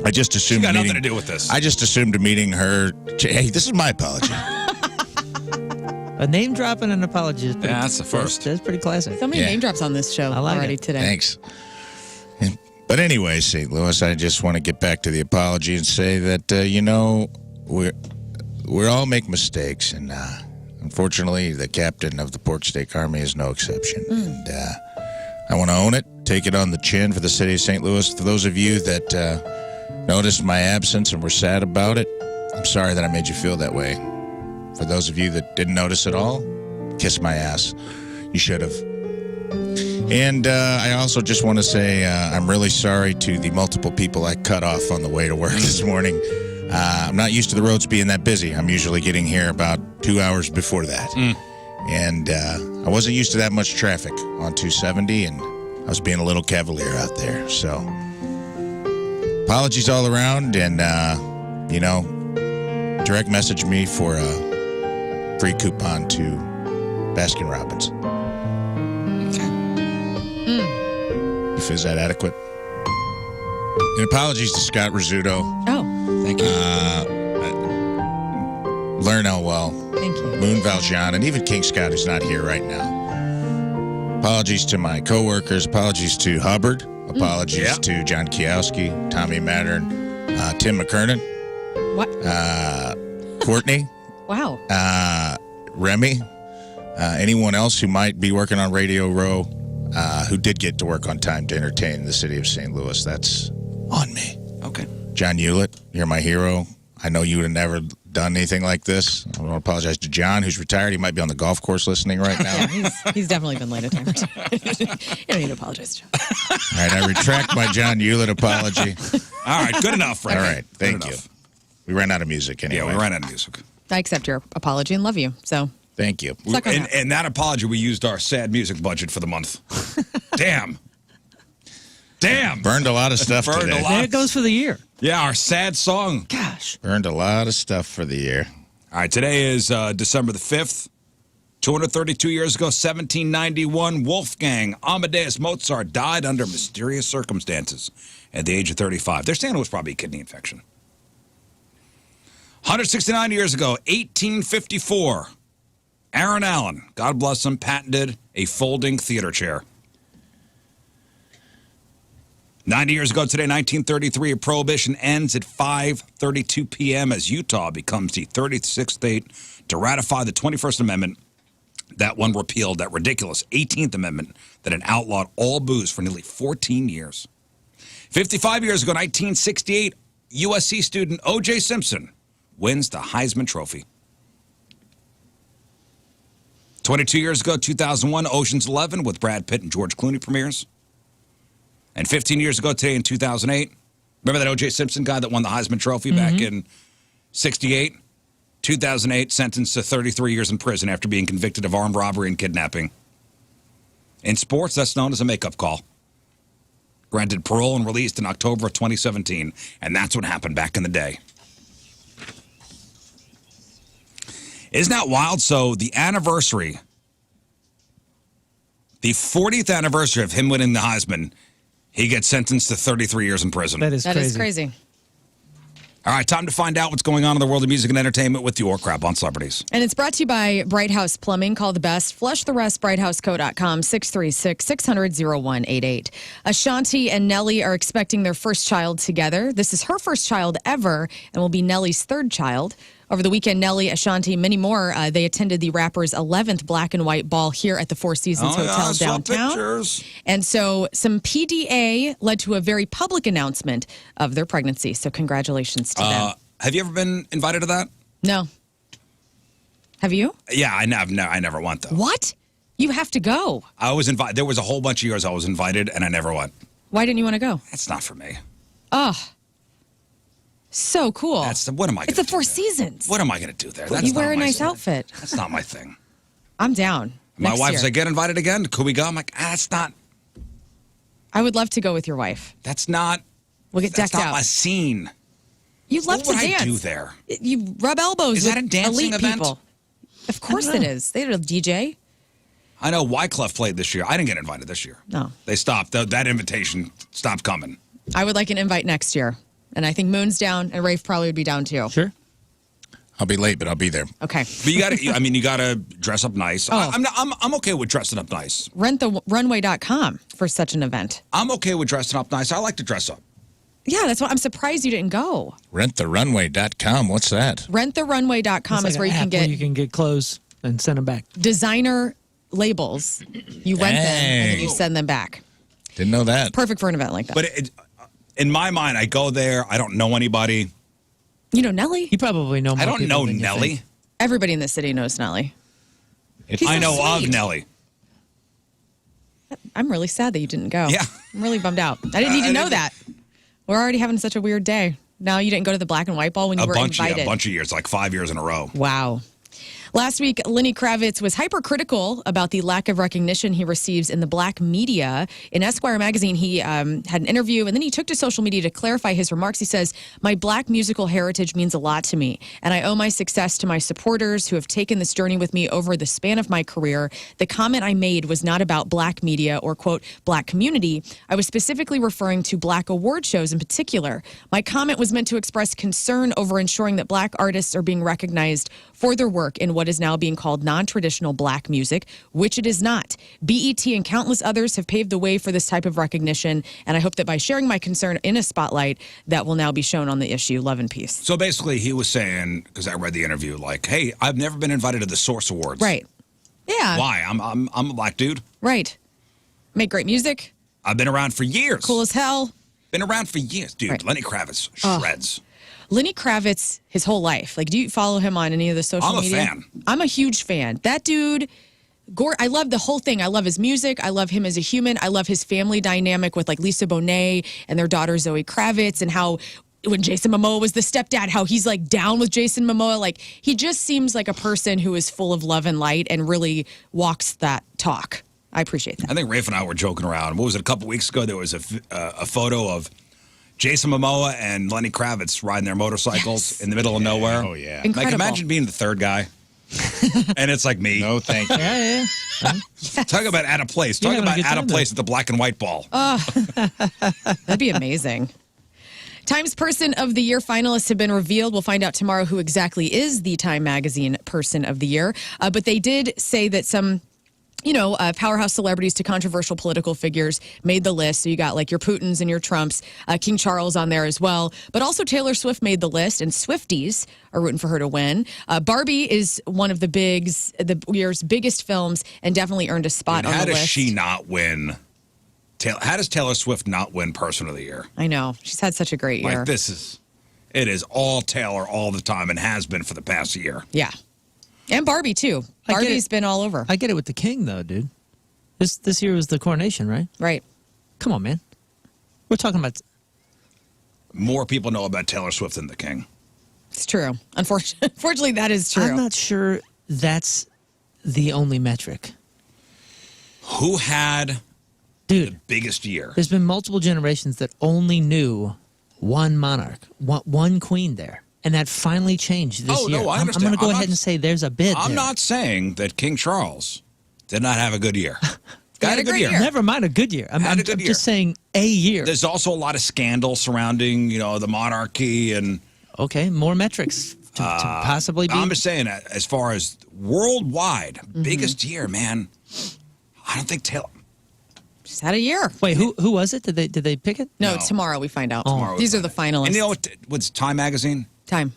I just assumed She got nothing to do with this. I just assumed meeting her. Hey, this is my apology. A name drop and an apology is pretty, Yeah, that's the first. That's pretty classic. So many Yeah. name drops on this show I like already it. today. Thanks. But anyway, St. Louis, I just want to get back to the apology and say that we all make mistakes, and unfortunately, the captain of the Pork Steak Army is no exception. And I want to own it, take it on the chin for the city of St. Louis. For those of you that noticed my absence and were sad about it, I'm sorry that I made you feel that way. For those of you that didn't notice at all, kiss my ass. You should have. And I also just want to say I'm really sorry to the multiple people I cut off on the way to work this morning. I'm not used to the roads being that busy. I'm usually getting here about 2 hours before that. And I wasn't used to that much traffic on 270, and I was being a little cavalier out there. So apologies all around, and, direct message me for a free coupon to Baskin Robbins. Is that adequate? And apologies to Scott Rizzuto. Oh, Thank you. Lern well. thank you. Moon Valjean, and even King Scott, who's not here right now. Apologies to my coworkers. Apologies to Hubbard. Apologies to John Kiowski, Tommy Mattern, Tim McKernan, What? Courtney, Wow. Remy, anyone else who might be working on Radio Row who did get to work on time to entertain the city of St. Louis. That's on me. Okay. John Hewlett, you're my hero. I know you would have never done anything like this. I want to apologize to John, who's retired. He might be on the golf course listening right now. He's definitely been late at times. You don't need to apologize, John. All right, I retract my John Hewlett apology. All right, good enough, Frank. All right, thank you. We ran out of music anyway. Yeah, we ran out of music. I accept your apology and love you. So Thank you. Suck on that. And that apology, we used our sad music budget for the month. Damn. Burned a lot of stuff Burned today. a lot. There it goes for the year. Yeah, our sad song. Gosh. Burned a lot of stuff for the year. All right, today is December the 5th. 232 years ago, 1791, Wolfgang Amadeus Mozart died under mysterious circumstances at the age of 35. They're saying it was probably a kidney infection. 169 years ago, 1854, Aaron Allen, God bless him, patented a folding theater chair. 90 years ago today, 1933, Prohibition ends at 5:32 p.m. as Utah becomes the 36th state to ratify the 21st Amendment. That one repealed that ridiculous 18th Amendment that had outlawed all booze for nearly 14 years. 55 years ago, 1968, USC student O.J. Simpson wins the Heisman Trophy. 22 years ago, 2001, Ocean's 11 with Brad Pitt and George Clooney premieres. And 15 years ago today in 2008, remember that O.J. Simpson guy that won the Heisman Trophy back in 68? 2008, sentenced to 33 years in prison after being convicted of armed robbery and kidnapping. In sports, that's known as a makeup call. Granted parole and released in October of 2017, and that's what happened back in the day. Isn't that wild? So the anniversary, the 40th anniversary of him winning the Heisman, he gets sentenced to 33 years in prison. That is crazy. crazy. All right, time to find out what's going on in the world of music and entertainment with your crap on celebrities. And it's brought to you by Bright House Plumbing. Call the best. Flush the rest. BrightHouseCo.com, 636-600-0188. Ashanti and Nelly are expecting their first child together. This is her first child ever and will be Nelly's third child. Over the weekend, Nelly, Ashanti, many more, they attended the rapper's 11th black and white ball here at the Four Seasons Hotel downtown. Pictures. And so some PDA led to a very public announcement of their pregnancy. So congratulations to them. Have you ever been invited to that? No. Have you? Yeah, I never went, though. What? You have to go. I was invited. There was a whole bunch of years I was invited, and I never went. Why didn't you want to go? That's not for me. Oh, so cool. What am I going to do? It's the Four there? Seasons. What am I going to do there? You wear a nice outfit. That's not my thing. I'm down. My Next wife year. said, get invited again? Could we go? I'm like, that's not. I would love to go with your wife. That's not. We'll get decked That's not out. my scene. You love What to would dance. I do there? You rub elbows Is with that a dancing elite event? people. Of course it is. They had a DJ. I know Wyclef played this year. I didn't get invited this year. No. They stopped. That invitation stopped coming. I would like an invite next year. And I think Moon's down, and Rafe probably would be down too. Sure. I'll be late, but I'll be there. Okay. But you got to. I mean, you got to dress up nice. Oh. I'm okay with dressing up nice. RentTheRunway.com for such an event. I'm okay with dressing up nice. I like to dress up. Yeah, that's why I'm surprised you didn't go. RentTheRunway.com. What's that? RentTheRunway.com is where you can get clothes and send them back. designer labels. You rent them and then you send them back. Didn't know that. Perfect for an event like that. But in my mind, I go there. I don't know anybody. You know Nelly? You probably know more I don't people know than you Nelly. think. Everybody in the city knows Nelly. I know sweet. of Nelly. I'm really sad that you didn't go. Yeah. I'm really bummed out. I didn't need to know that. We're already having such a weird day. Now you didn't go to the black and white ball when you were invited. A bunch of years, like 5 years in a row. Wow. Last week, Lenny Kravitz was hypercritical about the lack of recognition he receives in the black media. In Esquire magazine, he had an interview, and then he took to social media to clarify his remarks. He says, "My black musical heritage means a lot to me, and I owe my success to my supporters who have taken this journey with me over the span of my career. The comment I made was not about black media or, quote, black community. I was specifically referring to black award shows in particular. My comment was meant to express concern over ensuring that black artists are being recognized for their work in what is now being called non-traditional black music, which it is not. BET and countless others have paved the way for this type of recognition, and I hope that by sharing my concern in a spotlight, that will now be shown on the issue. Love and peace." So basically, he was saying, because I read the interview, like, "Hey, I've never been invited to the Source Awards." Right. Yeah. Why? I'm a black dude. Right. Make great music. I've been around for years. Cool as hell. Been around for years, dude. Right. Lenny Kravitz shreds. Lenny Kravitz, his whole life. Like, do you follow him on any of the social media? I'm a fan. I'm a huge fan. That dude, I love the whole thing. I love his music. I love him as a human. I love his family dynamic with, like, Lisa Bonet and their daughter Zoe Kravitz, and how when Jason Momoa was the stepdad, how he's, like, down with Jason Momoa. Like, he just seems like a person who is full of love and light and really walks that talk. I appreciate that. I think Rafe and I were joking around. What was it, a couple weeks ago? There was a photo of Jason Momoa and Lenny Kravitz riding their motorcycles in the middle of nowhere. Oh, yeah. Incredible. Like, imagine being the third guy. And it's like me. No, thank you. Yeah. Talk about out of place. You're Talk having a about good out of time, place at the black and white ball. That'd be amazing. Times Person of the Year finalists have been revealed. We'll find out tomorrow who exactly is the Time Magazine Person of the Year. But they did say that some powerhouse celebrities to controversial political figures made the list. So you got, like, your Putins and your Trumps, King Charles on there as well. But also Taylor Swift made the list, and Swifties are rooting for her to win. Barbie is one of the year's biggest films, and definitely earned a spot on the list. How does she not win? How does Taylor Swift not win Person of the Year? I know. She's had such a great year. Like, it is all Taylor all the time and has been for the past year. Yeah. And Barbie, too. Barbie's been all over. I get it with the king, though, dude. This year was the coronation, right? Right. Come on, man. We're talking about... More people know about Taylor Swift than the king. It's true. Unfortunately, that is true. I'm not sure that's the only metric. Who had the biggest year? There's been multiple generations that only knew one monarch, one queen there. And that finally changed this year. No, I understand. I'm going to go ahead and say there's a bid I'm there. not saying that King Charles did not have a good year. Got a good year. Never mind a good year. I'm just saying a year. There's also a lot of scandal surrounding, the monarchy and... Okay, more metrics to possibly be... I'm just saying, as far as worldwide, biggest year, man, I don't think Taylor... She's had a year. Wait, who was it? Did they pick it? No, tomorrow we find out. Tomorrow These are the finalists. And what's Time Magazine? Time.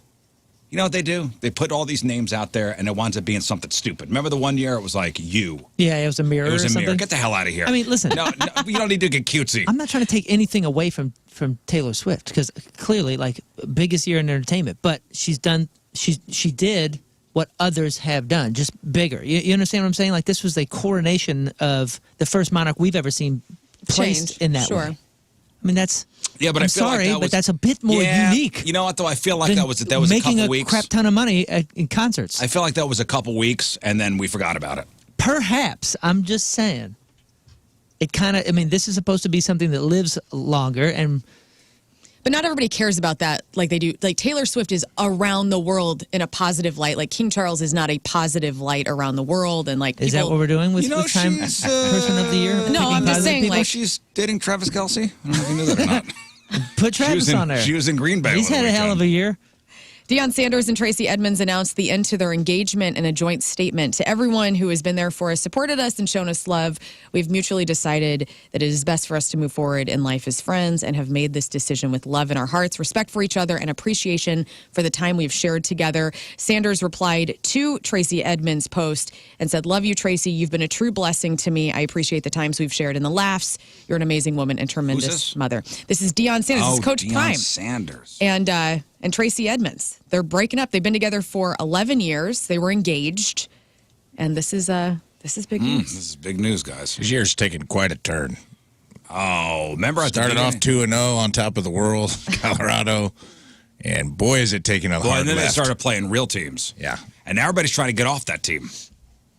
You know what they do? They put all these names out there, and it winds up being something stupid. Remember the one year it was like you? Yeah, it was a mirror. It was or a something? mirror. Get the hell out of here. I mean, listen. No, you don't need to get cutesy. I'm not trying to take anything away from Taylor Swift, because clearly, like, biggest year in entertainment. But she did what others have done, just bigger. You understand what I'm saying? Like, this was a coronation of the first monarch we've ever seen placed in that way. I mean, that's... Yeah, but I'm I feel sorry, like that but that's a bit more unique. You know what, though? I feel like that was a making couple a weeks. crap ton of money in concerts. I feel like that was a couple weeks, and then we forgot about it. Perhaps. I'm just saying. It kind of... I mean, this is supposed to be something that lives longer, and... But not everybody cares about that like they do. Like, Taylor Swift is around the world in a positive light. Like, King Charles is not a positive light around the world. And, like, is that what we're doing with Time Person of the Year? No, I'm just saying, like... she's dating Travis Kelce? I don't know if you knew that or not. Put Travis on there. She was in Green Bay. He's had a hell of a year. Deion Sanders and Tracy Edmonds announced the end to their engagement in a joint statement. To everyone who has been there for us, supported us, and shown us love, we've mutually decided that it is best for us to move forward in life as friends and have made this decision with love in our hearts, respect for each other, and appreciation for the time we've shared together. Sanders replied to Tracy Edmonds' post and said, "Love you, Tracy. You've been a true blessing to me. I appreciate the times we've shared and the laughs. You're an amazing woman and tremendous mother." This is Deion Sanders. This is Coach Deion Prime. Sanders. And Tracy Edmonds. They're breaking up. They've been together for 11 years. They were engaged. And this is big news. This is big news, guys. This year's taken quite a turn. Oh, remember I started off 2-0 on top of the world, Colorado. And boy, is it taking a hard and then left. they started playing real teams. Yeah. And now everybody's trying to get off that team.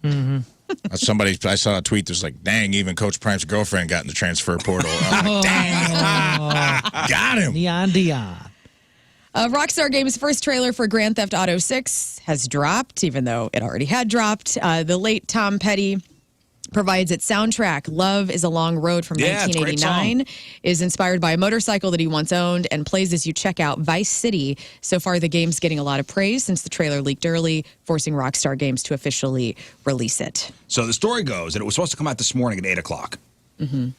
I saw a tweet that's like, dang, even Coach Prime's girlfriend got in the transfer portal. I'm like, dang. Got him. Dion. Rockstar Games' first trailer for Grand Theft Auto 6 has dropped, even though it already had dropped. The late Tom Petty provides its soundtrack. Love is a Long Road from 1989 is inspired by a motorcycle that he once owned and plays as you check out Vice City. So far, the game's getting a lot of praise since the trailer leaked early, forcing Rockstar Games to officially release it. So the story goes that it was supposed to come out this morning at 8 o'clock.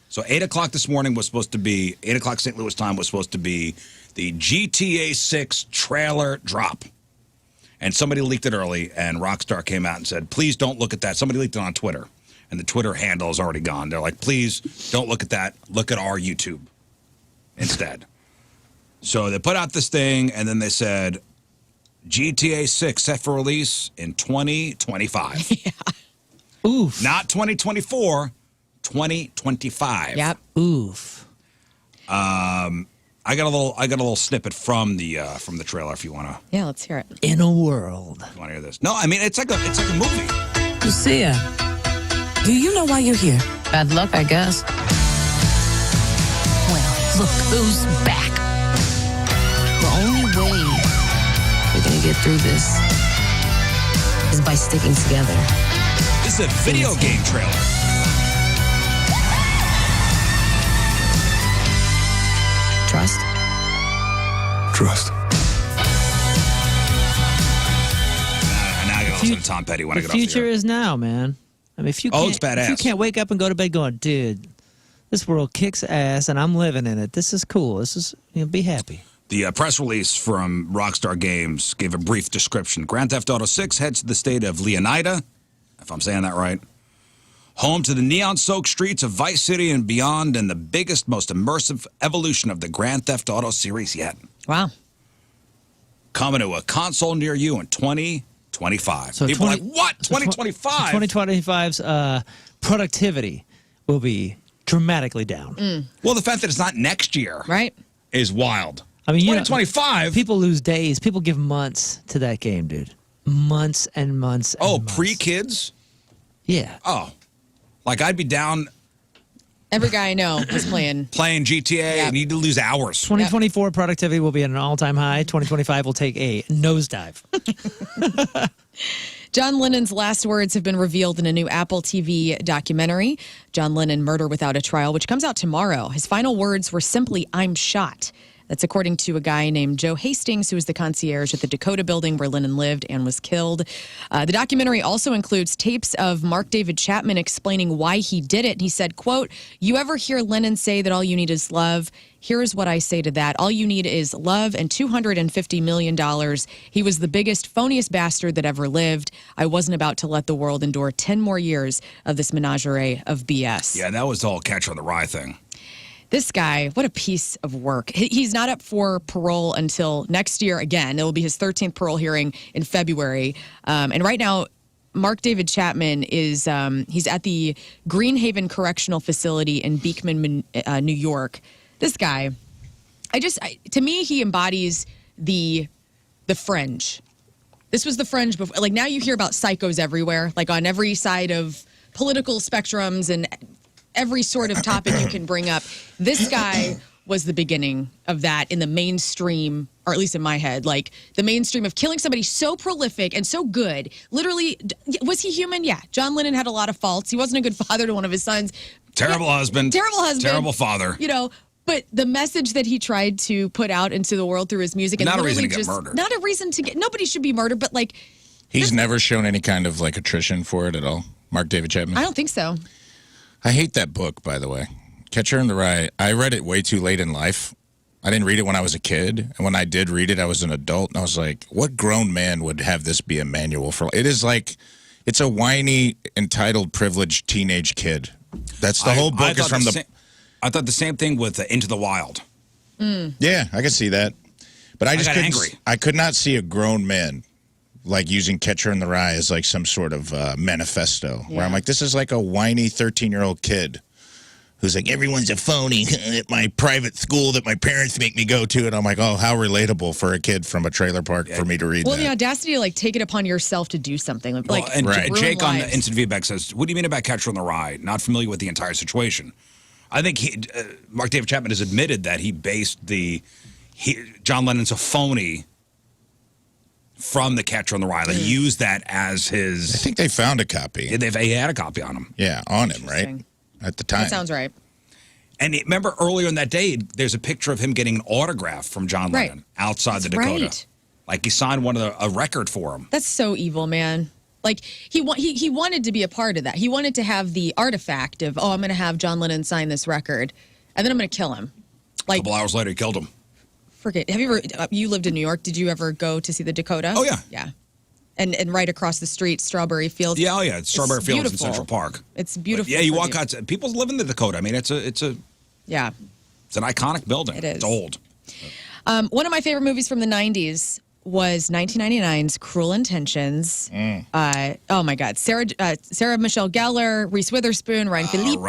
So 8 o'clock this morning was supposed to be, 8 o'clock St. Louis time was supposed to be the GTA 6 trailer drop. And somebody leaked it early, and Rockstar came out and said, please don't look at that. Somebody leaked it on Twitter, and the Twitter handle is already gone. They're like, please don't look at that. Look at our YouTube instead. So they put out this thing, and then they said, GTA 6 set for release in 2025. Yeah. Oof. Not 2024. 2025. Yep. Oof. I got a little snippet from the trailer if you want to. Yeah, let's hear it. In a world. Want to hear this? No, I mean it's like a movie. Lucia, do you know why you're here? Bad luck, I guess. Well, look who's back. The only way we're gonna get through this is by sticking together. This is a video game trailer. Trust. Trust. Now I gotta listen to Tom Petty when I The get off the future air. is now, man. I mean, if you it's can't, badass. if you can't wake up and go to bed going, dude, this world kicks ass and I'm living in it. This is cool. This is, be happy. The press release from Rockstar Games gave a brief description. Grand Theft Auto 6 heads to the state of Leonida, if I'm saying that right. Home to the neon-soaked streets of Vice City and beyond, and the biggest, most immersive evolution of the Grand Theft Auto series yet. Wow. Coming to a console near you in 2025. So People are like, what? 2025? 2025's productivity will be dramatically down. Well, the fact that it's not next year Right? is wild. I mean, 2025? People lose days. People give months to that game, dude. Months and months and months. Pre-kids? Yeah. Oh. Like, I'd be down Every guy I know is playing. playing GTA and you need to lose hours. 2024 productivity will be at an all-time high. 2025 will take a nosedive. John Lennon's last words have been revealed in a new Apple TV documentary, John Lennon, Murder Without a Trial, which comes out tomorrow. His final words were simply, "I'm shot." That's according to a guy named Joe Hastings, who was the concierge at the Dakota building where Lennon lived and was killed. The documentary also includes tapes of Mark David Chapman explaining why he did it. He said, quote, "You ever hear Lennon say that all you need is love? Here's what I say to that. All you need is love and $250 million. He was the biggest, phoniest bastard that ever lived. I wasn't about to let the world endure 10 more years of this menagerie of BS. Yeah, that was the whole Catcher in the Rye thing. This guy, what a piece of work. He's not up for parole until next year again. It will be his 13th parole hearing in February. And right now, Mark David Chapman is he's at the Greenhaven Correctional Facility in Beekman, New York. This guy, to me, he embodies the fringe. This was the fringe before. Like, now you hear about psychos everywhere, like on every side of political spectrums and every sort of topic you can bring up. This guy was the beginning of that in the mainstream, or at least in my head, like the mainstream of killing somebody so prolific and so good. Literally, was he human? Yeah. John Lennon had a lot of faults. He wasn't a good father to one of his sons. Terrible husband. Terrible father. You know, but the message that he tried to put out into the world through his music. And not a reason to get murdered. Not a reason to get, nobody should be murdered, but like. He's never shown any kind of like attrition for it at all. Mark David Chapman. I don't think so. I hate that book, by the way. Catcher in the Rye. I read it way too late in life. I didn't read it when I was a kid. And when I did read it, I was an adult. And I was like, what grown man would have this be a manual for? It is like, it's a whiny, entitled, privileged teenage kid. That's the whole book is from the... I thought the same thing with Into the Wild. Yeah, I could see that. But I just got couldn't, angry. I could not see a grown man like using Catcher in the Rye as like some sort of manifesto where I'm like, this is like a whiny 13-year-old kid who's like, everyone's a phony at my private school that my parents make me go to. And I'm like, oh, how relatable for a kid from a trailer park for me to read that. Well, the audacity to, like, take it upon yourself to do something. And Jake on the instant feedback says, what do you mean about Catcher in the Rye? Not familiar with the entire situation. I think Mark David Chapman has admitted that he based John Lennon's a phony from the Catcher in the Rye. He used that as his... I think they found a copy. He had a copy on him. Yeah, on him, right? At the time. That sounds right. And remember earlier in that day, there's a picture of him getting an autograph from John Lennon outside the Dakota. Right. Like he signed a record for him. That's so evil, man. Like he wanted to be a part of that. He wanted to have the artifact of, I'm going to have John Lennon sign this record, and then I'm going to kill him. Like a couple hours later, he killed him. Forget. Have you ever? You lived in New York. Did you ever go to see the Dakota? Oh yeah. Yeah. And right across the street, Strawberry Fields. Yeah, it's Strawberry Fields in Central Park. It's beautiful. But you walk out. People live in the Dakota. I mean, it's an iconic building. It is. It's old. One of my favorite movies from the 90s was 1999's Cruel Intentions. Oh my God, Sarah Michelle Gellar, Reese Witherspoon, Ryan Felipe.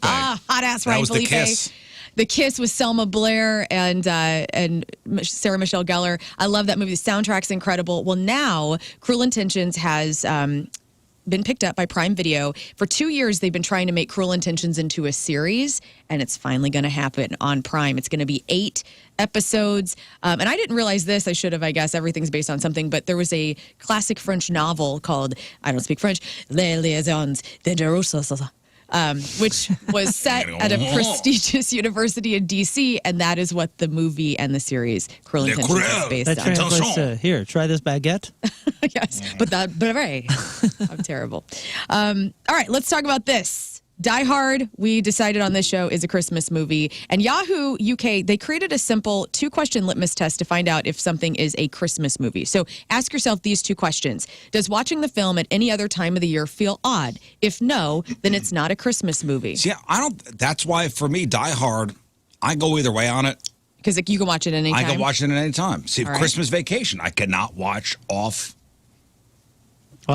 Hot ass Ryan Felipe. That was The Kiss. The Kiss with Selma Blair and Sarah Michelle Gellar. I love that movie. The soundtrack's incredible. Well, now Cruel Intentions has been picked up by Prime Video. For 2 years, they've been trying to make Cruel Intentions into a series, and it's finally going to happen on Prime. It's going to be 8 episodes. And I didn't realize this. I should have, I guess. Everything's based on something. But there was a classic French novel called, I don't speak French, Les Liaisons de Jerusalem. Which was set at a prestigious university in D.C., and that is what the movie and the series Cruel Intentions is based on. That translates to, here, try this baguette. Yes, but that beret. I'm terrible. All right, let's talk about this. Die Hard, we decided on this show, is a Christmas movie. And Yahoo UK, they created a simple 2-question litmus test to find out if something is a Christmas movie. So ask yourself these 2 questions. Does watching the film at any other time of the year feel odd? If no, then it's not a Christmas movie. See, that's why for me, Die Hard, I go either way on it. Because you can watch it at any time? I can watch it at any time. See, Christmas Vacation, I cannot watch off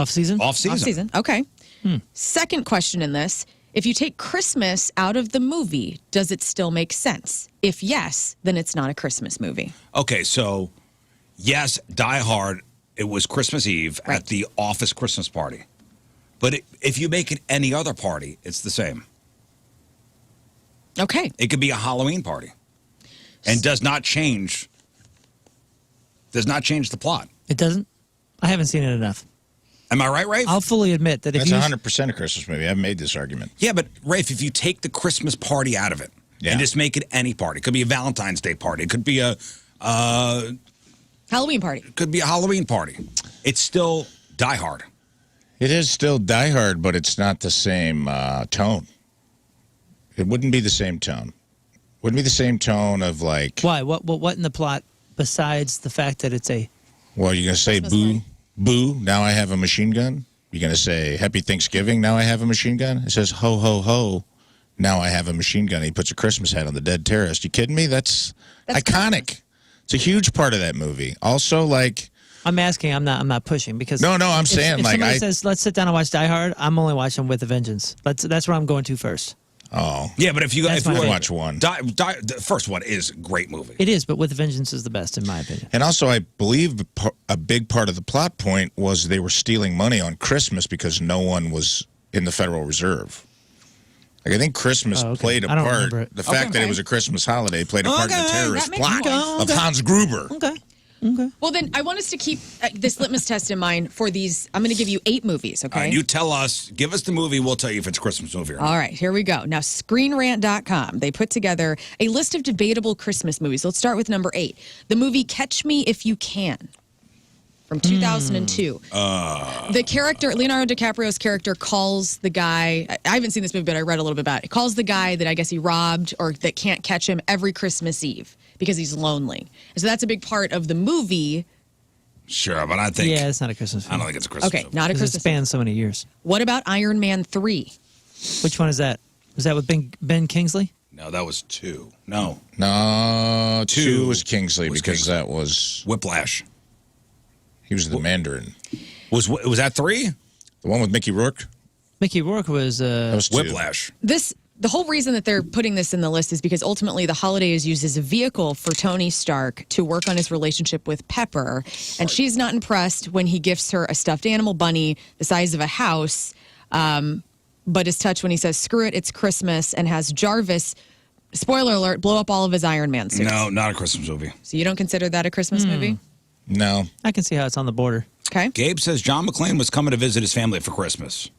season? Off season. Okay. Second question in this. If you take Christmas out of the movie, does it still make sense? If yes, then it's not a Christmas movie. Okay, so yes, Die Hard, it was Christmas Eve at the office Christmas party. But if you make it any other party, it's the same. Okay. It could be a Halloween party and does not change the plot. It doesn't? I haven't seen it enough. Am I right, Rafe? I'll fully admit that if That's 100% a Christmas movie. I've made this argument. Yeah, but Rafe, if you take the Christmas party out of it and just make it any party, it could be a Valentine's Day party, it could be a Halloween party. It could be a Halloween party. It's still Die Hard. It is still Die Hard, but it's not the same tone. It wouldn't be the same tone. Wouldn't be the same tone of like... Why? What in the plot besides the fact that it's a... Well, you're going to say boo... Boo, now I have a machine gun. You're going to say, Happy Thanksgiving, now I have a machine gun. It says, ho, ho, ho, now I have a machine gun. He puts a Christmas hat on the dead terrorist. You kidding me? That's iconic. Christmas. It's a huge part of that movie. Also, like... I'm asking, I'm not pushing because... No, I'm saying, if like... somebody says, let's sit down and watch Die Hard, I'm only watching With a Vengeance. That's where I'm going to first. Oh. Yeah, but if you watch one. The first one is a great movie. It is, but With a Vengeance is the best, in my opinion. And also, I believe a big part of the plot point was they were stealing money on Christmas because no one was in the Federal Reserve. Like, I think Christmas played a part. The fact that it was a Christmas holiday played a part in the terrorist plot of Hans Gruber. Okay. Well, then I want us to keep this litmus test in mind for these. I'm going to give you 8 movies, okay? You tell us, give us the movie, we'll tell you if it's a Christmas movie or not. All right, here we go. Now, ScreenRant.com, they put together a list of debatable Christmas movies. Let's start with number 8. The movie Catch Me If You Can from 2002. The character, Leonardo DiCaprio's character, calls the guy, I haven't seen this movie, but I read a little bit about it. Calls the guy that I guess he robbed or that can't catch him every Christmas Eve because he's lonely. And so that's a big part of the movie. Sure, but I think... Yeah, it's not a Christmas movie. I don't think it's a Christmas movie. Okay, not a Christmas movie. It spans so many years. What about Iron Man 3? Which one is that? Was that with Ben Kingsley? No, that was 2. No. No, 2 was Kingsley because that was... Whiplash. He was the Mandarin. Was that 3? The one with Mickey Rourke? Mickey Rourke was... that was 2. Whiplash. This the whole reason that they're putting this in the list is because ultimately the holiday is used as a vehicle for Tony Stark to work on his relationship with Pepper. And she's not impressed when he gifts her a stuffed animal bunny the size of a house, but is touched when he says, screw it, it's Christmas, and has Jarvis, spoiler alert, blow up all of his Iron Man suits. No, not a Christmas movie. So you don't consider that a Christmas movie? No. I can see how it's on the border. Okay. Gabe says John McClane was coming to visit his family for Christmas.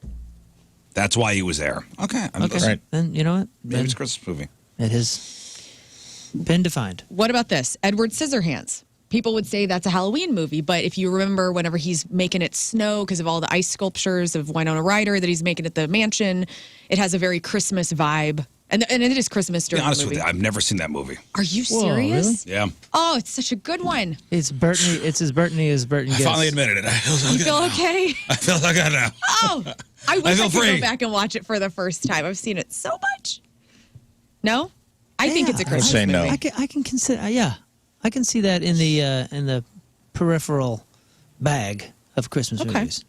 That's why he was there. Okay. Right. Then, you know what? Maybe it's a Christmas movie. It has been defined. What about this? Edward Scissorhands. People would say that's a Halloween movie, but if you remember whenever he's making it snow because of all the ice sculptures of Winona Ryder that he's making at the mansion, it has a very Christmas vibe. And it is Christmas To be during honest the movie. with you, I've never seen that movie. Are you Whoa, serious? Yeah. Oh, it's such a good one. It's Burton. It's as Burton-y as Burton I gets. finally admitted it. I feel so You good feel now. okay? I feel so good now. Oh, I wish I feel could free. go back and watch it for the first time. I've seen it so much. No? I think it's a Yeah, Christmas say movie. no. I can consider. Yeah, I can see that in the peripheral bag of Christmas Okay. movies.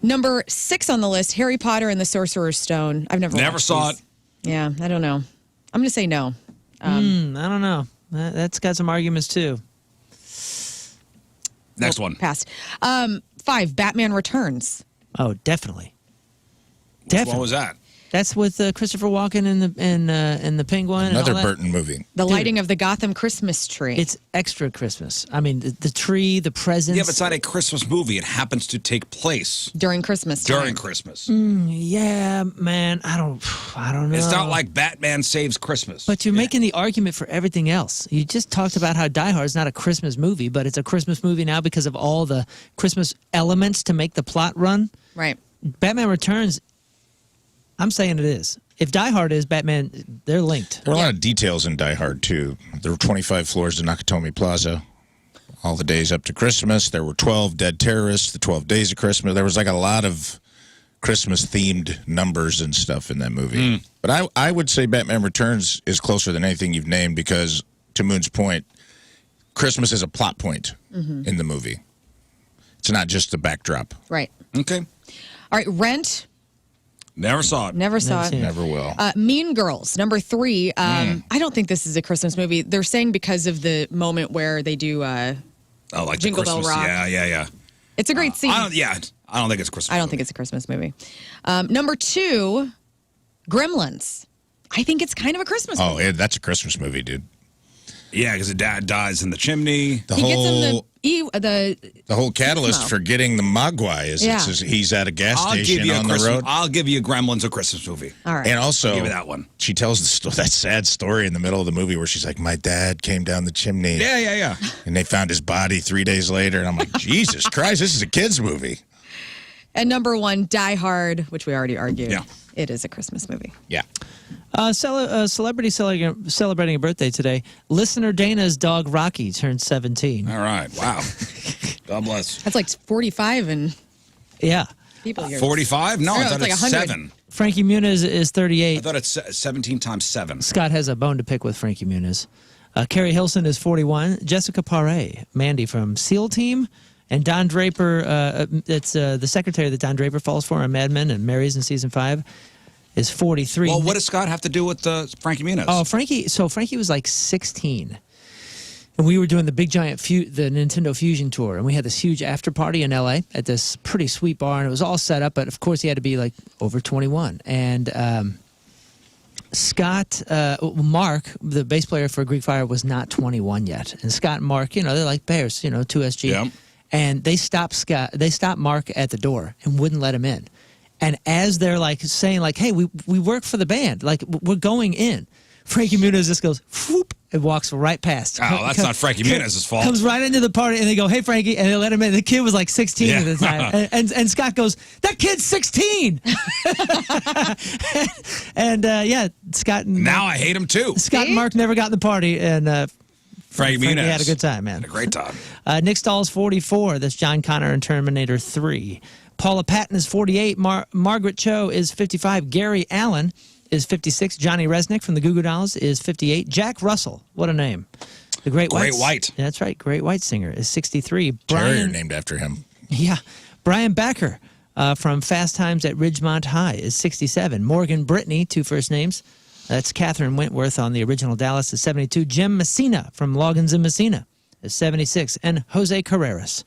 Number 6 on the list, Harry Potter and the Sorcerer's Stone. I've never watched saw these. Yeah, I don't know. I'm going to say no. I don't know. That's got some arguments too. Next one. Pass. 5, Batman Returns. Oh, definitely. What was that? That's with Christopher Walken and the Penguin. Another and all that. Burton movie. The lighting of the Gotham Christmas tree. It's extra Christmas. I mean, the tree, the presents. Yeah, but it's not a Christmas movie. It happens to take place during Christmas time. during Christmas. Yeah, man. I don't know. It's not like Batman Saves Christmas. But you're making the argument for everything else. You just talked about how Die Hard is not a Christmas movie, but it's a Christmas movie now because of all the Christmas elements to make the plot run. Right. Batman Returns, I'm saying it is. If Die Hard is Batman, they're linked. There were a lot of details in Die Hard, too. There were 25 floors to Nakatomi Plaza. All the days up to Christmas. There were 12 dead terrorists, the 12 days of Christmas. There was like a lot of Christmas-themed numbers and stuff in that movie. But I would say Batman Returns is closer than anything you've named because, to Moon's point, Christmas is a plot point in the movie. It's not just the backdrop. Right. Okay. All right, Rent. Never saw it. Never saw Never it. seen it. Never will. Mean Girls, number 3. I don't think this is a Christmas movie. They're saying because of the moment where they do Oh, like Jingle the Bell Christmas. Rock. Yeah. it's a great scene. I don't think it's a Christmas. I don't think it's a Christmas movie. Number 2, Gremlins. I think it's kind of a Christmas movie. Oh, yeah, that's a Christmas movie, dude. Yeah, because the dad dies in the chimney. The He gets whole him the whole catalyst Smoke. for getting the Mogwai is Yeah. he's at a gas station on the road. I'll give you Gremlins a Christmas movie. All right. And also, Give me that one. She tells that sad story in the middle of the movie where she's like, "My dad came down the chimney, Yeah. and they found his body 3 days later." And I'm like, Jesus Christ, this is a kids' movie. And number 1, Die Hard, which we already argued. Yeah. It is a Christmas movie. Yeah. Celebrity celebrating a birthday today. Listener Dana's dog Rocky turned 17. All right. Wow. God bless. That's like 45 and Yeah. people here. 45? No, I No, thought it's it's like 100. 7. Frankie Muniz is I 38. thought it's 17 times 7. Scott has a bone to pick with Frankie Muniz. Carrie Hilson is 41. Jessica Paré, Mandy from SEAL Team. And Don Draper, it's the secretary that Don Draper falls for on Mad Men and marries in season 5, is 43. Well, what does Scott have to do with Frankie Muniz? Oh, Frankie was like 16. And we were doing the big giant the Nintendo Fusion tour, and we had this huge after party in LA at this pretty sweet bar, and it was all set up, but of course he had to be like over 21. And Scott, Mark, the bass player for Greek Fire, was not 21 yet. And Scott and Mark, they're like bears, 2SG. Yeah. And they stopped Mark at the door and wouldn't let him in. And as they're like saying like, "Hey, we work for the band, like we're going in," Frankie Muniz just goes whoop and walks right past. Oh, that's not Frankie Muniz's fault. Comes right into the party and they go, "Hey, Frankie," and they let him in. The kid was like 16 at the time, and Scott goes, "That kid's 16." And Scott. And now I hate him too. Scott and Mark never got in the party, and Frankie Muniz had a good time, man. Had a great time. Nick Stahl's 44. That's John Connor in Terminator 3. Paula Patton is 48. Margaret Cho is 55. Gary Allen is 56. Johnny Resnick from the Goo Goo Dolls is 58. Jack Russell, what a name. The Great White. Yeah, that's right. Great White singer is 63. Terrier named after him. Yeah. Brian Backer, from Fast Times at Ridgemont High is 67. Morgan Brittany, 2 first names. That's Catherine Wentworth on the original Dallas is 72. Jim Messina from Loggins and Messina is 76. And Jose Carreras,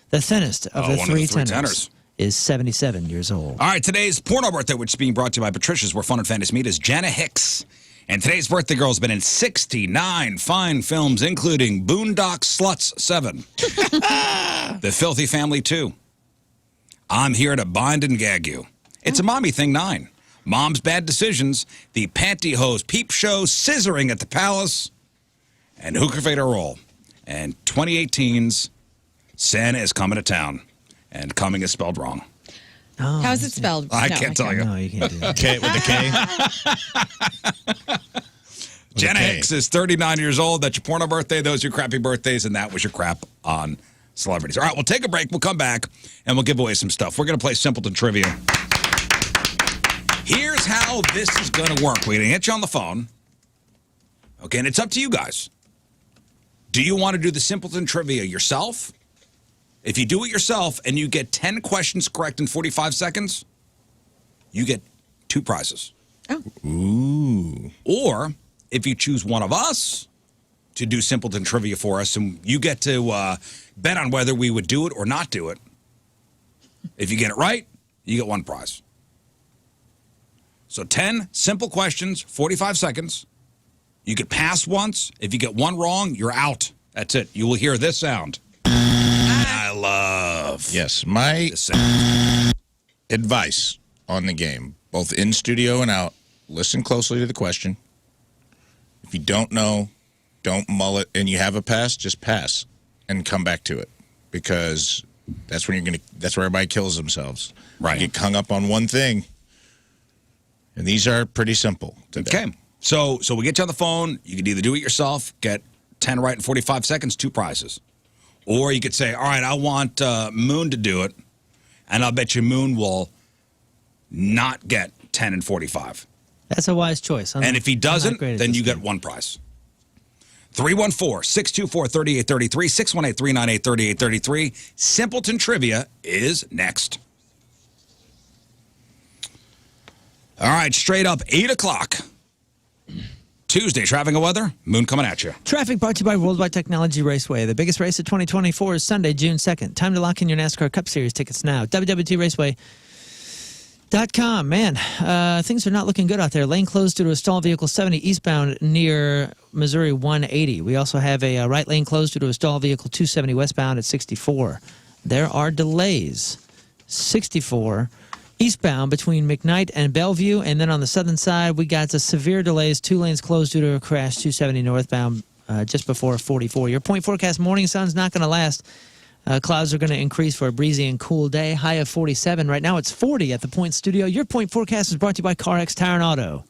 the thinnest of the three tenors, is 77 years old. All right, today's porno birthday, which is being brought to you by Patricia's, where fun and fantasy meet, is Jenna Hicks. And today's birthday girl has been in 69 fine films, including Boondock Sluts 7, The Filthy Family 2, I'm Here to Bind and Gag You, It's a Mommy Thing 9, Mom's Bad Decisions, The Pantyhose Peep Show, Scissoring at the Palace, and Hooker Vader Roll. And 2018's Santa is Coming to Town. And coming is spelled wrong. Oh, how's it spelled? I can't tell you. No, you can't do that. K with the K. Jenna Hicks is 39 years old. That's your porno birthday. Those are your crappy birthdays, and that was your crap on celebrities. All right, we'll take a break. We'll come back, and we'll give away some stuff. We're going to play Simpleton Trivia. Here's how this is going to work. We're going to get you on the phone. Okay, and it's up to you guys. Do you want to do the Simpleton Trivia yourself? If you do it yourself and you get 10 questions correct in 45 seconds, you get 2 prizes. Oh. Ooh. Or if you choose one of us to do Simpleton Trivia for us, and you get to bet on whether we would do it or not do it. If you get it right, you get 1 prize. So 10 simple questions, 45 seconds. You get pass once. If you get 1 wrong, you're out. That's it. You will hear this sound. I love. Yes, my advice on the game, both in studio and out, listen closely to the question. If you don't know, don't mull it, and you have a pass, just pass and come back to it, because that's when that's where everybody kills themselves. Right. You get hung up on one thing, and these are pretty simple today. Okay. So we get you on the phone. You can either do it yourself, get 10 right in 45 seconds, 2 prizes. Or you could say, all right, I want Moon to do it, and I'll bet you Moon will not get 10 and 45. That's a wise choice. And if he doesn't, then you get 1 prize. 314-624-3833, 618-398-3833. Simpleton Trivia is next. All right, straight up, 8 o'clock. Tuesday, traffic and weather. Moon coming at you. Traffic brought to you by Worldwide Technology Raceway. The biggest race of 2024 is Sunday, June 2nd. Time to lock in your NASCAR Cup Series tickets now. www.raceway.com. Man, things are not looking good out there. Lane closed due to a stalled vehicle 70 eastbound near Missouri 180. We also have a right lane closed due to a stalled vehicle 270 westbound at 64. There are delays. 64 eastbound between McKnight and Bellevue, and then on the southern side, we got the severe delays. 2 lanes closed due to a crash, 270 northbound just before 44. Your point forecast, morning sun's not going to last. Clouds are going to increase for a breezy and cool day. High of 47. Right now, it's 40 at the Point Studio. Your point forecast is brought to you by CarX Tire and Auto.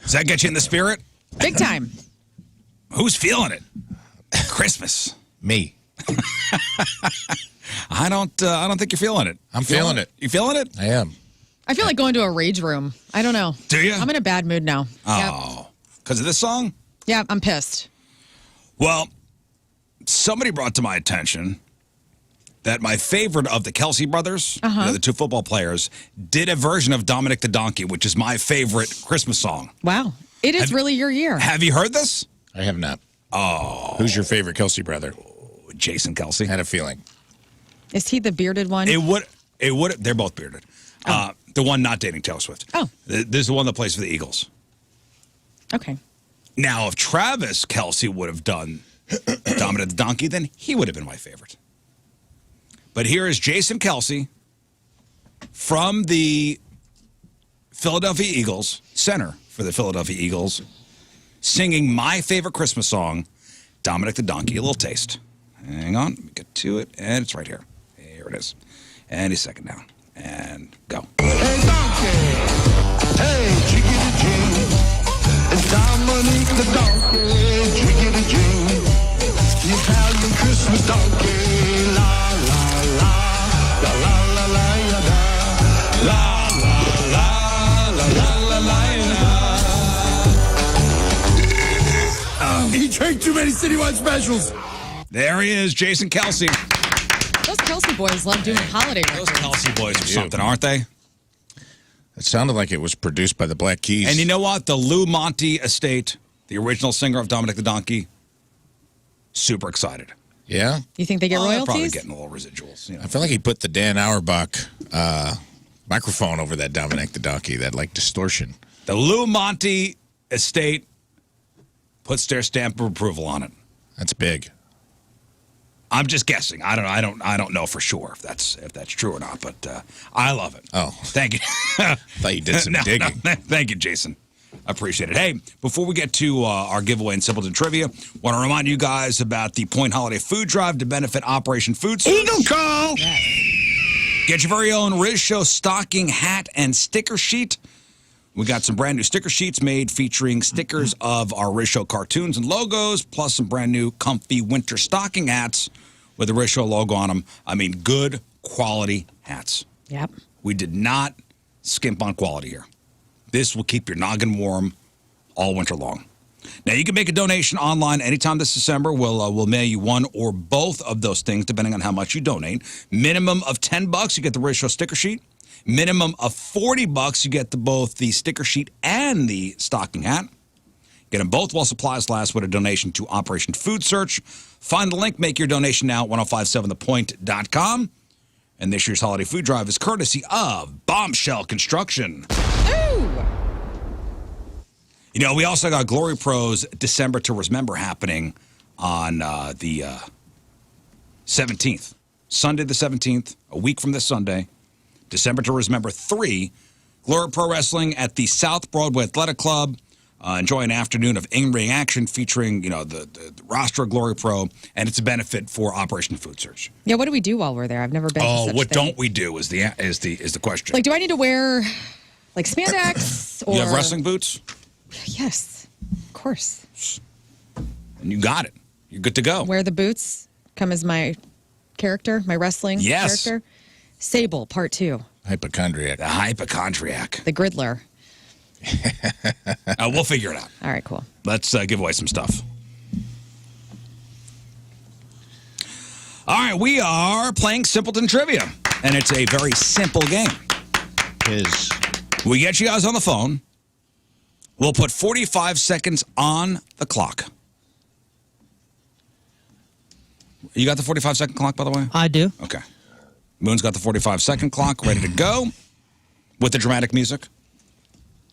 Does that get you in the spirit? Big time. Who's feeling it? Christmas. Me. I don't think you're feeling it. I'm feeling it. You feeling it? I am. I feel like going to a rage room. I don't know. Do you? I'm in a bad mood now. Oh, because of this song? Yeah, I'm pissed. Well, somebody brought to my attention that my favorite of the Kelsey brothers, the 2 football players, did a version of Dominic the Donkey, which is my favorite Christmas song. Wow. It is really your year. Have you heard this? I have not. Oh. Who's your favorite Kelsey brother? Jason Kelsey. Had a feeling. Is he the bearded one? It would. They're both bearded. Oh. The one not dating Taylor Swift. Oh. This is the one that plays for the Eagles. Okay. Now, if Travis Kelsey would have done Dominic the Donkey, then he would have been my favorite. But here is Jason Kelsey from the Philadelphia Eagles, center for the Philadelphia Eagles, singing my favorite Christmas song, Dominic the Donkey. A little taste. Hang on, let me get to it, and it's right here. Here it is. And he's second down. And go. Hey, donkey. Hey, jiggity-jing. It's Dominic the donkey. Jiggity-jing. The Italian Christmas donkey. La, la, la. La, la, la, la, ya, da. La, la, la. La, la, la, la, ya, da. He drank too many citywide specials. There he is, Jason Kelsey. Those Kelsey boys love doing holiday records. Those Kelsey boys are something, aren't they? It sounded like it was produced by the Black Keys. And you know what? The Lou Monte estate, the original singer of Dominic the Donkey, super excited. Yeah? You think they get They're royalties? probably getting a little residuals. You know. I feel like he put the Dan Auerbach microphone over that Dominic the Donkey, that like distortion. The Lou Monte estate puts their stamp of approval on it. That's big. I'm just guessing. I don't know for sure if that's true or not, but I love it. Oh. Thank you. Thought you did some digging. No, thank you, Jason. I appreciate it. Hey, before we get to our giveaway in Simpleton Trivia, want to remind you guys about the Point Holiday Food Drive to benefit Operation Food Search. Eagle call! Get your very own Rizz Show stocking, hat, and sticker sheet. We got some brand new sticker sheets made featuring stickers of our Rizz Show cartoons and logos, plus some brand new comfy winter stocking hats with the Rizz Show logo on them. I mean, good quality hats. Yep. We did not skimp on quality here. This will keep your noggin warm all winter long. Now, you can make a donation online anytime this December. We'll mail you one or both of those things, depending on how much you donate. Minimum of $10, you get the Rizz Show sticker sheet. Minimum of $40, you get both the sticker sheet and the stocking hat. Get them both while supplies last with a donation to Operation Food Search. Find the link, make your donation now at 1057thepoint.com. And this year's holiday food drive is courtesy of Bombshell Construction. Ooh. You know, we also got Glory Pro's December to Remember happening on the 17th. Sunday the 17th, a week from this Sunday. December to Remember 3. Glory Pro Wrestling at the South Broadway Athletic Club. Enjoy an afternoon of in-ring action featuring, you know, the roster of Glory Pro, and it's a benefit for Operation Food Search. Yeah, what do we do while we're there? I've never been to such what thing. don't we do is the question. Like, do I need to wear, like, spandex? Or... You have wrestling boots? Yes, of course. And you got it. You're good to go. Wear the boots, come as my character, my wrestling character. Sable, part 2. Hypochondriac. The hypochondriac. The Griddler. We'll figure it out. All right, cool. Let's give away some stuff. All right, we are playing Simpleton Trivia, and it's a very simple game. We get you guys on the phone. We'll put 45 seconds on the clock. You got the 45-second clock, by the way? I do. Okay. Moon's got the 45-second clock ready to go with the dramatic music.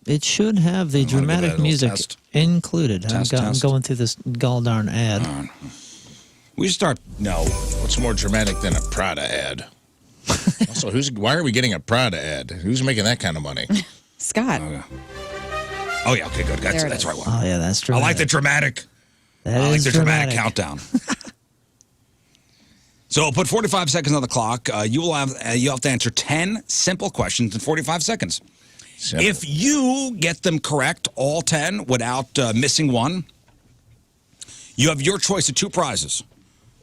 It should have the dramatic music included. I'm going through this gall darn ad. We start. No. What's more dramatic than a Prada ad? Also, why are we getting a Prada ad? Who's making that kind of money? Scott. Oh, yeah. Okay, good. That's right one. Oh, yeah, that's dramatic. I like the dramatic. I like the dramatic countdown. So we'll put 45 seconds on the clock. You have to answer 10 simple questions in 45 seconds. Simple. If you get them correct, all 10, without missing one, you have your choice of 2 prizes.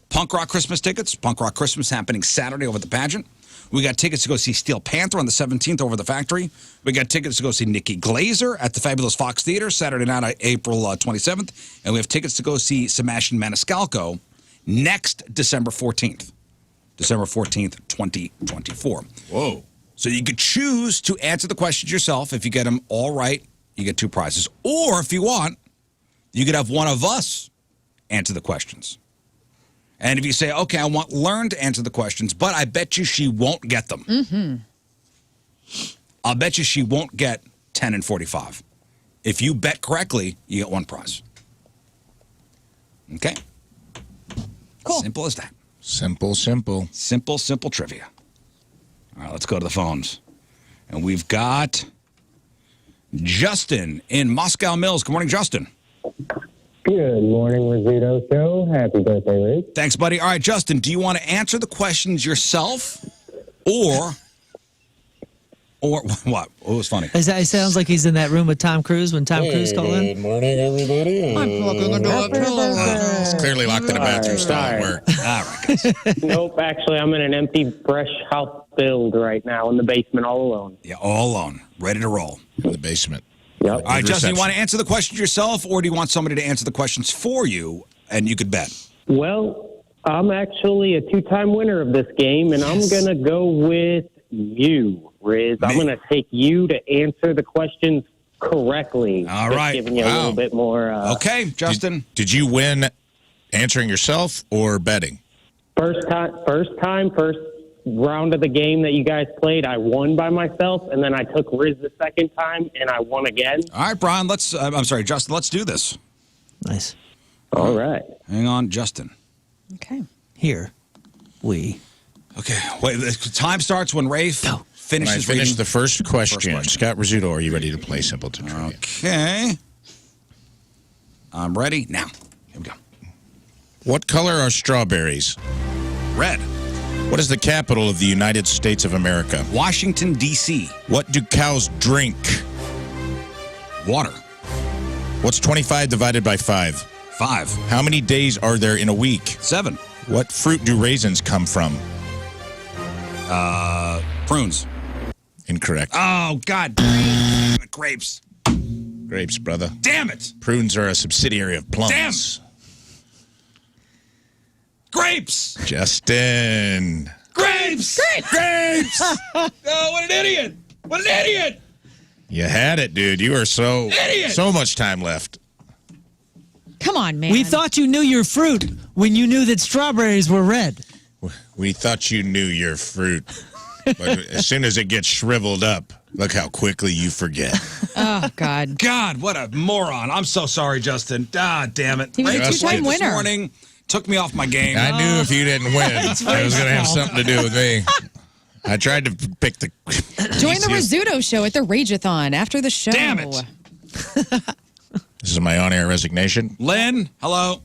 Punk Rock Christmas tickets. Punk Rock Christmas happening Saturday over at the pageant. We got tickets to go see Steel Panther on the 17th over at the factory. We got tickets to go see Nikki Glazer at the Fabulous Fox Theater Saturday night, April 27th. And we have tickets to go see Sebastian Maniscalco next December 14th. December 14th, 2024. Whoa. So you could choose to answer the questions yourself. If you get them all right, you get 2 prizes. Or if you want, you could have one of us answer the questions. And if you say, okay, I want Lern to answer the questions, but I bet you she won't get them. Mm-hmm. I'll bet you she won't get 10 and 45. If you bet correctly, you get 1 prize. Okay? Cool. Simple as that. Simple. Simple trivia. All right, let's go to the phones. And we've got Justin in Moscow Mills. Good morning, Justin. Good morning, Rizzuto Show. Happy birthday, Riz. Thanks, buddy. All right, Justin, do you want to answer the questions yourself or what? What was funny? It sounds like he's in that room with Tom Cruise when Tom Cruise called in. Good morning, everybody. I'm plugging the door. It's clearly locked in a bathroom stall at work. All right, guys. Nope, actually, I'm in an empty, fresh house build right now in the basement all alone. Yeah, all alone, ready to roll. In the basement. Yep. All right, Justin, you want to answer the questions yourself, or do you want somebody to answer the questions for you and you could bet? Well, I'm actually a two-time winner of this game, and I'm going to go with you, Rizz. I'm going to take you to answer the questions correctly. All Just right. giving you a little bit more. Okay, Justin. Did you win answering yourself or betting? First round of the game that you guys played, I won by myself, and then I took Rizz the second time, and I won again. All right, Brian, Justin, let's do this. Nice. All right. Hang on, Justin. Okay. Here we. Okay, wait, the time starts when Rafe finishes When I finish reading the first question. Scott Rizzuto, are you ready to play Simpleton Trivia? Okay. I'm ready now. Here we go. What color are strawberries? Red. What is the capital of the United States of America? Washington, D.C. What do cows drink? Water. What's 25 divided by 5? 5. How many days are there in a week? 7. What fruit do raisins come from? Prunes. Incorrect. Oh, God. Grapes. Grapes, brother. Damn it. Prunes are a subsidiary of plums. Damn. Grapes. Justin. Grapes. Grapes. Oh, what an idiot. What an idiot. You had it, dude. You are so much time left. Come on, man. We thought you knew your fruit when you knew that strawberries were red. We thought you knew your fruit. But as soon as it gets shriveled up, look how quickly you forget. Oh, God. God, what a moron. I'm so sorry, Justin. Ah, damn it. He was a Rafe two-time this winner. morning took me off my game. I knew if you didn't win, it was going to have something to do with me. I tried to pick the... Join the Rizzuto Show at the Rageathon after the show. Damn it. This is my on-air resignation. Lynn, hello.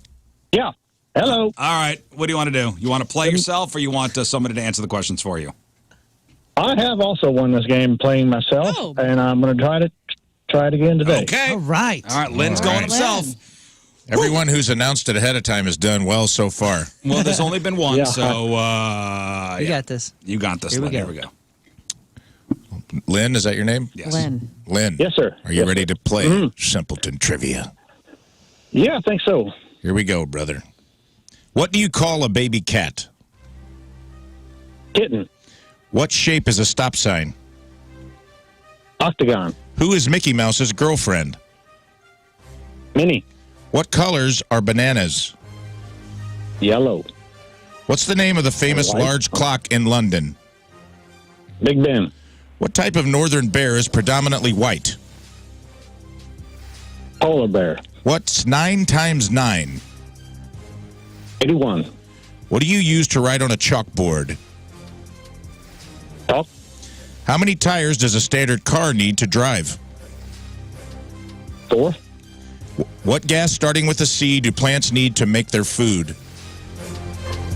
Yeah. Hello. All right. What do you want to do? You want to play yourself or you want somebody to answer the questions for you? I have also won this game playing myself, and I'm going to try it again today. Okay. All right. All right. Lynn's going himself. Everyone who's announced it ahead of time has done well so far. Well, there's only been one, Yeah. so You got this. You got this, Here we Lynn. go. Here we go. Lynn, is that your name? Yes. Lynn. Lynn. Yes, sir. Are you Yes, ready sir. to play Simpleton Trivia? Yeah, I think so. Here we go, brother. What do you call a baby cat? Kitten. What shape is a stop sign? Octagon. Who is Mickey Mouse's girlfriend? Minnie. What colors are bananas? Yellow. What's the name of the famous White. large clock in London? Big Ben. What type of northern bear is predominantly white? Polar bear. What's 9 times 9? 81. What do you use to write on a chalkboard? Talk. How many tires does a standard car need to drive? 4. What gas starting with a C do plants need to make their food?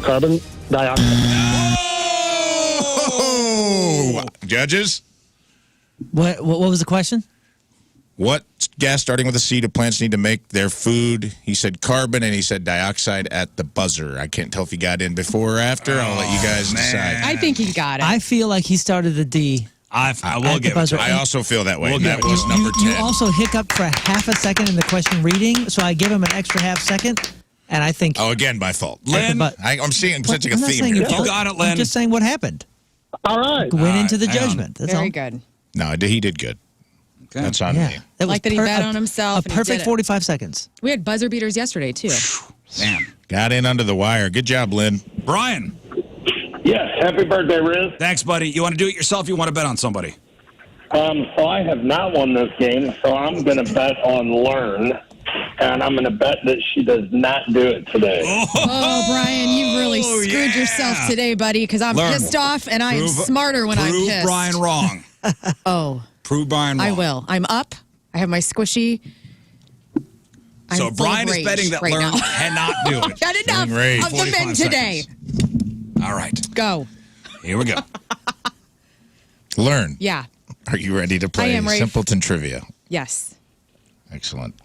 Carbon dioxide. Oh! Judges? What was the question? What gas starting with a C do plants need to make their food? He said carbon and he said dioxide at the buzzer. I can't tell if he got in before or after. I'll let you guys decide. I think he got it. I feel like he started the D. I will the give it buzzer. to I you. also feel that way. We'll That give it was to number 10. You also hiccuped for half a second in the question reading, so I give him an extra half second, and I think... Oh, again, my fault. Lynn, But- I'm sensing What? a I'm not theme saying here. your fault. got it, Lynn. I'm just saying what happened. All right. Went into the hang on. judgment. That's Very all. good. No, he did good. Okay. That's on Yeah. me. That Like that he bet on himself A and he perfect did it. 45 seconds. We had buzzer beaters yesterday, too. Damn. Got in under the wire. Good job, Lynn. Brian, Yes, happy birthday, Rizz. thanks, buddy. You want to do it yourself or you want to bet on somebody? So I have not won this game, so I'm going to bet on Lern, and I'm going to bet that she does not do it today. Oh, Brian, you really screwed yourself today, buddy, because I'm Learn. pissed off, and I am Prove- smarter when I'm Prove pissed. Brian wrong. Oh, Prove Brian wrong. I will. I'm up. I have my squishy. I'm So full of Brian is rage betting that right Lern now. cannot do it. Got enough rage. of the men 45 today. seconds. All right. Go. Here we go. Learn. Yeah. Are you ready to play I am, Rafe. Simpleton Trivia? Yes. Excellent.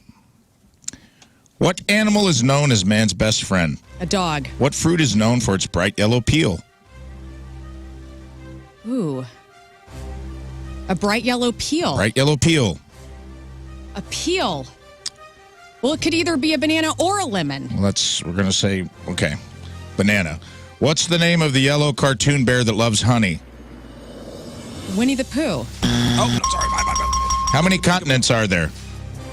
What animal is known as man's best friend? A dog. What fruit is known for its bright yellow peel? Ooh. A bright yellow peel. Bright yellow peel. A peel. Well, it could either be a banana or a lemon. We're going to say, okay. Banana. What's the name of the yellow cartoon bear that loves honey? Winnie the Pooh. Oh, no, sorry. Bye. How many continents are there?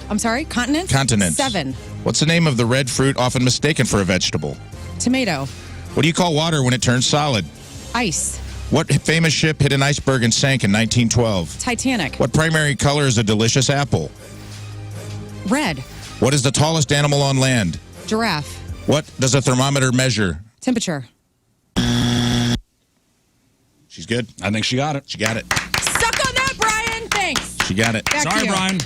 I'm sorry, continents? Continents. 7. What's the name of the red fruit often mistaken for a vegetable? Tomato. What do you call water when it turns solid? Ice. What famous ship hit an iceberg and sank in 1912? Titanic. What primary color is a delicious apple? Red. What is the tallest animal on land? Giraffe. What does a thermometer measure? Temperature. She's good. I think she got it. She got it. Suck on that, Brian. Thanks. She got it. Back to Sorry, you. Brian.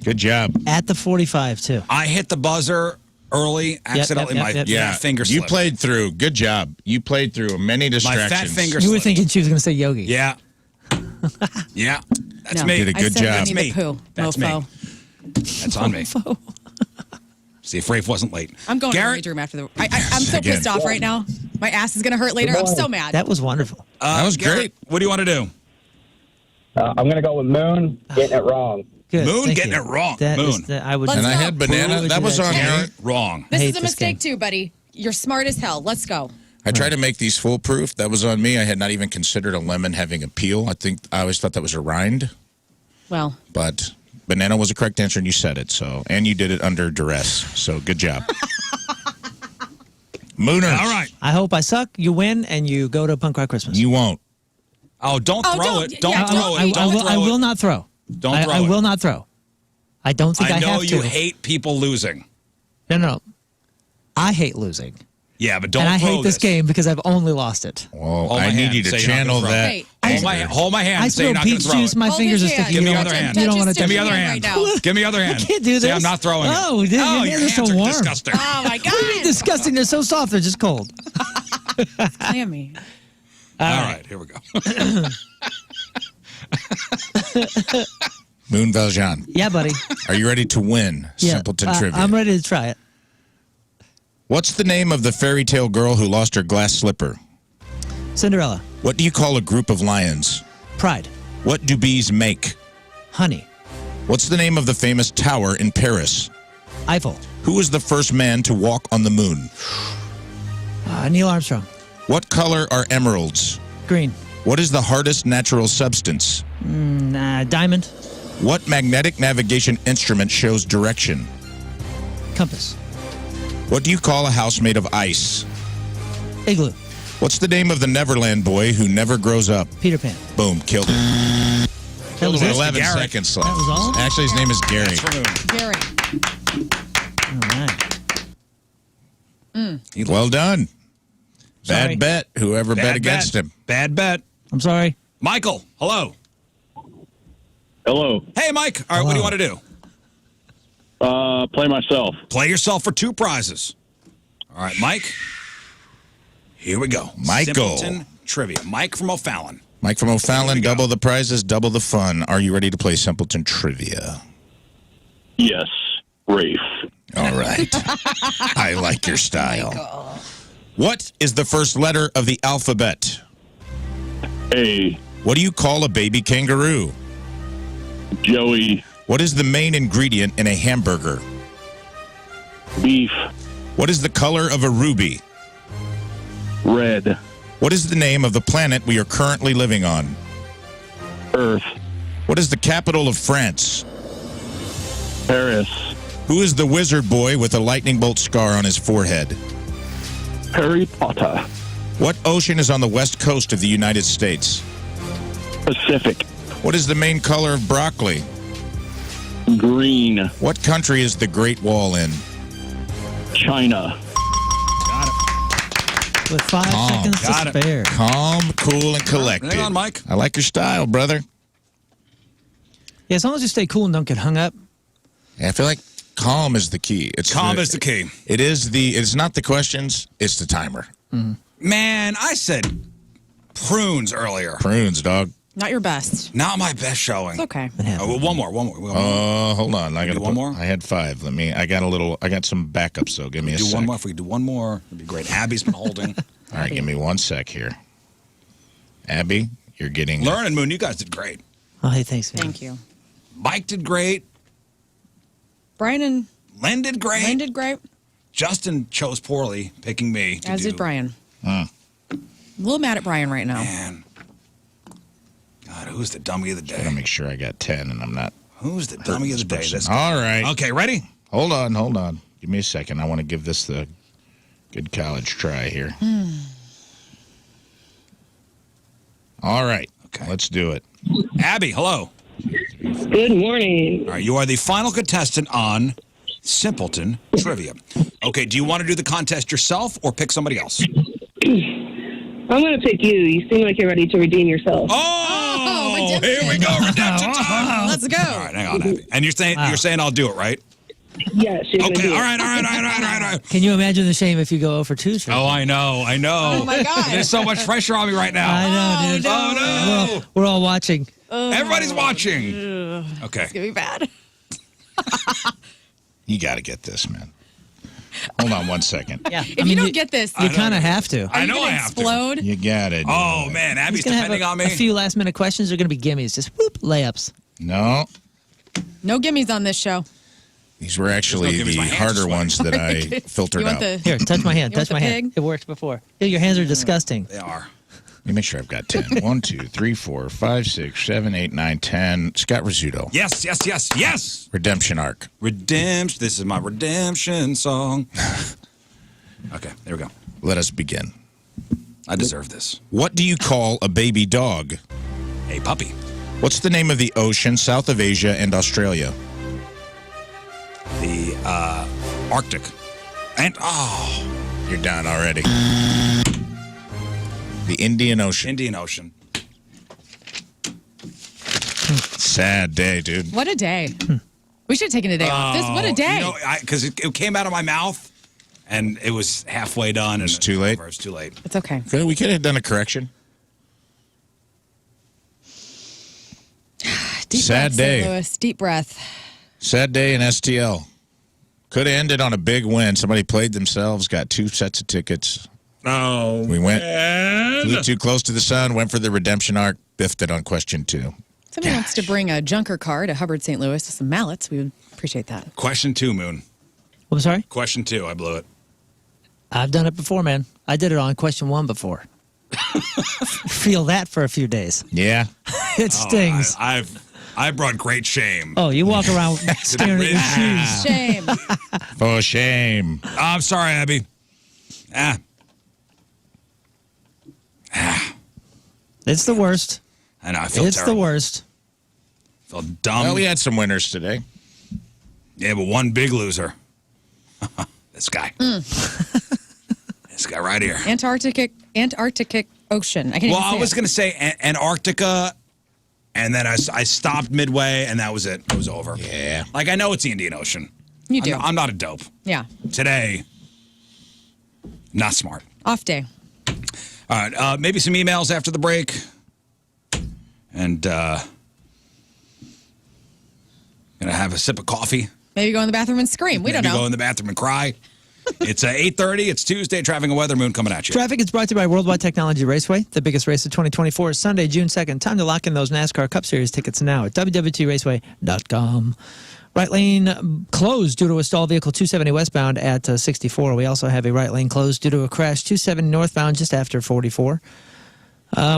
Good job. At the 45, too. I hit the buzzer early, accidentally. yep, My yep. fat finger slipped. You played through. Good job. You played through many distractions. My fat finger You were slipped. thinking she was going to say Yogi. Yeah. Yeah. That's No, me. You did a good I said job. Winnie Me. the Pooh. That's Mofo. me. That's on me. See if Rafe wasn't late. I'm going to the Garrett? rage room after the. I'm so Again. pissed off right now. My ass is going to hurt later. I'm so mad. That was wonderful. That was Garrett, great. What do you want to do? I'm going to go with Moon, getting it wrong. Good. Moon thank getting you. it wrong. That Moon. is I would. Let's And I go. had banana. Who That was on Garrett, me. wrong. This hate is a this mistake game. too, buddy. You're smart as hell. Let's go. I tried to make these foolproof. That was on me. I had not even considered a lemon having a peel. I always thought that was a rind, Well, but banana was a correct answer, and you said it. So, and you did it under duress. So, good job. Mooners. All right. I hope I suck. You win, and you go to Punk Rock Christmas. You won't. Oh, don't Oh, throw don't- it. Don't yeah, throw don't- it. I Don't throw I it. will not throw. Don't throw I it. will not throw. I don't think I, I know have to. you hate people losing. No. I hate losing. Yeah, but don't And I throw hate this game because I've only lost it. Well, Hold I my need hand. you to Say you're not channel gonna throw that. Hey, Hold my hand. I and say you're spilled not going peach to throw juice. it. My Hold fingers his are hand. sticking. Give me You the don't other want hand. to. You don't want to Give me touch the other hand hand. right now. Give me the other hand. I can't do Say this. I'm not throwing No, it. dude, Oh, your your hands are hands so are warm. disgusting. Oh my What do you mean god. disgusting? They're so soft. They're just cold. Clammy. All right, here we go. Moon Valjean. Yeah, buddy. Are you ready to win Yeah, Simpleton Trivia? I'm ready to try it. What's the name of the fairy tale girl who lost her glass slipper? Cinderella. What do you call a group of lions? Pride. What do bees make? Honey. What's the name of the famous tower in Paris? Eiffel. Who was the first man to walk on the moon? Neil Armstrong. What color are emeralds? Green. What is the hardest natural substance? Diamond. What magnetic navigation instrument shows direction? Compass. What do you call a house made of ice? Igloo. What's the name of the Neverland boy who never grows up? Peter Pan. Boom, killed it. That was With it. 11 Garrett. seconds left. That was all? Actually, his name is Gary. That's for Moon. Gary. All right. Well done. Sorry. Bad bet. Whoever bet against him. Bad bet. I'm sorry. Michael, hello. Hello. Hey, Mike. All right, what do you want to do? Play myself. Play yourself for 2 prizes. All right, Mike. Here we go. Michael. Simpleton Trivia. Mike from O'Fallon. Mike from O'Fallon, double the prizes, double the fun. Are you ready to play Simpleton Trivia? Yes, Rafe. All right. I like your style. What is the first letter of the alphabet? A. What do you call a baby kangaroo? Joey. What is the main ingredient in a hamburger? Beef. What is the color of a ruby? Red. What is the name of the planet we are currently living on? Earth. What is the capital of France? Paris. Who is the wizard boy with a lightning bolt scar on his forehead? Harry Potter. What ocean is on the west coast of the United States? Pacific. What is the main color of broccoli? Green. What country is the Great Wall in? China. Got it. With 5 seconds Got to it. spare. Calm, cool, and collected. Hang on, Mike. I like your style, brother. Yeah, as long as you stay cool and don't get hung up. I feel like calm is the key. Calm is the key. It's not the questions, it's the timer. Man, I said prunes earlier. Prunes, dog. Not your best. Not my best showing. It's okay. Oh, one more. One more. Hold on. I got do one more? I had 5. I got some backup, so give me a Do sec. one more. If we do one more, it'd be great. Abby's been holding. All right, give me 1 sec here. Abby, you're getting... Lern and Moon, you guys did great. Oh, hey, thanks, man. Thank you. Mike did great. Brian and Len did great. Lynn did great. Justin chose poorly, picking me. As did Brian. I'm a little mad at Brian right now. Man. God, who's the dummy of the day? Gotta make sure I got 10 and I'm not. Who's the dummy of the day? All right. Okay, ready? Hold on. Give me a second. I want to give this the good college try here. All right. Okay. Let's do it. Abby, hello. Good morning. All right, you are the final contestant on Simpleton Trivia. Okay, do you want to do the contest yourself or pick somebody else? I'm going to pick you. You seem like you're ready to redeem yourself. Oh, here we go. Redemption time. Let's go. All right, hang on, Abby. And you're saying I'll do it, right? Yes. Okay, all right. Can you imagine the shame if you go over 2? Oh, I know. Oh, my God. There's so much pressure on me right now. I know, dude. Oh, no. We're all watching. Everybody's watching. Okay. It's going to be bad. You got to get this, man. Hold on 1 second. Yeah. If you don't get this, you kind of have to. I know I have explode? to. You got it. Oh, man. Abby's depending on me. A few last-minute questions are going to be gimmies. Just whoop, layups. No. No gimmies on this show. These were actually the harder ones that I filtered out. Here, touch my hand. Touch my hand. It worked before. Your hands are disgusting. They are. Let me make sure I've got 10. 1, 2, 3, 4, 5, 6, 7, 8, 9, 10. Scott Rizzuto. Yes. Redemption arc. Redemption. This is my redemption song. Okay, there we go. Let us begin. I deserve this. What do you call a baby dog? A puppy. What's the name of the ocean south of Asia and Australia? The Arctic. And, you're done already. The Indian Ocean. Indian Ocean. Sad day, dude. What a day. We should have taken a day off. What a day. Because it came out of my mouth, and it was halfway done. It's too late? It was too late. It's okay. We could have done a correction. Deep Sad breath, day. St. Louis. Deep breath. Sad day in STL. Could have ended on a big win. Somebody played themselves, got 2 sets of tickets. Oh, we went, flew too close to the sun, went for the redemption arc, biffed it on question 2. Somebody wants to bring a junker car to Hubbard, St. Louis with some mallets. We would appreciate that. Question 2, Moon. I'm sorry? Question 2, I blew it. I've done it before, man. I did it on question 1 before. Feel that for a few days. Yeah. It stings. I brought great shame. Oh, you walk around staring at your shoes. Shame. For shame. I'm sorry, Abby. It's the worst. I know. I feel It's terrible. the worst. I feel dumb. Well, we had some winners today. Yeah, but one big loser. This guy. This guy right here. Antarctic Ocean. I was going to say Antarctica, and then I stopped midway, and that was it. It was over. Yeah. Like, I know it's the Indian Ocean. You do. I'm not a dope. Yeah. Today, not smart. Off day. All right, maybe some emails after the break. And going to have a sip of coffee. Maybe go in the bathroom and scream. We don't know. Maybe go in the bathroom and cry. It's 8:30. It's Tuesday. Traffic and weather. Moon coming at you. Traffic is brought to you by Worldwide Technology Raceway. The biggest race of 2024 is Sunday, June 2nd. Time to lock in those NASCAR Cup Series tickets now at www.raceway.com. Right lane closed due to a stalled vehicle 270 westbound at 64. We also have a right lane closed due to a crash 270 northbound just after 44.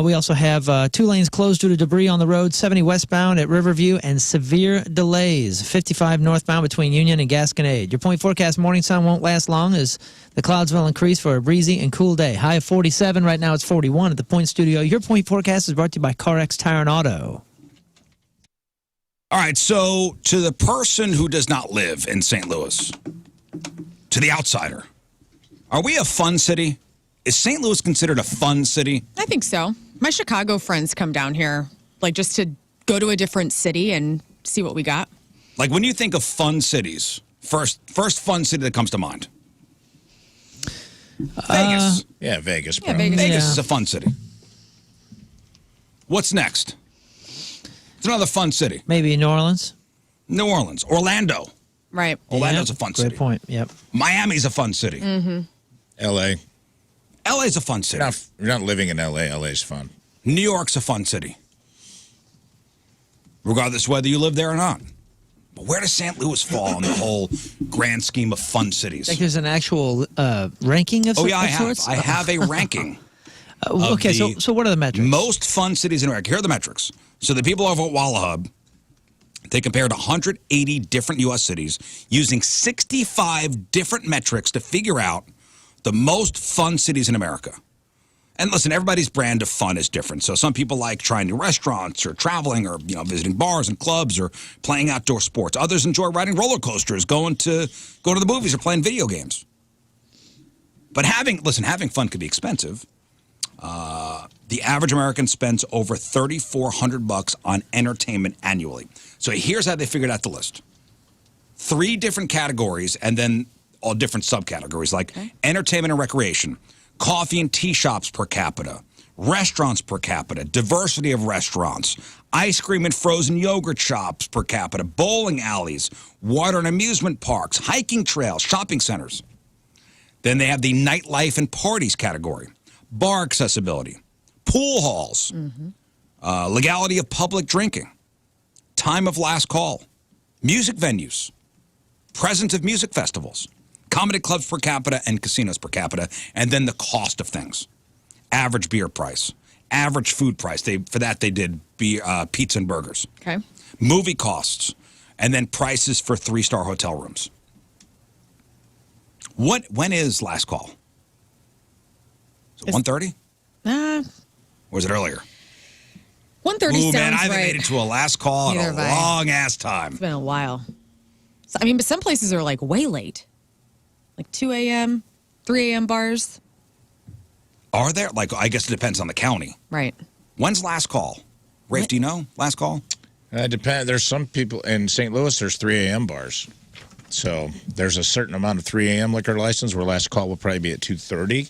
We also have 2 lanes closed due to debris on the road 70 westbound at Riverview and severe delays 55 northbound between Union and Gasconade. Your point forecast morning sun won't last long as the clouds will increase for a breezy and cool day. High of 47. Right now it's 41 at the Point Studio. Your point forecast is brought to you by CarX Tire and Auto. All right, so to the person who does not live in St. Louis, to the outsider, are we a fun city? Is St. Louis considered a fun city? I think so. My Chicago friends come down here, like just to go to a different city and see what we got. Like when you think of fun cities, first fun city that comes to mind? Vegas. Yeah, Vegas. Yeah, Vegas. Vegas is a fun city. What's next? It's another fun city. Maybe New Orleans. New Orleans. Orlando. Right. Orlando's a fun city. Great point. Yep. Miami's a fun city. Mm-hmm. L.A. LA's a fun city. You're not living in L.A. L.A.'s fun. New York's a fun city. Regardless of whether you live there or not. But where does St. Louis fall in the whole grand scheme of fun cities? Like there's an actual ranking of I have. sorts? I have a ranking. Okay, so what are the metrics? Most fun cities in America. Here are the metrics. So the people over at WallaHub, they compared 180 different U.S. cities using 65 different metrics to figure out the most fun cities in America. And listen, everybody's brand of fun is different. So some people like trying new restaurants or traveling or visiting bars and clubs or playing outdoor sports. Others enjoy riding roller coasters, going to the movies or playing video games. But having fun can be expensive. The average American spends over $3,400 on entertainment annually. So here's how they figured out the list. 3 different categories and then all different subcategories like entertainment and recreation, coffee and tea shops per capita, restaurants per capita, diversity of restaurants, ice cream and frozen yogurt shops per capita, bowling alleys, water and amusement parks, hiking trails, shopping centers. Then they have the nightlife and parties category, bar accessibility, pool halls, legality of public drinking, time of last call, music venues, presence of music festivals, comedy clubs per capita and casinos per capita, and then the cost of things. Average beer price, average food price. They did pizza and burgers. Okay. Movie costs, and then prices for 3-star hotel rooms. When is last call? Is it 1:30? Or was it earlier? 1:30 sounds man, I haven't right. made it to a last call in a long-ass time. It's been a while. So, but some places are like way late. Like 2 a.m., 3 a.m. bars. Are there? Like, I guess it depends on the county. Right. When's last call? Rafe, do you know last call? Depends. There's some people in St. Louis, there's 3 a.m. bars. So there's a certain amount of 3 a.m. liquor license where last call will probably be at 2:30.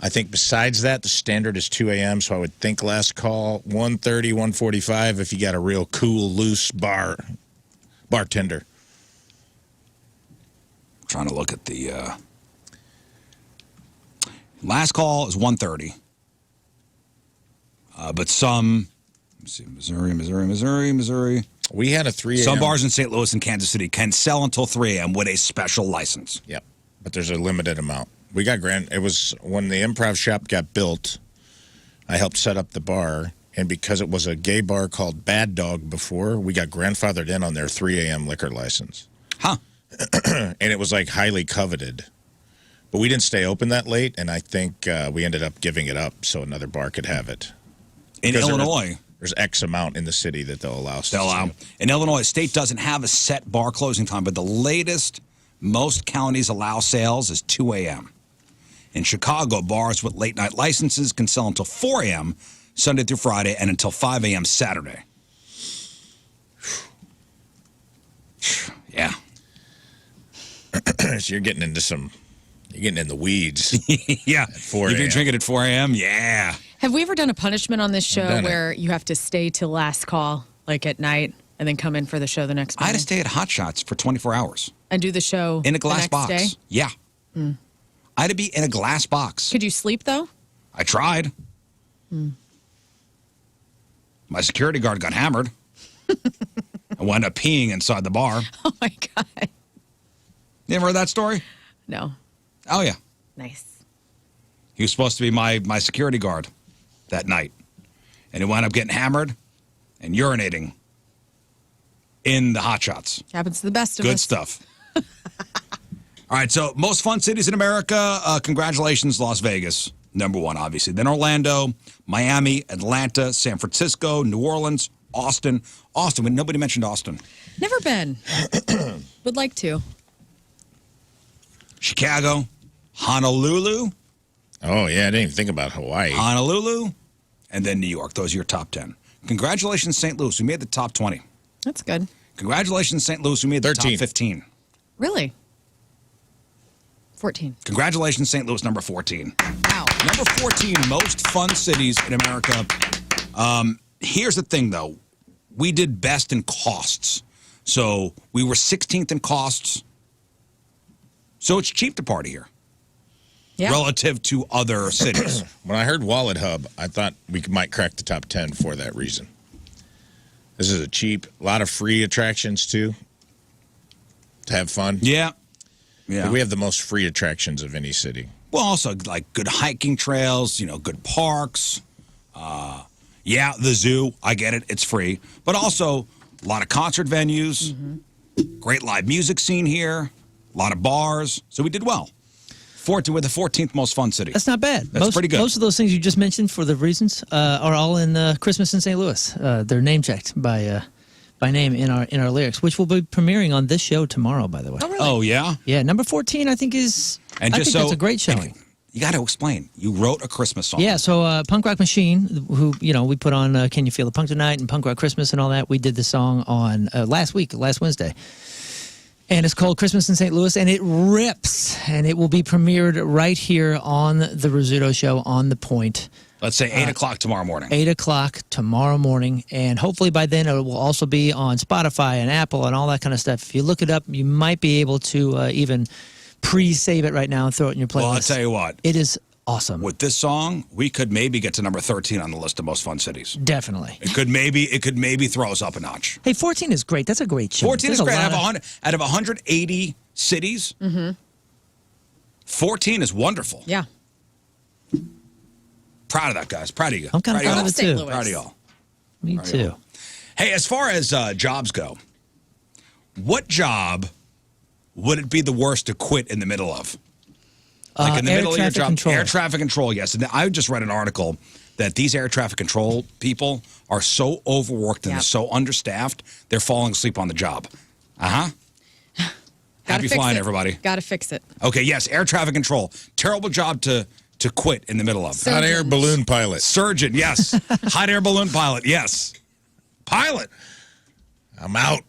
I think besides that, the standard is 2 a.m. So I would think last call 1:30, 1:45 if you got a real cool, loose bartender. I'm trying to look at the last call is 1:30. But some, let's see, Missouri. We had a 3 a.m. Some bars in St. Louis and Kansas City can sell until 3 a.m. with a special license. Yep, but there's a limited amount. We got it was when the Improv shop got built, I helped set up the bar, and because it was a gay bar called Bad Dog before, we got grandfathered in on their 3 a.m. liquor license. Huh. And it was like highly coveted. But we didn't stay open that late, and I think we ended up giving it up so another bar could have it. In Illinois, there's X amount in the city that they'll allow. In Illinois, the state doesn't have a set bar closing time, but the latest most counties allow sales is 2 a.m. In Chicago, bars with late-night licenses can sell until 4 a.m. Sunday through Friday and until 5 a.m. Saturday. Yeah. So you're getting in the weeds. Yeah. At 4 You've been drinking at 4 a.m.? Yeah. Have we ever done a punishment on this show where you have to stay till last call, like at night, and then come in for the show the next morning? I had to stay at Hot Shots for 24 hours. And do the show in a glass the next box. Day? Yeah. I had to be in a glass box. Could you sleep, though? I tried. My security guard got hammered. I wound up peeing inside the bar. Oh, my God. You ever heard that story? No. Oh, yeah. Nice. He was supposed to be my security guard that night. And he wound up getting hammered and urinating in the Hot Shots. Happens to the best of us. Good stuff. All right, so most fun cities in America. Congratulations, Las Vegas. Number 1, obviously. Then Orlando, Miami, Atlanta, San Francisco, New Orleans, Austin. Nobody mentioned Austin. Never been. Would like to. Chicago, Honolulu. Oh, yeah, I didn't even think about Hawaii. Honolulu, and then New York. Those are your top 10. Congratulations, St. Louis. We made the top 20. That's good. Congratulations, St. Louis. We made the 13. top 15. Really? 14. Congratulations, St. Louis, number 14. Wow. Number 14, most fun cities in America. Here's the thing, though. We did best in costs. So we were 16th in costs. So it's cheap to party here. Yeah. Relative to other cities. When I heard Wallet Hub, I thought we might crack the top 10 for that reason. This is a lot of free attractions, too. to have fun. Yeah. Yeah. We have the most free attractions of any city. Well, also like good hiking trails, good parks. Yeah, the zoo. I get it. It's free. But also a lot of concert venues, great live music scene here, a lot of bars. So we did well. We're the 14th most fun city. That's not bad. That's pretty good. Most of those things you just mentioned for the reasons are all in Christmas in St. Louis. They're name checked by name in our lyrics, which will be premiering on this show tomorrow, by the way. Oh, really? Oh, yeah? Yeah, number 14, I think is. And I just think that's a great showing. You got to explain. You wrote a Christmas song. Yeah, so Punk Rock Machine, who, we put on Can You Feel the Punk Tonight and Punk Rock Christmas and all that. We did the song on last Wednesday. And it's called Christmas in St. Louis, and it rips. And it will be premiered right here on the Rizzuto Show on The Point. Let's say 8 o'clock tomorrow morning. 8 o'clock tomorrow morning. And hopefully by then it will also be on Spotify and Apple and all that kind of stuff. If you look it up, you might be able to even pre-save it right now and throw it in your playlist. Well, I'll tell you what. It is awesome. With this song, we could maybe get to number 13 on the list of most fun cities. Definitely. It could maybe throw us up a notch. Hey, 14 is great. That's a great show. 14 is great. Out of 180 cities, 14 is wonderful. Yeah. Proud of that, guys. Proud of you. I'm kind of proud of it, too. Proud of y'all. Me too. Hey, as far as jobs go, what job would it be the worst to quit in the middle of? Like in the middle of your job? Control. Air traffic control, yes. And I just read an article that these air traffic control people are so overworked and they're so understaffed, they're falling asleep on the job. Happy flying, everybody. Got to fix it. Okay, yes, air traffic control. Terrible job to quit in the middle of. Hot air balloon pilot. Surgeon, yes. Hot air balloon pilot, yes. Pilot. I'm out.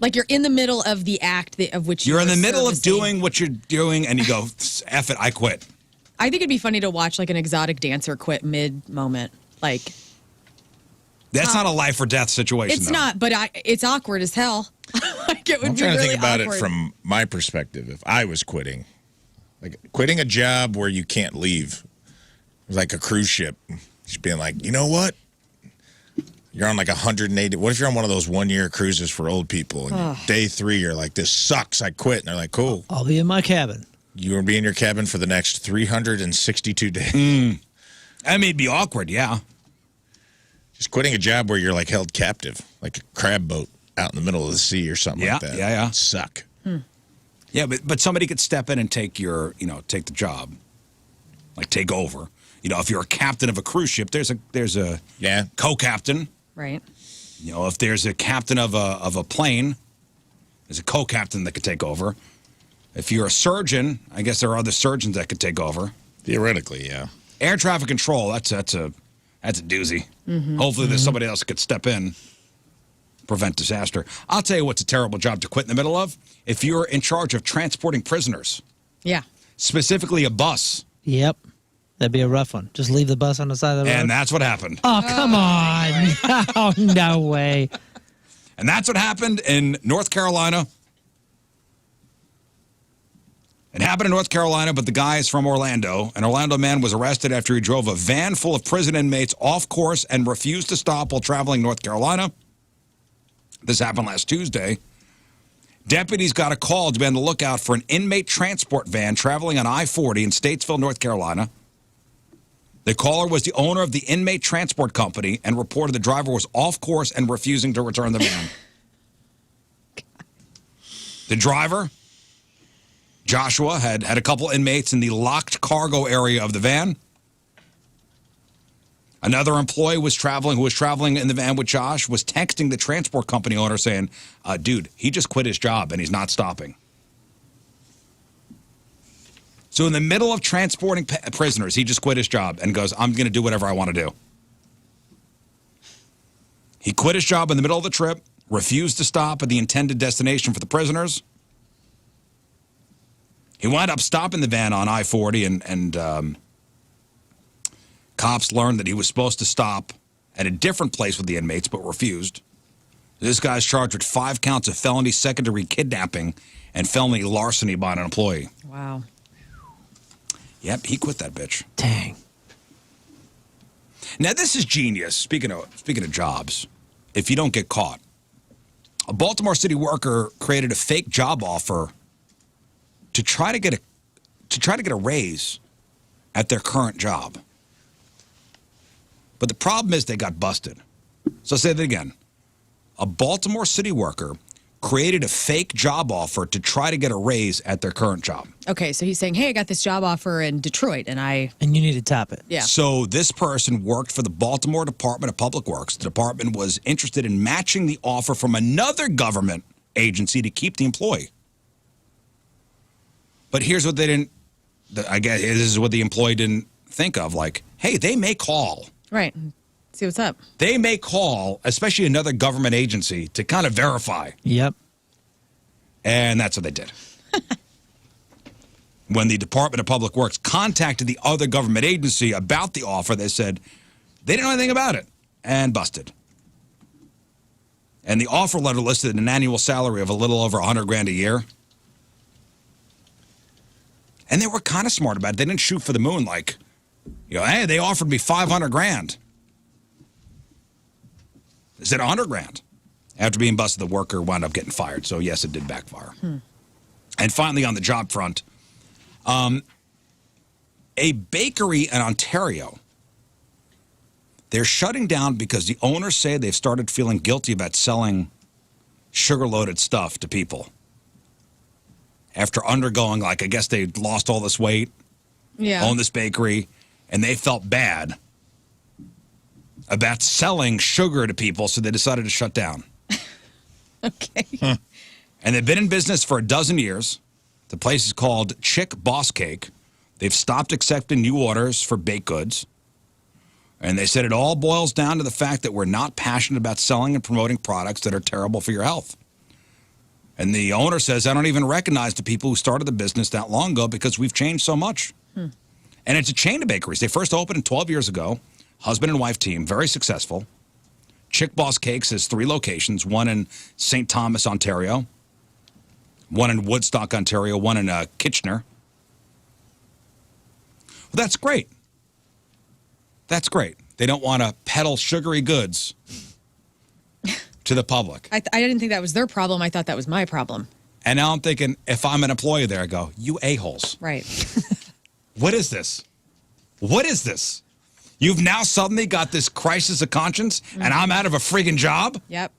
Like you're in the middle of the act of which you're in the middle servicing. of doing what you're doing and you go, F it, I quit. I think it'd be funny to watch like an exotic dancer quit mid-moment. Like, that's not a life or death situation. It's not, but it's awkward as hell. Like it would I'm be trying to really think about awkward. it from my perspective. If I was quitting, like quitting a job where you can't leave, like a cruise ship, just being like, you know what? You're on like 180. What if you're on one of those 1-year cruises for old people? And day 3, you're like, this sucks. I quit. And they're like, cool. I'll be in my cabin. You will be in your cabin for the next 362 days. I mean, it'd be awkward, yeah. Just quitting a job where you're like held captive, like a crab boat out in the middle of the sea or something like that. Yeah. Suck. Yeah, but somebody could step in and take take the job, like take over. If you're a captain of a cruise ship, there's a co-captain. Right. If there's a captain of a plane, there's a co-captain that could take over. If you're a surgeon, I guess there are other surgeons that could take over. Theoretically, yeah. Air traffic control, that's a doozy. Hopefully there's somebody else that could step in, prevent disaster. I'll tell you what's a terrible job to quit in the middle of. If you're in charge of transporting prisoners. Yeah. Specifically a bus. Yep. That'd be a rough one. Just leave the bus on the side of the road. And that's what happened. Oh, come on. Oh, no way. And that's what happened in North Carolina. It happened in North Carolina, but the guy is from Orlando. An Orlando man was arrested after he drove a van full of prison inmates off course and refused to stop while traveling North Carolina. This happened last Tuesday. Deputies got a call to be on the lookout for an inmate transport van traveling on I-40 in Statesville, North Carolina. The caller was the owner of the inmate transport company and reported the driver was off course and refusing to return the van. The driver, Joshua, had a couple inmates in the locked cargo area of the van. Another employee who was traveling in the van with Josh was texting the transport company owner saying, dude, he just quit his job and he's not stopping. So in the middle of transporting prisoners, he just quit his job and goes, I'm going to do whatever I want to do. He quit his job in the middle of the trip, refused to stop at the intended destination for the prisoners. He wound up stopping the van on I-40 and cops learned that he was supposed to stop at a different place with the inmates but refused. This guy's charged with 5 counts of felony second-degree kidnapping and felony larceny by an employee. Wow. Yep, he quit that bitch. Dang. Now, this is genius. Speaking of jobs, if you don't get caught, A Baltimore City worker created a fake job offer to try to get a raise at their current job. But the problem is they got busted. So I'll say that again. A Baltimore City worker created a fake job offer to try to get a raise at their current job. Okay, so he's saying, hey, I got this job offer in Detroit, and you need to top it. Yeah. So this person worked for the Baltimore Department of Public Works. The department was interested in matching the offer from another government agency to keep the employee. But here's what they didn't, I guess this is what the employee didn't think of. Like, hey, they may call. Right. See what's up. They may call, especially another government agency, to kind of verify. Yep. And that's what they did. When the Department of Public Works contacted the other government agency about the offer, they said they didn't know anything about it and busted. And the offer letter listed an annual salary of a little over $100,000 a year. And they were kind of smart about it. They didn't shoot for the moon like, hey, they offered me $500,000. They said $100,000. After being busted, the worker wound up getting fired. So, yes, it did backfire. And finally, on the job front, a bakery in Ontario, they're shutting down because the owners say they've started feeling guilty about selling sugar-loaded stuff to people. After undergoing, I guess they lost all this weight, owned this bakery, and they felt bad about selling sugar to people, so they decided to shut down. Okay. And they've been in business for 12 years. The place is called Chick Boss Cake. They've stopped accepting new orders for baked goods. And they said it all boils down to the fact that we're not passionate about selling and promoting products that are terrible for your health. And the owner says, I don't even recognize the people who started the business that long ago because we've changed so much. And it's a chain of bakeries. They first opened 12 years ago. Husband and wife team, very successful. Chick Boss Cakes has 3 locations, one in St. Thomas, Ontario, one in Woodstock, Ontario, one in Kitchener. Well, that's great. That's great. They don't want to peddle sugary goods to the public. I didn't think that was their problem. I thought that was my problem. And now I'm thinking, if I'm an employee there, I go, you a-holes. Right. What is this? What is this? You've now suddenly got this crisis of conscience, and I'm out of a friggin' job? Yep.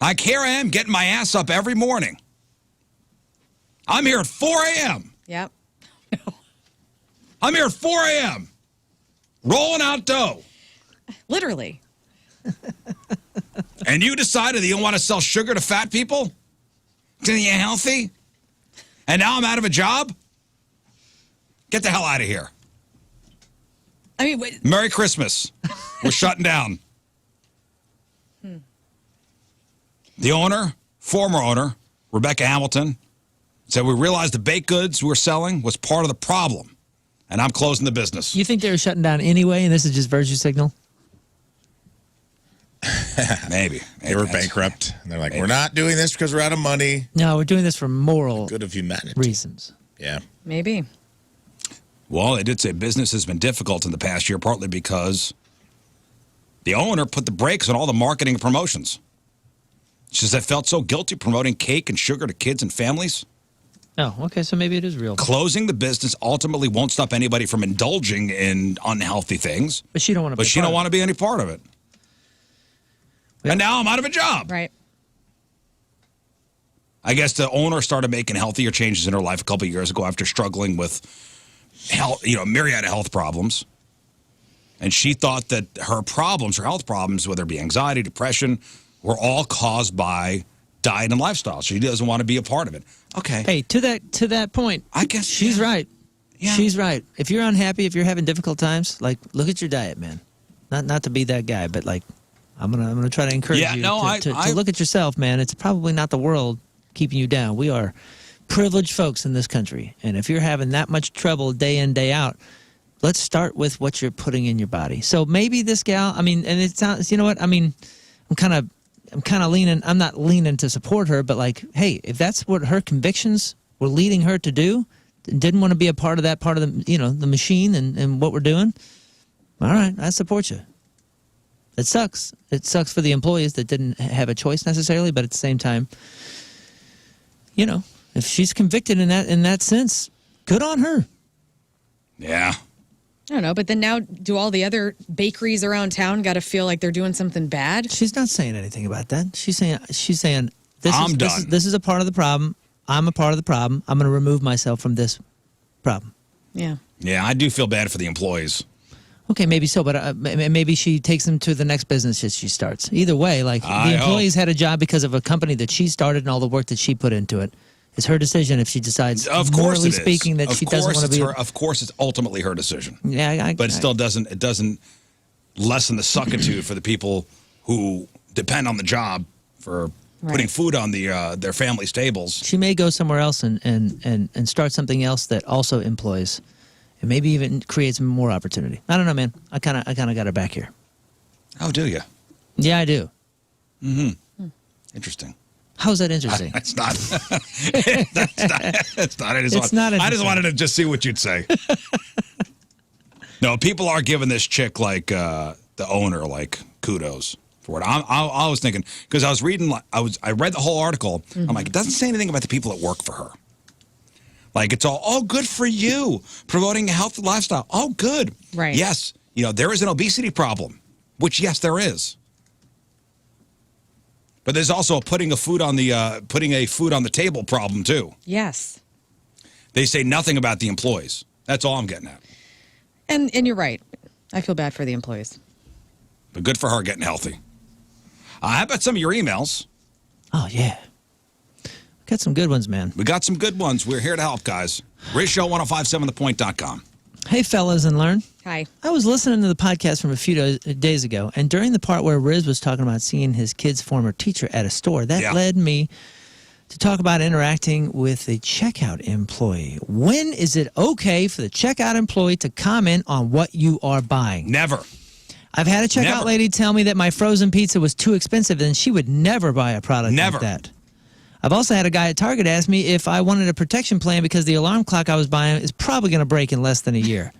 Like, here I am getting my ass up every morning. I'm here at 4 a.m. Yep. I'm here at 4 a.m. rolling out dough. Literally. And you decided that you want to sell sugar to fat people? To you healthy? And now I'm out of a job? Get the hell out of here. I mean, wait. Merry Christmas. We're shutting down. The owner, former owner, Rebecca Hamilton, said we realized the baked goods we were selling was part of the problem, and I'm closing the business. You think they were shutting down anyway, and this is just virtue signal? Maybe. They were bankrupt, and they're like, we're not doing this because we're out of money. No, we're doing this for moral good of humanity reasons. Yeah. Maybe. Well, they did say business has been difficult in the past year, partly because the owner put the brakes on all the marketing and promotions. She says, I felt so guilty promoting cake and sugar to kids and families. Oh, okay, so maybe it is real. Closing the business ultimately won't stop anybody from indulging in unhealthy things. But she don't want to. But she don't want to be any part of it. Well, and now I'm out of a job. Right. I guess the owner started making healthier changes in her life a couple of years ago after struggling with health, myriad of health problems. And she thought that her health problems, whether it be anxiety, depression, were all caused by diet and lifestyle. She doesn't want to be a part of it. Okay. Hey, to that point, I guess she's right. Yeah. She's right. If you're unhappy, if you're having difficult times, look at your diet, man. Not to be that guy, but I'm gonna try to encourage you to look at yourself, man. It's probably not the world keeping you down. We are privileged folks in this country, and if you're having that much trouble day in, day out, let's start with what you're putting in your body. So maybe this gal, and it sounds, you know what? I'm kind of leaning. I'm not leaning to support her, but hey, if that's what her convictions were leading her to do, didn't want to be a part of that part of the, the machine and what we're doing. All right, I support you. It sucks. It sucks for the employees that didn't have a choice necessarily, but at the same time, you know, if she's convicted in that sense, good on her. Yeah. I don't know, but then now do all the other bakeries around town got to feel like they're doing something bad? She's not saying anything about that. She's saying I'm done. This is a part of the problem. I'm a part of the problem. I'm going to remove myself from this problem. Yeah. Yeah, I do feel bad for the employees. Okay, maybe so, but maybe she takes them to the next business that she starts. Either way, like the employees had a job because of a company that she started and all the work that she put into it. It's her decision if she decides, morally speaking, that she doesn't want to be. Of course, it's ultimately her decision. Yeah, but it still doesn't. It doesn't lessen the suckitude for the people who depend on the job for putting food on their family's tables. She may go somewhere else and start something else that also employs, and maybe even creates more opportunity. I don't know, man. I kind of got her back here. Oh, do you? Yeah, I do. Mm-hmm. Interesting. How's that interesting? It's not. It's not. I just wanted to just see what you'd say. No, people are giving this chick like the owner like kudos for it. I was thinking because I was reading. I read the whole article. I'm like, it doesn't say anything about the people that work for her. Like it's all good for you promoting a healthy lifestyle. Oh, good. Right. Yes, there is an obesity problem, which yes there is. But there's also putting a food on the table problem too. Yes. They say nothing about the employees. That's all I'm getting at. And you're right. I feel bad for the employees. But good for her getting healthy. How about some of your emails? Oh yeah, got some good ones, man. We got some good ones. We're here to help, guys. Rizzuto1057thepoint.com. Hey, fellas, and Lern. Hi. I was listening to the podcast from a few days ago, and during the part where Rizz was talking about seeing his kid's former teacher at a store, that led me to talk about interacting with a checkout employee. When is it okay for the checkout employee to comment on what you are buying? Never. I've had a checkout lady tell me that my frozen pizza was too expensive, and she would never buy a product like that. I've also had a guy at Target ask me if I wanted a protection plan because the alarm clock I was buying is probably going to break in less than a year.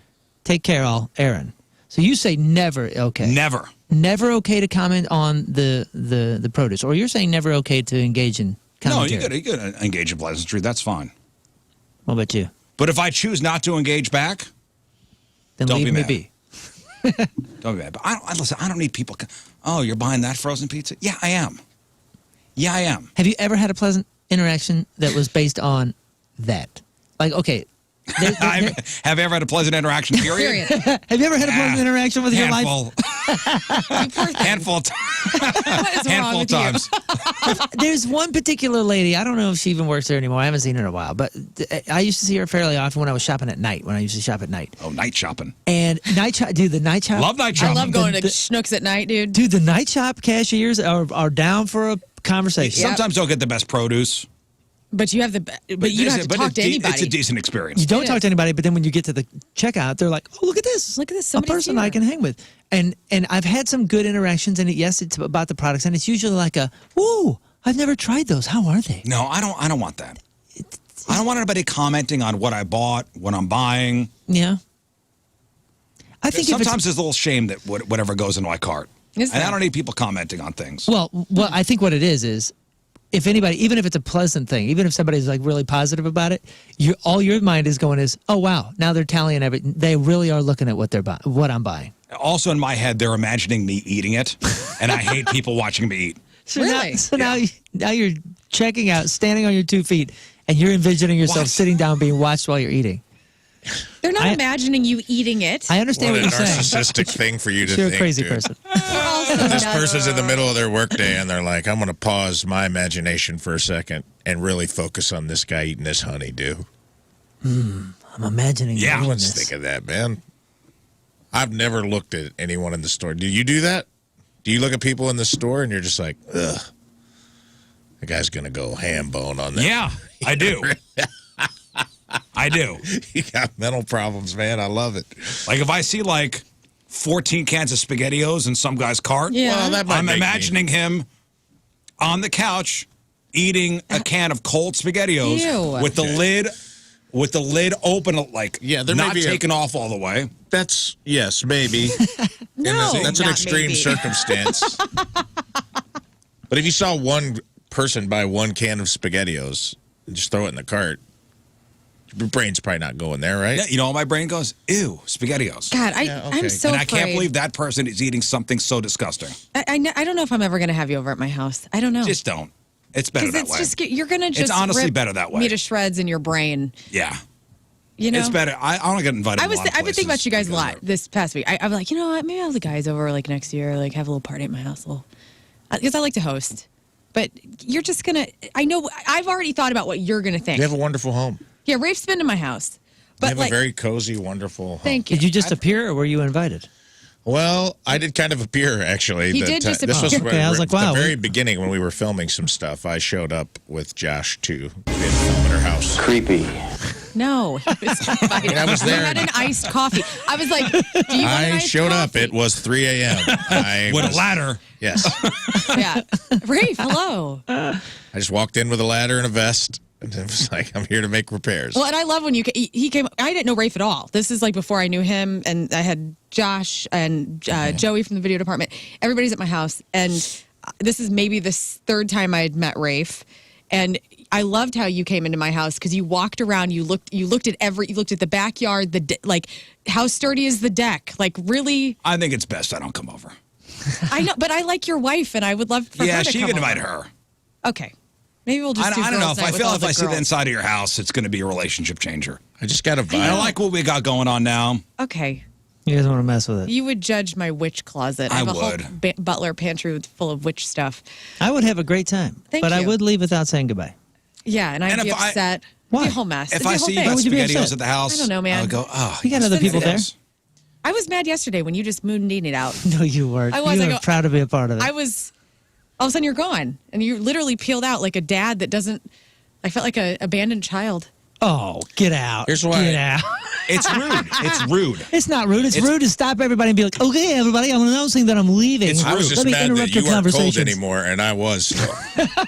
Take care, all. Aaron. So you say never okay. Never. Never okay to comment on the produce. Or you're saying never okay to engage in commentary. No, you could engage in pleasantry. That's fine. What about you? But if I choose not to engage back, then don't leave be me mad. be. Don't be mad. But I don't need people. Oh, you're buying that frozen pizza? Yeah, I am. Yeah, I am. Have you ever had a pleasant interaction that was based on that? Like, okay. Have you ever had a pleasant interaction, period? Have you ever had a pleasant interaction with your life? Handful of times. There's one particular lady, I don't know if she even works there anymore. I haven't seen her in a while, but I used to see her fairly often when I was shopping at night, when I used to shop at night. Oh, night shopping. And dude, the night shop. Love night shopping. I love going to Schnucks at night, dude. Dude, the night shop cashiers are down for a conversation. Sometimes they'll get the best produce. But you have you don't have to talk to anybody. It's a decent experience. You don't talk to anybody, but then when you get to the checkout, they're like, "Oh, look at this! Look at this! A person I can hang with." And I've had some good interactions, and yes, it's about the products, and it's usually like a, "Whoa, I've never tried those. How are they?" No, I don't want that. I don't want anybody commenting on what I bought, what I'm buying. Yeah. I think sometimes there's a little shame that whatever goes into my cart, and I don't need people commenting on things. Well, I think what it is. If anybody, even if it's a pleasant thing, even if somebody's like really positive about it, all your mind is going is, oh wow, now they're tallying everything. They really are looking at what I'm buying. Also in my head, they're imagining me eating it, and I hate people watching me eat. So now you're checking out, standing on your 2 feet, and you're envisioning yourself sitting down being watched while you're eating. They're not imagining you eating it. I understand what you're saying. What a narcissistic thing for you to think. You're a crazy person. This person's in the middle of their workday, and they're like, I'm going to pause my imagination for a second and really focus on this guy eating this honeydew. I'm imagining. Yeah, everyone's thinking that, man. I've never looked at anyone in the store. Do you do that? Do you look at people in the store and you're just like, ugh, the guy's going to go ham bone on that? Yeah, I do. I do. You got mental problems, man. I love it. Like if I see like 14 cans of SpaghettiOs in some guy's cart, I'm imagining him on the couch eating a can of cold SpaghettiOs with the lid open, like not taken off all the way. That's, yes, maybe. No, that's an not extreme maybe. circumstance. But if you saw one person buy one can of SpaghettiOs and just throw it in the cart, your brain's probably not going there, right? Yeah, you know, my brain goes, ew, SpaghettiOs. God, I'm so And I afraid. can't believe that person is eating something so disgusting. I don't know if I'm ever going to have you over at my house. I don't know. Just don't. It's better that it's way. just you're going to just It's honestly rip better that way. me to shreds in your brain. Yeah. You know, It's better. I don't get invited. I've been thinking about you guys a lot this past week. I'm like, you know what? Maybe I'll have the guys over like next year, like have a little party at my house, because I like to host. But you're just gonna. I know. I've already thought about what you're gonna think. You have a wonderful home. Yeah, Rafe's been to my house, but You have like, a very cozy, wonderful home. thank you. Did you just appear, or were you invited? Well, I did kind of appear, actually. He did just This was appear. Okay, I was like, wow. the very beginning when we were filming some stuff. I showed up with Josh, too. We had to film at her house. Creepy. No, he was invited. I was there. You had an iced coffee. I was like, do you want an I iced showed up. coffee? It was 3 a.m. With a ladder. Yes. Yeah, Rafe, hello. I just walked in with a ladder and a vest. And it was like, I'm here to make repairs. Well, and I love when he came. I didn't know Rafe at all. This is like before I knew him, and I had Josh and Joey from the video department. Everybody's at my house, and this is maybe the third time I had met Rafe, and I loved how you came into my house because you walked around. You looked at the backyard, like how sturdy is the deck? Like really, I think it's best I don't come over. I know, but I like your wife, and I would love for her Yeah, to she come can invite over. her. Okay, maybe we'll just. I don't know. girls' If night I with feel all if the I see the girls. inside of your house, it's going to be a relationship changer. I just got a vibe. I like what we got going on now. Okay. You guys want to mess with it? You would judge my witch closet. I have a would. whole butler pantry full of witch stuff. I would have a great time, Thank but I you. would leave without saying goodbye. Yeah, and I'd And be if I- upset. Why? It'd be a whole mess. If It'd be I a whole see you thing. got would you be SpaghettiOs upset? at the house, I don't know, man. I'll go, oh. You got other people there? SpaghettiOs. I was mad yesterday when you just mooned it out. No, you weren't. I was. You I were go- proud to be a part of it. I was. All of a sudden, you're gone, and you literally peeled out like a dad that doesn't. I felt like an abandoned child. Oh, get out. Here's why. Get out. It's rude. It's rude. It's not rude. It's rude to stop everybody and be like, okay, everybody, I'm announcing that I'm leaving. It's I was just Let me mad that interrupt you your weren't cold conversations. anymore, and I was.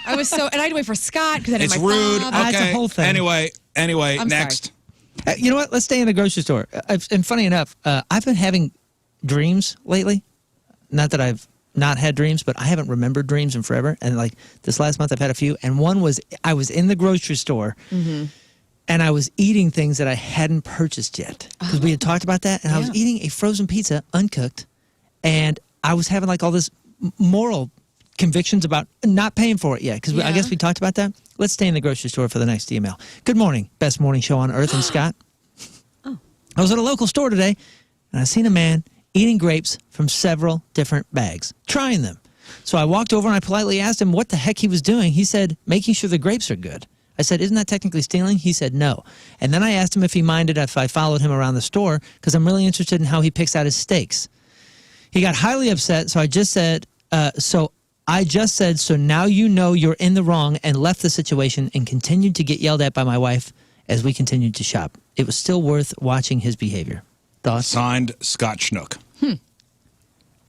I was so, and I had to wait for Scott because I didn't It's have my rude. fob. That's a Okay. whole thing. Anyway, I'm next. You know what? Let's stay in the grocery store. And funny enough, I've been having dreams lately. Not that I've not had dreams, but I haven't remembered dreams in forever. And like this last month, I've had a few. And one was I was in the grocery store and I was eating things that I hadn't purchased yet because we had talked about that. And I was Yeah. eating a frozen pizza, uncooked. And I was having like all this moral convictions about not paying for it yet because I Yeah. guess we talked about that. Let's stay in the grocery store for the next email. Good morning. Best morning show on earth and Scott. I was at a local store today, and I seen a man eating grapes from several different bags, trying them. So I walked over and I politely asked him what the heck he was doing. He said, making sure the grapes are good. I said, isn't that technically stealing? He said, no. And then I asked him if he minded if I followed him around the store because I'm really interested in how he picks out his steaks. He got highly upset, so I just said, so now you know you're in the wrong, and left the situation and continued to get yelled at by my wife as we continued to shop. It was still worth watching his behavior. Thoughts? Signed, Scott Schnook.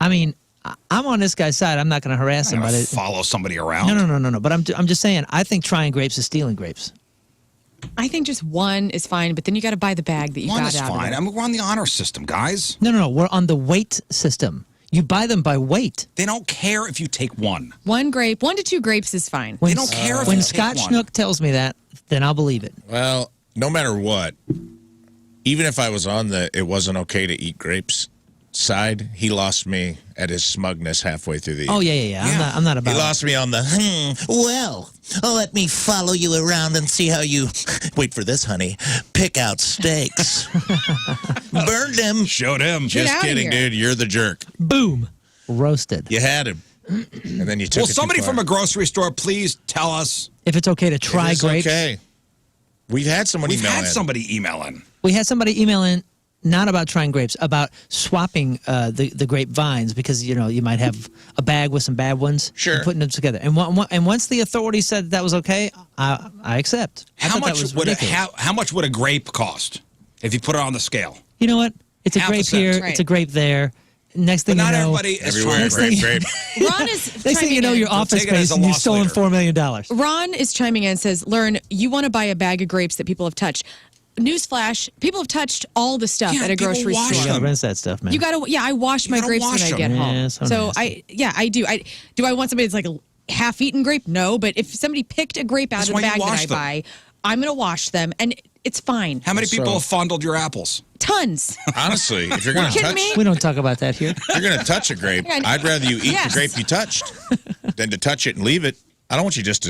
I mean, I'm on this guy's side. I'm not going to harass him. I'm But gonna follow somebody around. No. But I'm just saying, I think trying grapes is stealing grapes. I think just one is fine, but then you got to buy the bag that you One got is out fine. of it. We're on the honor system, guys. No. We're on the weight system. You buy them by weight. They don't care if you take one. One to two grapes is fine. When, They don't care if when you Scott take one. Schnook tells me that, then I'll believe it. Well, no matter what, even if I was on the it wasn't okay to eat grapes side, he lost me at his smugness halfway through the Oh yeah. I'm not about. He lost me on the, well, let me follow you around and see how you, wait for this, honey, pick out steaks. Burned him. Showed him. Just outta kidding, here. dude. You're the jerk. Boom, roasted. You had him. And then you took Will it too somebody far. from a grocery store please tell us? If it's okay to try It is grapes. okay. We've had someone We've email had in. somebody email in. We had somebody email in, not about trying grapes, about swapping the grape vines because you might have a bag with some bad ones. Sure. And putting them together. And once the authorities said that was okay, I accept. I How thought that much was would ridiculous. how much would a grape cost if you put it on the scale? You know what? It's a Half a grape cent. here. Right. It's a grape there. Next thing But you not know, everybody is Everywhere, trying. grape. Ron is next thing you chiming know, in. your office take it as space a and you've loss stolen leader. $4 million. Ron is chiming in and says, Lern, you want to buy a bag of grapes that people have touched. newsflash, people have touched all the stuff at a grocery wash store. You gotta rinse that stuff, man. You gotta, I wash my grapes when I get home. Yeah, so so nasty. I do. Do I want somebody that's like a half-eaten grape? No, but if somebody picked a grape out of the bag that I buy, I'm gonna wash them, and it's fine. How many people have fondled your apples? Tons. Honestly, if you're going to touch, We don't talk about that here. if you're going to touch a grape, I'd rather you eat the grape you touched than to touch it and leave it. I don't want you just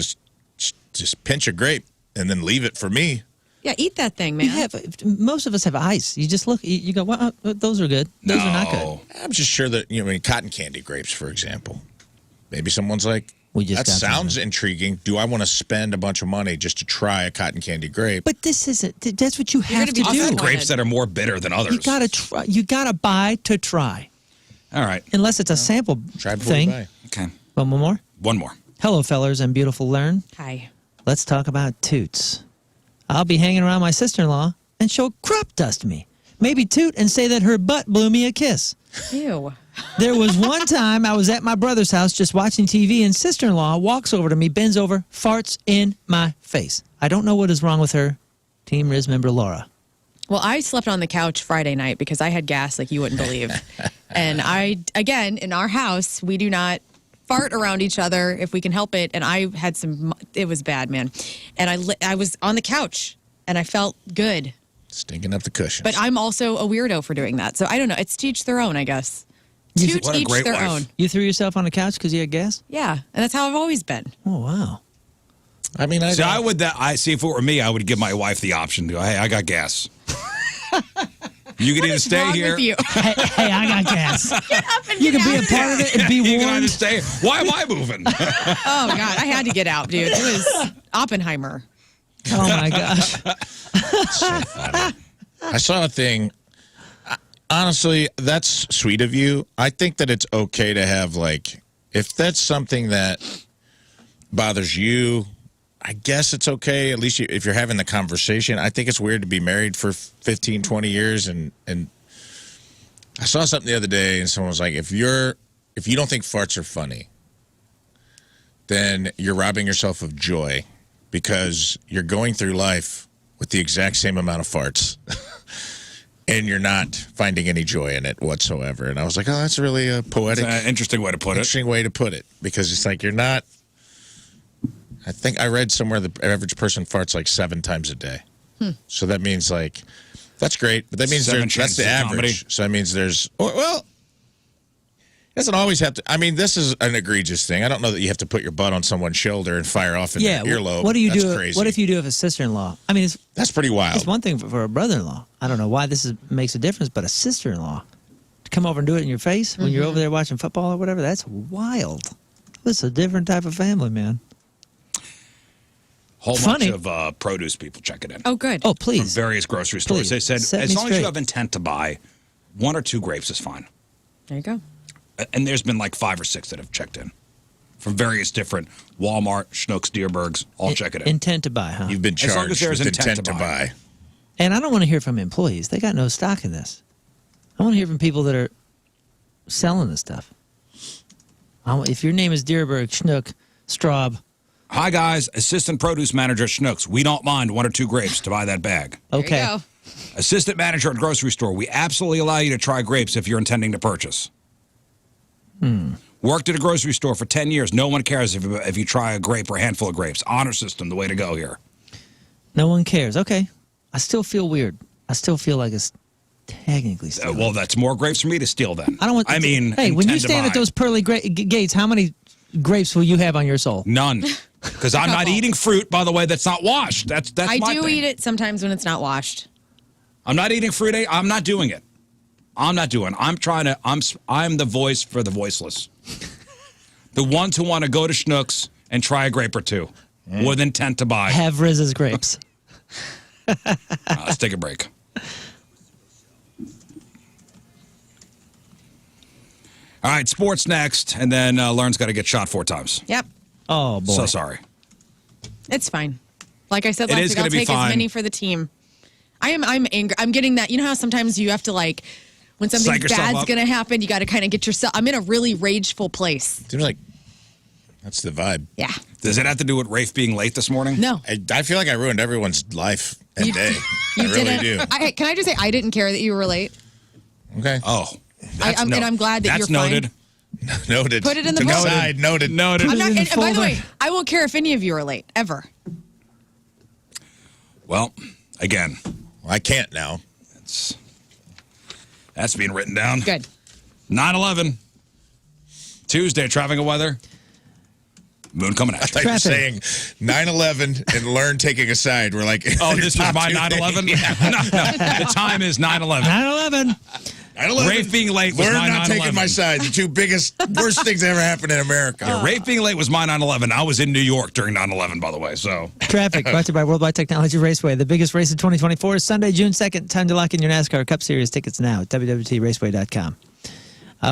to pinch a grape and then leave it for me. Yeah, eat that thing, man. Most of us have ice. You just look. You go, well, those are good. Those are not good. I'm just sure that cotton candy grapes, for example. Maybe someone's like, that sounds intriguing. Do I want to spend a bunch of money just to try a cotton candy grape? But this isn't. That's what you have to do. I've had grapes that are more bitter than others. You gotta try. You gotta buy to try. All right. Unless it's a sample Try before thing. you buy. Okay. One more. One more. Hello, fellers and beautiful Lern. Hi. Let's talk about toots. I'll be hanging around my sister-in-law, and she'll crop dust me. Maybe toot and say that her butt blew me a kiss. Ew. There was one time I was at my brother's house just watching TV, and sister-in-law walks over to me, bends over, farts in my face. I don't know what is wrong with her. Team Rizz member Laura. Well, I slept on the couch Friday night because I had gas like you wouldn't believe. And again, in our house, we do not fart around each other if we can help it. And I had it was bad, man. And I was on the couch and I felt good. Stinking up the cushions. But I'm also a weirdo for doing that. So I don't know. It's to each their own, I guess. To each their own. You threw yourself on the couch because you had gas? Yeah. And that's how I've always been. Oh, wow. I mean, see, if it were me, I would give my wife the option to go, hey, I got gas. You can either stay here. With you? Hey, I got gas. You can be a part of it and be You can warned. either stay. Why am I moving? Oh, God. I had to get out, dude. It was Oppenheimer. Oh, my gosh. So funny. I saw a thing. Honestly, that's sweet of you. I think that it's okay to have, like, if that's something that bothers you, I guess it's okay. At least if you're having the conversation. I think it's weird to be married for 15, 20 years. And I saw something the other day, and someone was like, if you don't think farts are funny, then you're robbing yourself of joy because you're going through life with the exact same amount of farts. And you're not finding any joy in it whatsoever. And I was like, oh, that's really a poetic. That's an interesting way to put it. Interesting way to put it. Because it's like you're not. I think I read somewhere the average person farts like 7 times a day. So that means like, that's great. But that means that's the average. So that means there's, well, it doesn't always have to. I mean, this is an egregious thing. I don't know that you have to put your butt on someone's shoulder and fire off in their earlobe. What do you that's do? Crazy. What if you do if a sister-in-law? I mean, that's pretty wild. It's one thing for a brother-in-law. I don't know why this makes a difference, but a sister-in-law to come over and do it in your face when you're over there watching football or whatever, that's wild. It's a different type of family, man. Whole bunch of produce people checking in. Oh, good. Oh, please. From various grocery stores. Please. They said, Set as me long as straight. you have intent to buy, 1 or 2 grapes is fine. There you go. And there's been like 5 or 6 that have checked in from various different Walmart, Schnucks, Deerbergs, all check it in. Intent to buy, huh? You've been As long as charged there's with intent intent to to buy. buy. And I don't want to hear from employees. They got no stock in this. I want to hear from people that are selling this stuff. If your name is Deerberg, Schnuck, Straub. Hi, guys. Assistant produce manager at Schnucks. We don't mind 1 or 2 grapes to buy that bag. Okay. There you go. Assistant manager at grocery store. We absolutely allow you to try grapes if you're intending to purchase. Worked at a grocery store for 10 years. No one cares if you try a grape or a handful of grapes. Honor system, the way to go here. No one cares. Okay. I still feel weird. I still feel like it's technically stealing. Well, that's more grapes for me to steal then. I don't want. I mean, hey, when you intend to stand buy. at those pearly gates, how many grapes will you have on your soul? None. Because I'm not eating fruit, by the way, that's not washed. That's I my do thing. eat it sometimes when it's not washed. I'm not eating fruit. I'm not doing it. I'm not doing. I'm the voice for the voiceless. The ones who want to go to Schnucks and try a grape or 2 with intent to buy. Have Rizz's grapes. Let's take a break. All right, sports next, and then Lern's got to get shot 4 times. Yep. Oh, boy. So sorry. It's fine. Like I said It last is week, gonna I'll be take fine. as many for the team. I'm angry. I'm getting that. You know how sometimes you have to like, when something Psych yourself bad's up. going to happen, you got to kind of get yourself. I'm in a really rageful place. Seems like that's the vibe. Yeah. Does it have to do with Rafe being late this morning? No. I feel like I ruined everyone's life and day. I really do. Can I just say I didn't care that you were late? Okay. Oh. And I'm glad that you're fine. noted. Noted. Put it in the book. book. Noted. I'm not, and by the way, I won't care if any of you are late, ever. Well, again. I can't now. That's being written down. Good. 9/11. Tuesday, traffic and weather. Moon coming at you. I thought you were saying 9/11 and Lern taking a side. We're like, oh, this is my 9/11? Yeah. No. The time is 9/11. 9/11. Rafe being late was Lern my 9/11. not taking my side. The two biggest, worst things that ever happened in America. Yeah, Rafe being late was my 9/11. I was in New York during 9/11, by the way. So Traffic brought to you by Worldwide Technology Raceway. The biggest race of 2024 is Sunday, June 2nd. Time to lock in your NASCAR Cup Series tickets now at www.raceway.com.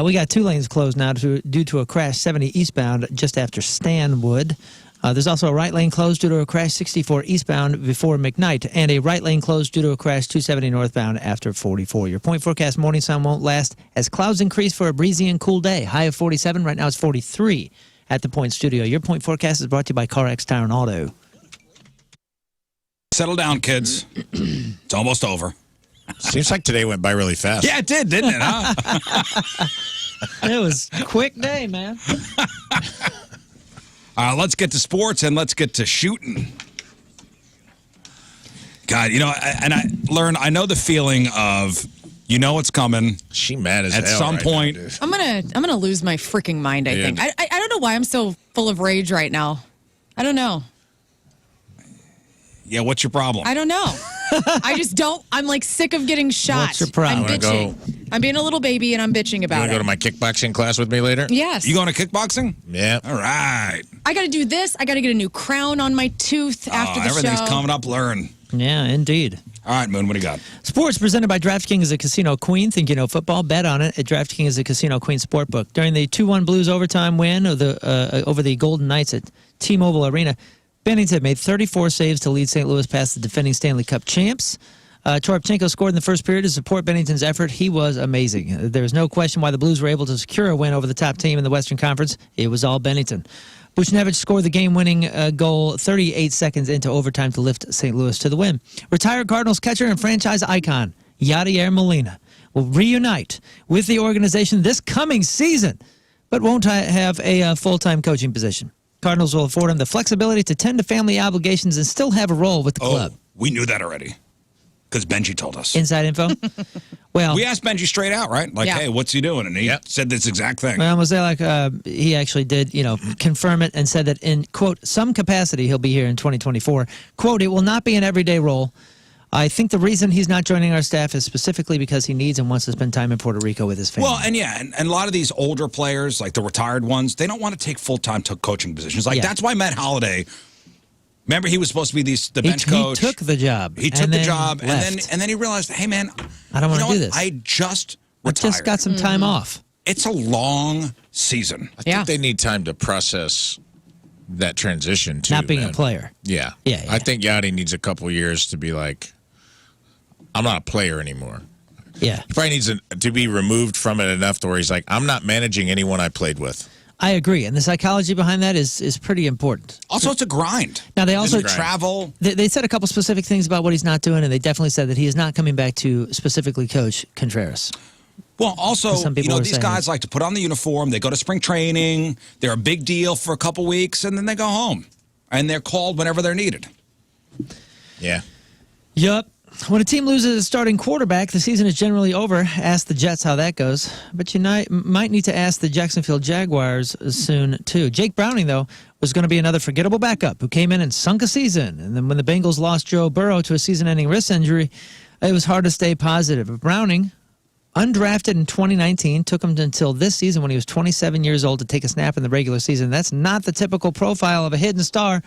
We got 2 lanes closed now due to a crash 70 eastbound just after Stanwood. There's also a right lane closed due to a crash 64 eastbound before McKnight, and a right lane closed due to a crash 270 northbound after 44. Your point forecast: morning sun won't last as clouds increase for a breezy and cool day. High of 47. Right now it's 43 at the Point Studio. Your point forecast is brought to you by CarX Tire and Auto. settle down, kids. It's almost over. Seems like today went by really fast. Yeah, it did, didn't it? Huh? It was a quick day, man. Let's get to sports and let's get to shooting. God, I learn. I know the feeling of, what's coming. She mad as at hell some right point. now, I'm gonna lose my freaking mind. I think. I don't know why I'm so full of rage right now. I don't know. Yeah, what's your problem? I don't know. I just don't. I'm like sick of getting shot. What's your problem? I'm bitching. I'm being a little baby and I'm bitching You about want to it. go to my kickboxing class with me later? Yes. You going to kickboxing? Yeah. All right. I got to do this. I got to get a new crown on my tooth after the show. Everything's coming up, Lern. Yeah, indeed. All right, Moon, what do you got? Sports presented by DraftKings is a casino queen. Think you know football? Bet on it at DraftKings is a casino queen sportbook. During the 2-1 Blues overtime win over the Golden Knights at T-Mobile Arena, Bennington made 34 saves to lead St. Louis past the defending Stanley Cup champs. Toropchenko scored in the first period to support Bennington's effort. He was amazing. There's no question why the Blues were able to secure a win over the top team in the Western Conference. It was all Bennington. Buchnevich scored the game-winning goal 38 seconds into overtime to lift St. Louis to the win. Retired Cardinals catcher and franchise icon Yadier Molina will reunite with the organization this coming season, but won't have a full-time coaching position. Cardinals will afford him the flexibility to tend to family obligations and still have a role with the club. We knew that already because Benji told us. Inside info? Well, we asked Benji straight out, right? Like, hey, what's he doing? And he said this exact thing. Well, I'm going to say, he actually did, confirm it and said that in, quote, some capacity he'll be here in 2024. Quote, it will not be an everyday role. I think the reason he's not joining our staff is specifically because he needs and wants to spend time in Puerto Rico with his family. Well, and a lot of these older players, like the retired ones, they don't want to take full-time coaching positions. Like, that's why Matt Holliday, remember he was supposed to be the bench coach. He took the job. He took the job, and then he realized, hey, man, I don't want to do this. I just retired. I just got some time off. It's a long season. I think they need time to process that transition, too. Not being a player. Yeah. Yeah. I think Yachty needs a couple years to be like, I'm not a player anymore. Yeah. He probably needs to be removed from it enough to where he's like, I'm not managing anyone I played with. I agree, and the psychology behind that is pretty important. Also, it's a grind. Now, they also travel. They said a couple specific things about what he's not doing, and they definitely said that he is not coming back to specifically coach Contreras. Well, also, these guys like to put on the uniform. They go to spring training. They're a big deal for a couple weeks, and then they go home. And they're called whenever they're needed. Yeah. Yup. When a team loses a starting quarterback, the season is generally over. Ask the Jets how that goes. But you might need to ask the Jacksonville Jaguars soon, too. Jake Browning, though, was going to be another forgettable backup who came in and sunk a season. And then when the Bengals lost Joe Burrow to a season-ending wrist injury, it was hard to stay positive. But Browning, undrafted in 2019, took him until this season when he was 27 years old to take a snap in the regular season. That's not the typical profile of a hidden star,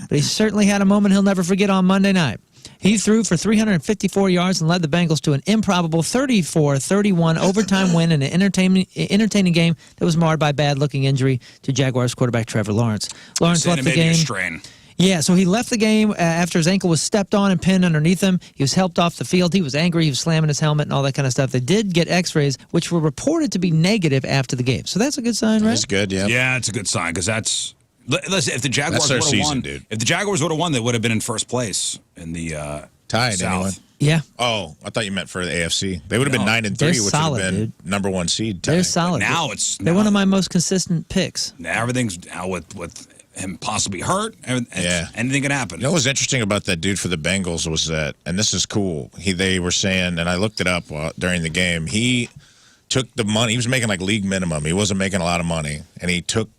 but he certainly had a moment he'll never forget on Monday night. He threw for 354 yards and led the Bengals to an improbable 34-31 overtime win in an entertaining game that was marred by bad-looking injury to Jaguars quarterback Trevor Lawrence. Lawrence left the game. Strain. Yeah, so he left the game after his ankle was stepped on and pinned underneath him. He was helped off the field. He was angry. He was slamming his helmet and all that kind of stuff. They did get x-rays, which were reported to be negative after the game. So that's a good sign, right? That's good, yeah. Yeah, it's a good sign because that's... Listen, if the Jaguars would have won, dude. If the Jaguars would have won, they would have been in first place in the tied South. anyway. Yeah. Oh, I thought you meant for the AFC. They would have been 9-3, they're which solid, would have been dude. number 1 seed. They're solid. Now they're one of my most consistent picks. Now everything's now with him possibly hurt. Anything can happen. You know what was interesting about that dude for the Bengals was that, and this is cool, they were saying, and I looked it up during the game, he took the money. He was making like league minimum. He wasn't making a lot of money. And he took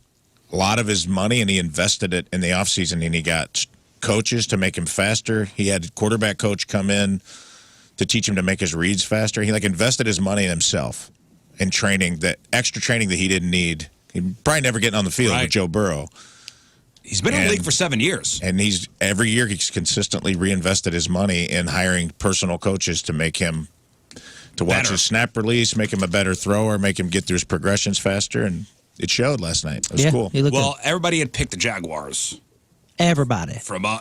a lot of his money and he invested it in the offseason, and he got coaches to make him faster. He had a quarterback coach come in to teach him to make his reads faster. He like invested his money in himself in training, that extra training that he didn't need. He'd probably never getting on the field with Joe Burrow. He's been in the league for 7 years. And every year he's consistently reinvested his money in hiring personal coaches to make him, to watch his snap release, make him a better thrower, make him get through his progressions faster. And it showed last night. It was cool. Well, everybody had picked the Jaguars. Everybody. From our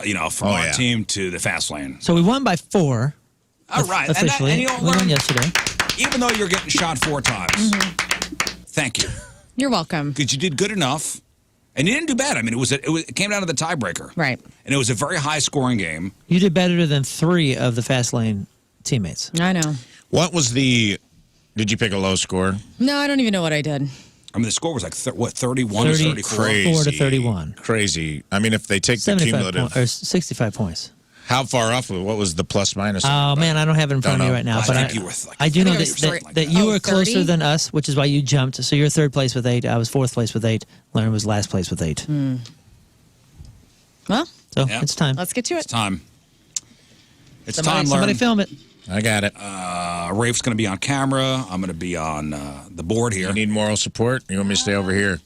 team to the fast lane. So we won by 4. All right. Officially. And we won yesterday. Even though you're getting shot 4 times. Thank you. You're welcome. Because you did good enough. And you didn't do bad. I mean, it came down to the tiebreaker. Right. And it was a very high-scoring game. You did better than 3 of the fast lane teammates. I know. What was did you pick a low score? No, I don't even know what I did. I mean, the score was like, 31 to 34? Crazy. 4 to 31. Crazy. I mean, if they take the cumulative. Or 65 points. How far off? What was the plus minus? Oh, man, I don't have it in front of me right now. But I do know that you were closer than us, which is why you jumped. So you're 3rd place with 8. I was 4th place with 8. Lern was last place with 8. Well, so it's time. Let's get to it. It's time. It's somebody, time, somebody Lern. film it. I got it. Rafe's going to be on camera. I'm going to be on the board here. You need moral support? You want me to stay over here?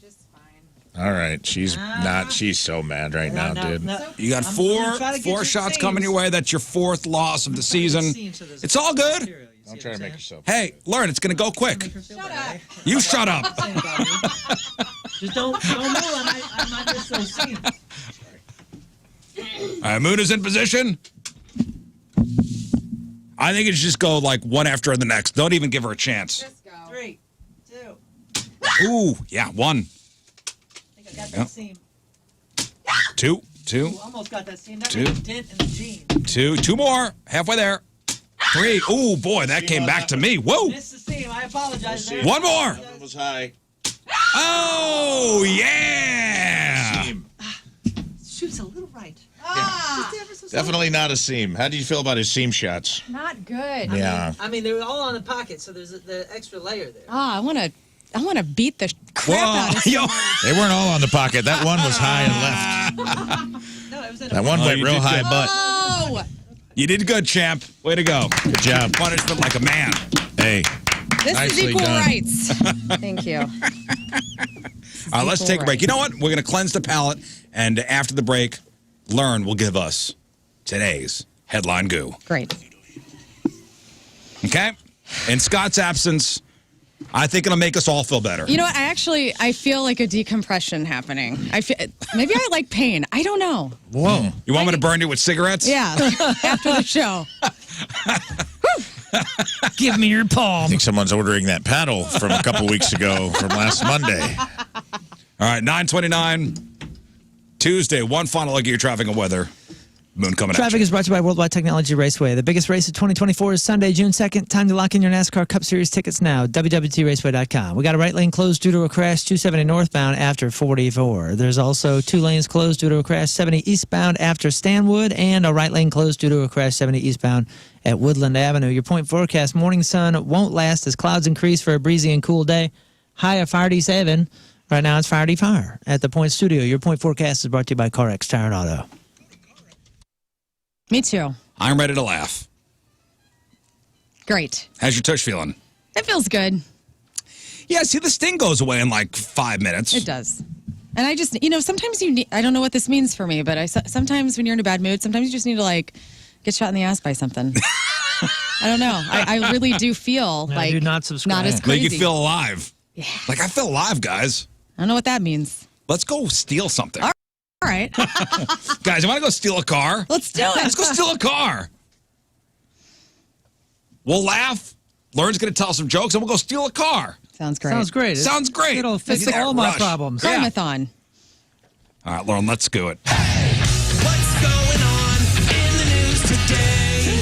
All right. She's so mad right now, dude. You got four shots coming your way. That's your 4th loss of the season. It's all good. Don't try to make yourself. Hey, Lern, it's going to go quick. Shut up. You shut up. Just don't move. I'm not just so seen. All right, Moon is in position. I think it should just go like one after the next. Don't even give her a chance. Just go. 3, 2. Ooh, yeah, 1. I think I got that seam. 2. Almost got that seam. That 2. dent in the jean. 2 more. Halfway there. 3. Ooh, boy, that came back to me. Whoa. Missed the seam. I apologize. 1 more. That was high. Oh, yeah. Shoots a little right. Definitely not a seam. How do you feel about his seam shots? Not good. Yeah. I mean, they're all on the pocket, so there's the extra layer there. I want to beat the crap out of Yo. They weren't all on the pocket. That one was high and left. No, it was in That one went you real did high good. butt. Oh, You did good, champ. Way to go. Good job. Punishment like a man. Hey. this Nicely is equal done. rights. Thank you. All right, let's take a break. You know what? We're going to cleanse the palate, and after the break, Lern will give us today's headline goo. Great. Okay? In Scott's absence, I think it'll make us all feel better. You know what? I feel like a decompression happening. Maybe I like pain. I don't know. Whoa. You want me to burn you with cigarettes? Yeah. After the show. Give me your I palm. think someone's ordering that paddle from a couple weeks ago from last Monday. All right, 9:29, Tuesday, one final look at your traffic and weather. Moon coming at Traffic you. is brought to you by Worldwide Technology Raceway. The biggest race of 2024 is Sunday, June 2nd. Time to lock in your NASCAR Cup Series tickets now. WWTRaceway.com. We got a right lane closed due to a crash 270 northbound after 44. There's also 2 lanes closed due to a crash 70 eastbound after Stanwood, and a right lane closed due to a crash 70 eastbound at Woodland Avenue. Your point forecast: morning sun won't last as clouds increase for a breezy and cool day. High of 57. Right now it's 54 at the Point Studio. Your point forecast is brought to you by CarX Tire and Auto. Me too. I'm ready to laugh. Great. How's your tush feeling? It feels good. Yeah, see, the sting goes away in like 5 minutes. It does. And I just, sometimes you need, I don't know what this means for me, but sometimes when you're in a bad mood, sometimes you just need to like get shot in the ass by something. I don't know. I really do feel like do not subscribe. not as crazy. Make you feel alive. Yeah. Like, I feel alive, guys. I don't know what that means. Let's go steal something. All right. Guys, you want to go steal a car? Let's do it. Let's go steal a car. We'll laugh. Lern's going to tell some jokes, and we'll go steal a car. Sounds great. Sounds great. Sounds great. It'll fix It's that all my rush. problems. Yeah. Crime-a-thon. All right, Lern, let's do it. What's going on in the news today?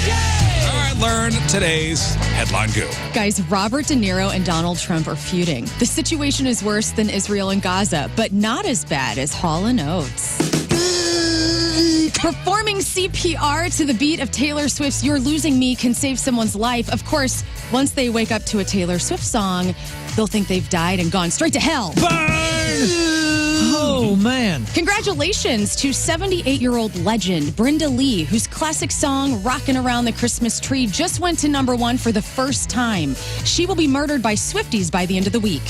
All right, learn today's headline goo. Guys, Robert De Niro and Donald Trump are feuding. The situation is worse than Israel and Gaza, but not as bad as Hall & Oates. Performing CPR to the beat of Taylor Swift's You're Losing Me can save someone's life. Of course, once they wake up to a Taylor Swift song, they'll think they've died and gone straight to hell. Oh, man. Congratulations to 78-year-old legend Brenda Lee, whose classic song, Rockin' Around the Christmas Tree, just went to #1 for the first time. She will be murdered by Swifties by the end of the week.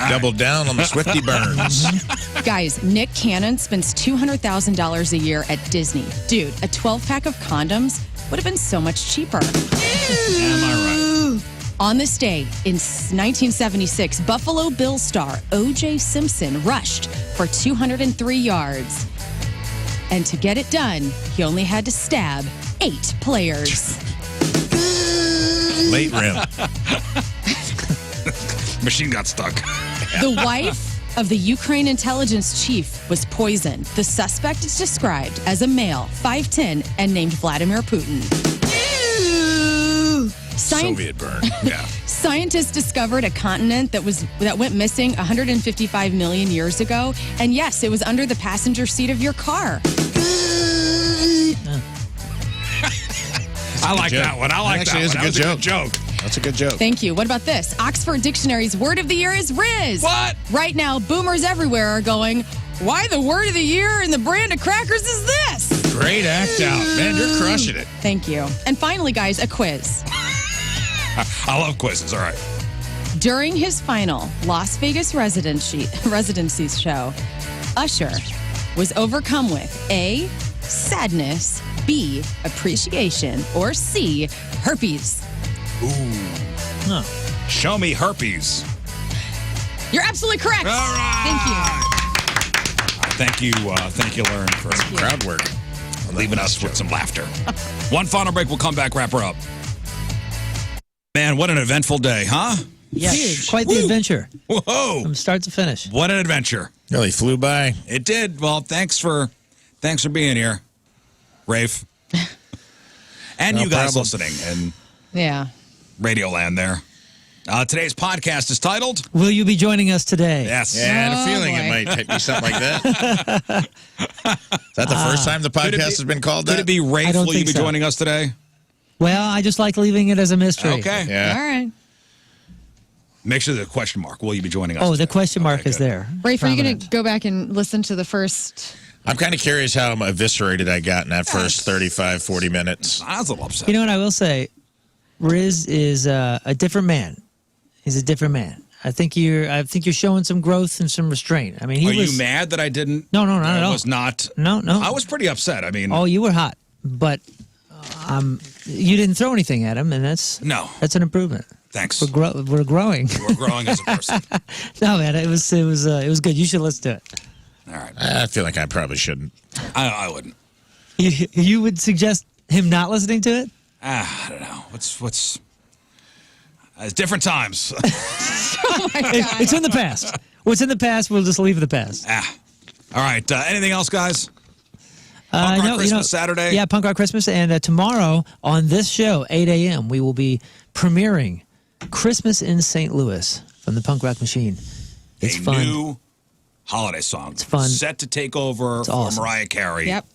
Double down on the Swifty burns. Guys, Nick Cannon spends $200,000 a year at Disney. Dude, a 12-pack of condoms would have been so much cheaper. Am I right? On this day in 1976, Buffalo Bills star O.J. Simpson rushed for 203 yards. And to get it done, he only had to stab 8 players. Late rim. Machine got stuck. The wife of the Ukraine intelligence chief was poisoned. The suspect is described as a male, 5'10", and named Vladimir Putin. Soviet burn. Yeah. Scientists discovered a continent that went missing 155 million years ago. And yes, it was under the passenger seat of your car. I like that one. I like that one. That was a good joke. That's a good joke. Thank you. What about this? Oxford Dictionary's word of the year is Rizz. What? Right now, boomers everywhere are going, why the word of the year and the brand of crackers is this? Great act out. Man, you're crushing it. Thank you. And finally, guys, a quiz. I love quizzes. All right. During his final Las Vegas residency show, Usher was overcome with A, sadness, B, appreciation, or C, herpes. Ooh. Huh. Show me herpes. You're absolutely correct. All right. Thank you. Thank you, Lern, for Crowd work. leaving us with some laughter. One final break. We'll come back, wrap her up. Man, what an eventful day, huh? Yeah, quite the adventure. Whoa. From start to finish. What an adventure. Really flew by. It did. Well, thanks for being here, Rafe. And No you guys problem. listening in Yeah. Radio Land there. Today's podcast is titled Will you be joining us today? Yes. Yeah, I had a Oh, feeling boy. it might be something like that. Is that the first time the podcast has been called Could that? it be Rafe? I don't Will you think be so. joining us today? Well, I just like leaving it as a mystery. Okay. Yeah. All right. Make sure the question mark. Will you be joining us? Oh, the today? question mark Okay, is good. there. Rafe, are you going Prominent. to go back and listen to the first? I'm kind of curious how eviscerated I got in that first 35, 40 minutes. I was a little upset. You know what I will say? Rizz is a different man. He's a different man. I think you're showing some growth and some restraint. I mean, he Are was. you mad that I didn't? No, not at I all. was not. No. I was pretty upset. I mean, Oh, you were hot, but you didn't throw anything at him, and that's no. an improvement. Thanks. We're growing. We're growing as a person. No, man, it was good. You should listen to it. All right. I feel like I probably shouldn't. I wouldn't. You would suggest him not listening to it? I don't know. What's it's different times. Oh my God. It's in the past. What's in the past, we'll just leave in the past. All right. Anything else, guys? Punk Rock Christmas Saturday? Yeah, Punk Rock Christmas. And tomorrow on this show, 8 a.m., we will be premiering Christmas in St. Louis from the Punk Rock Machine. It's fun. New holiday song. It's fun. Set to take over for awesome. Mariah Carey. Yep.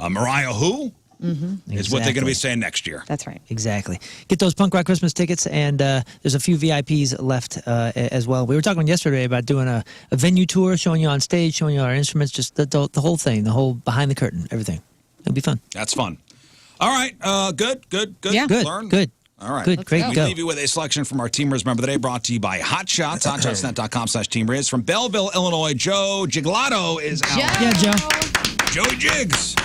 Mariah who? Mm-hmm. Is what they're going to be saying next year. That's right. Exactly. Get those Punk Rock Christmas tickets, and there's a few VIPs left as well. We were talking yesterday about doing a venue tour, showing you on stage, showing you our instruments, just the whole thing, the whole behind the curtain, everything. It'll be fun. That's fun. All right. Good. Yeah. Good. Learn. Good. All right. Good. Great. We Go. leave you with a selection from our Team Rizz Member of the Day, brought to you by Hot Shots, hotshotsnet.com/Team Rizz. From Belleville, Illinois, Joe Giglotto is out. Yeah, Joe. Joey Jigs.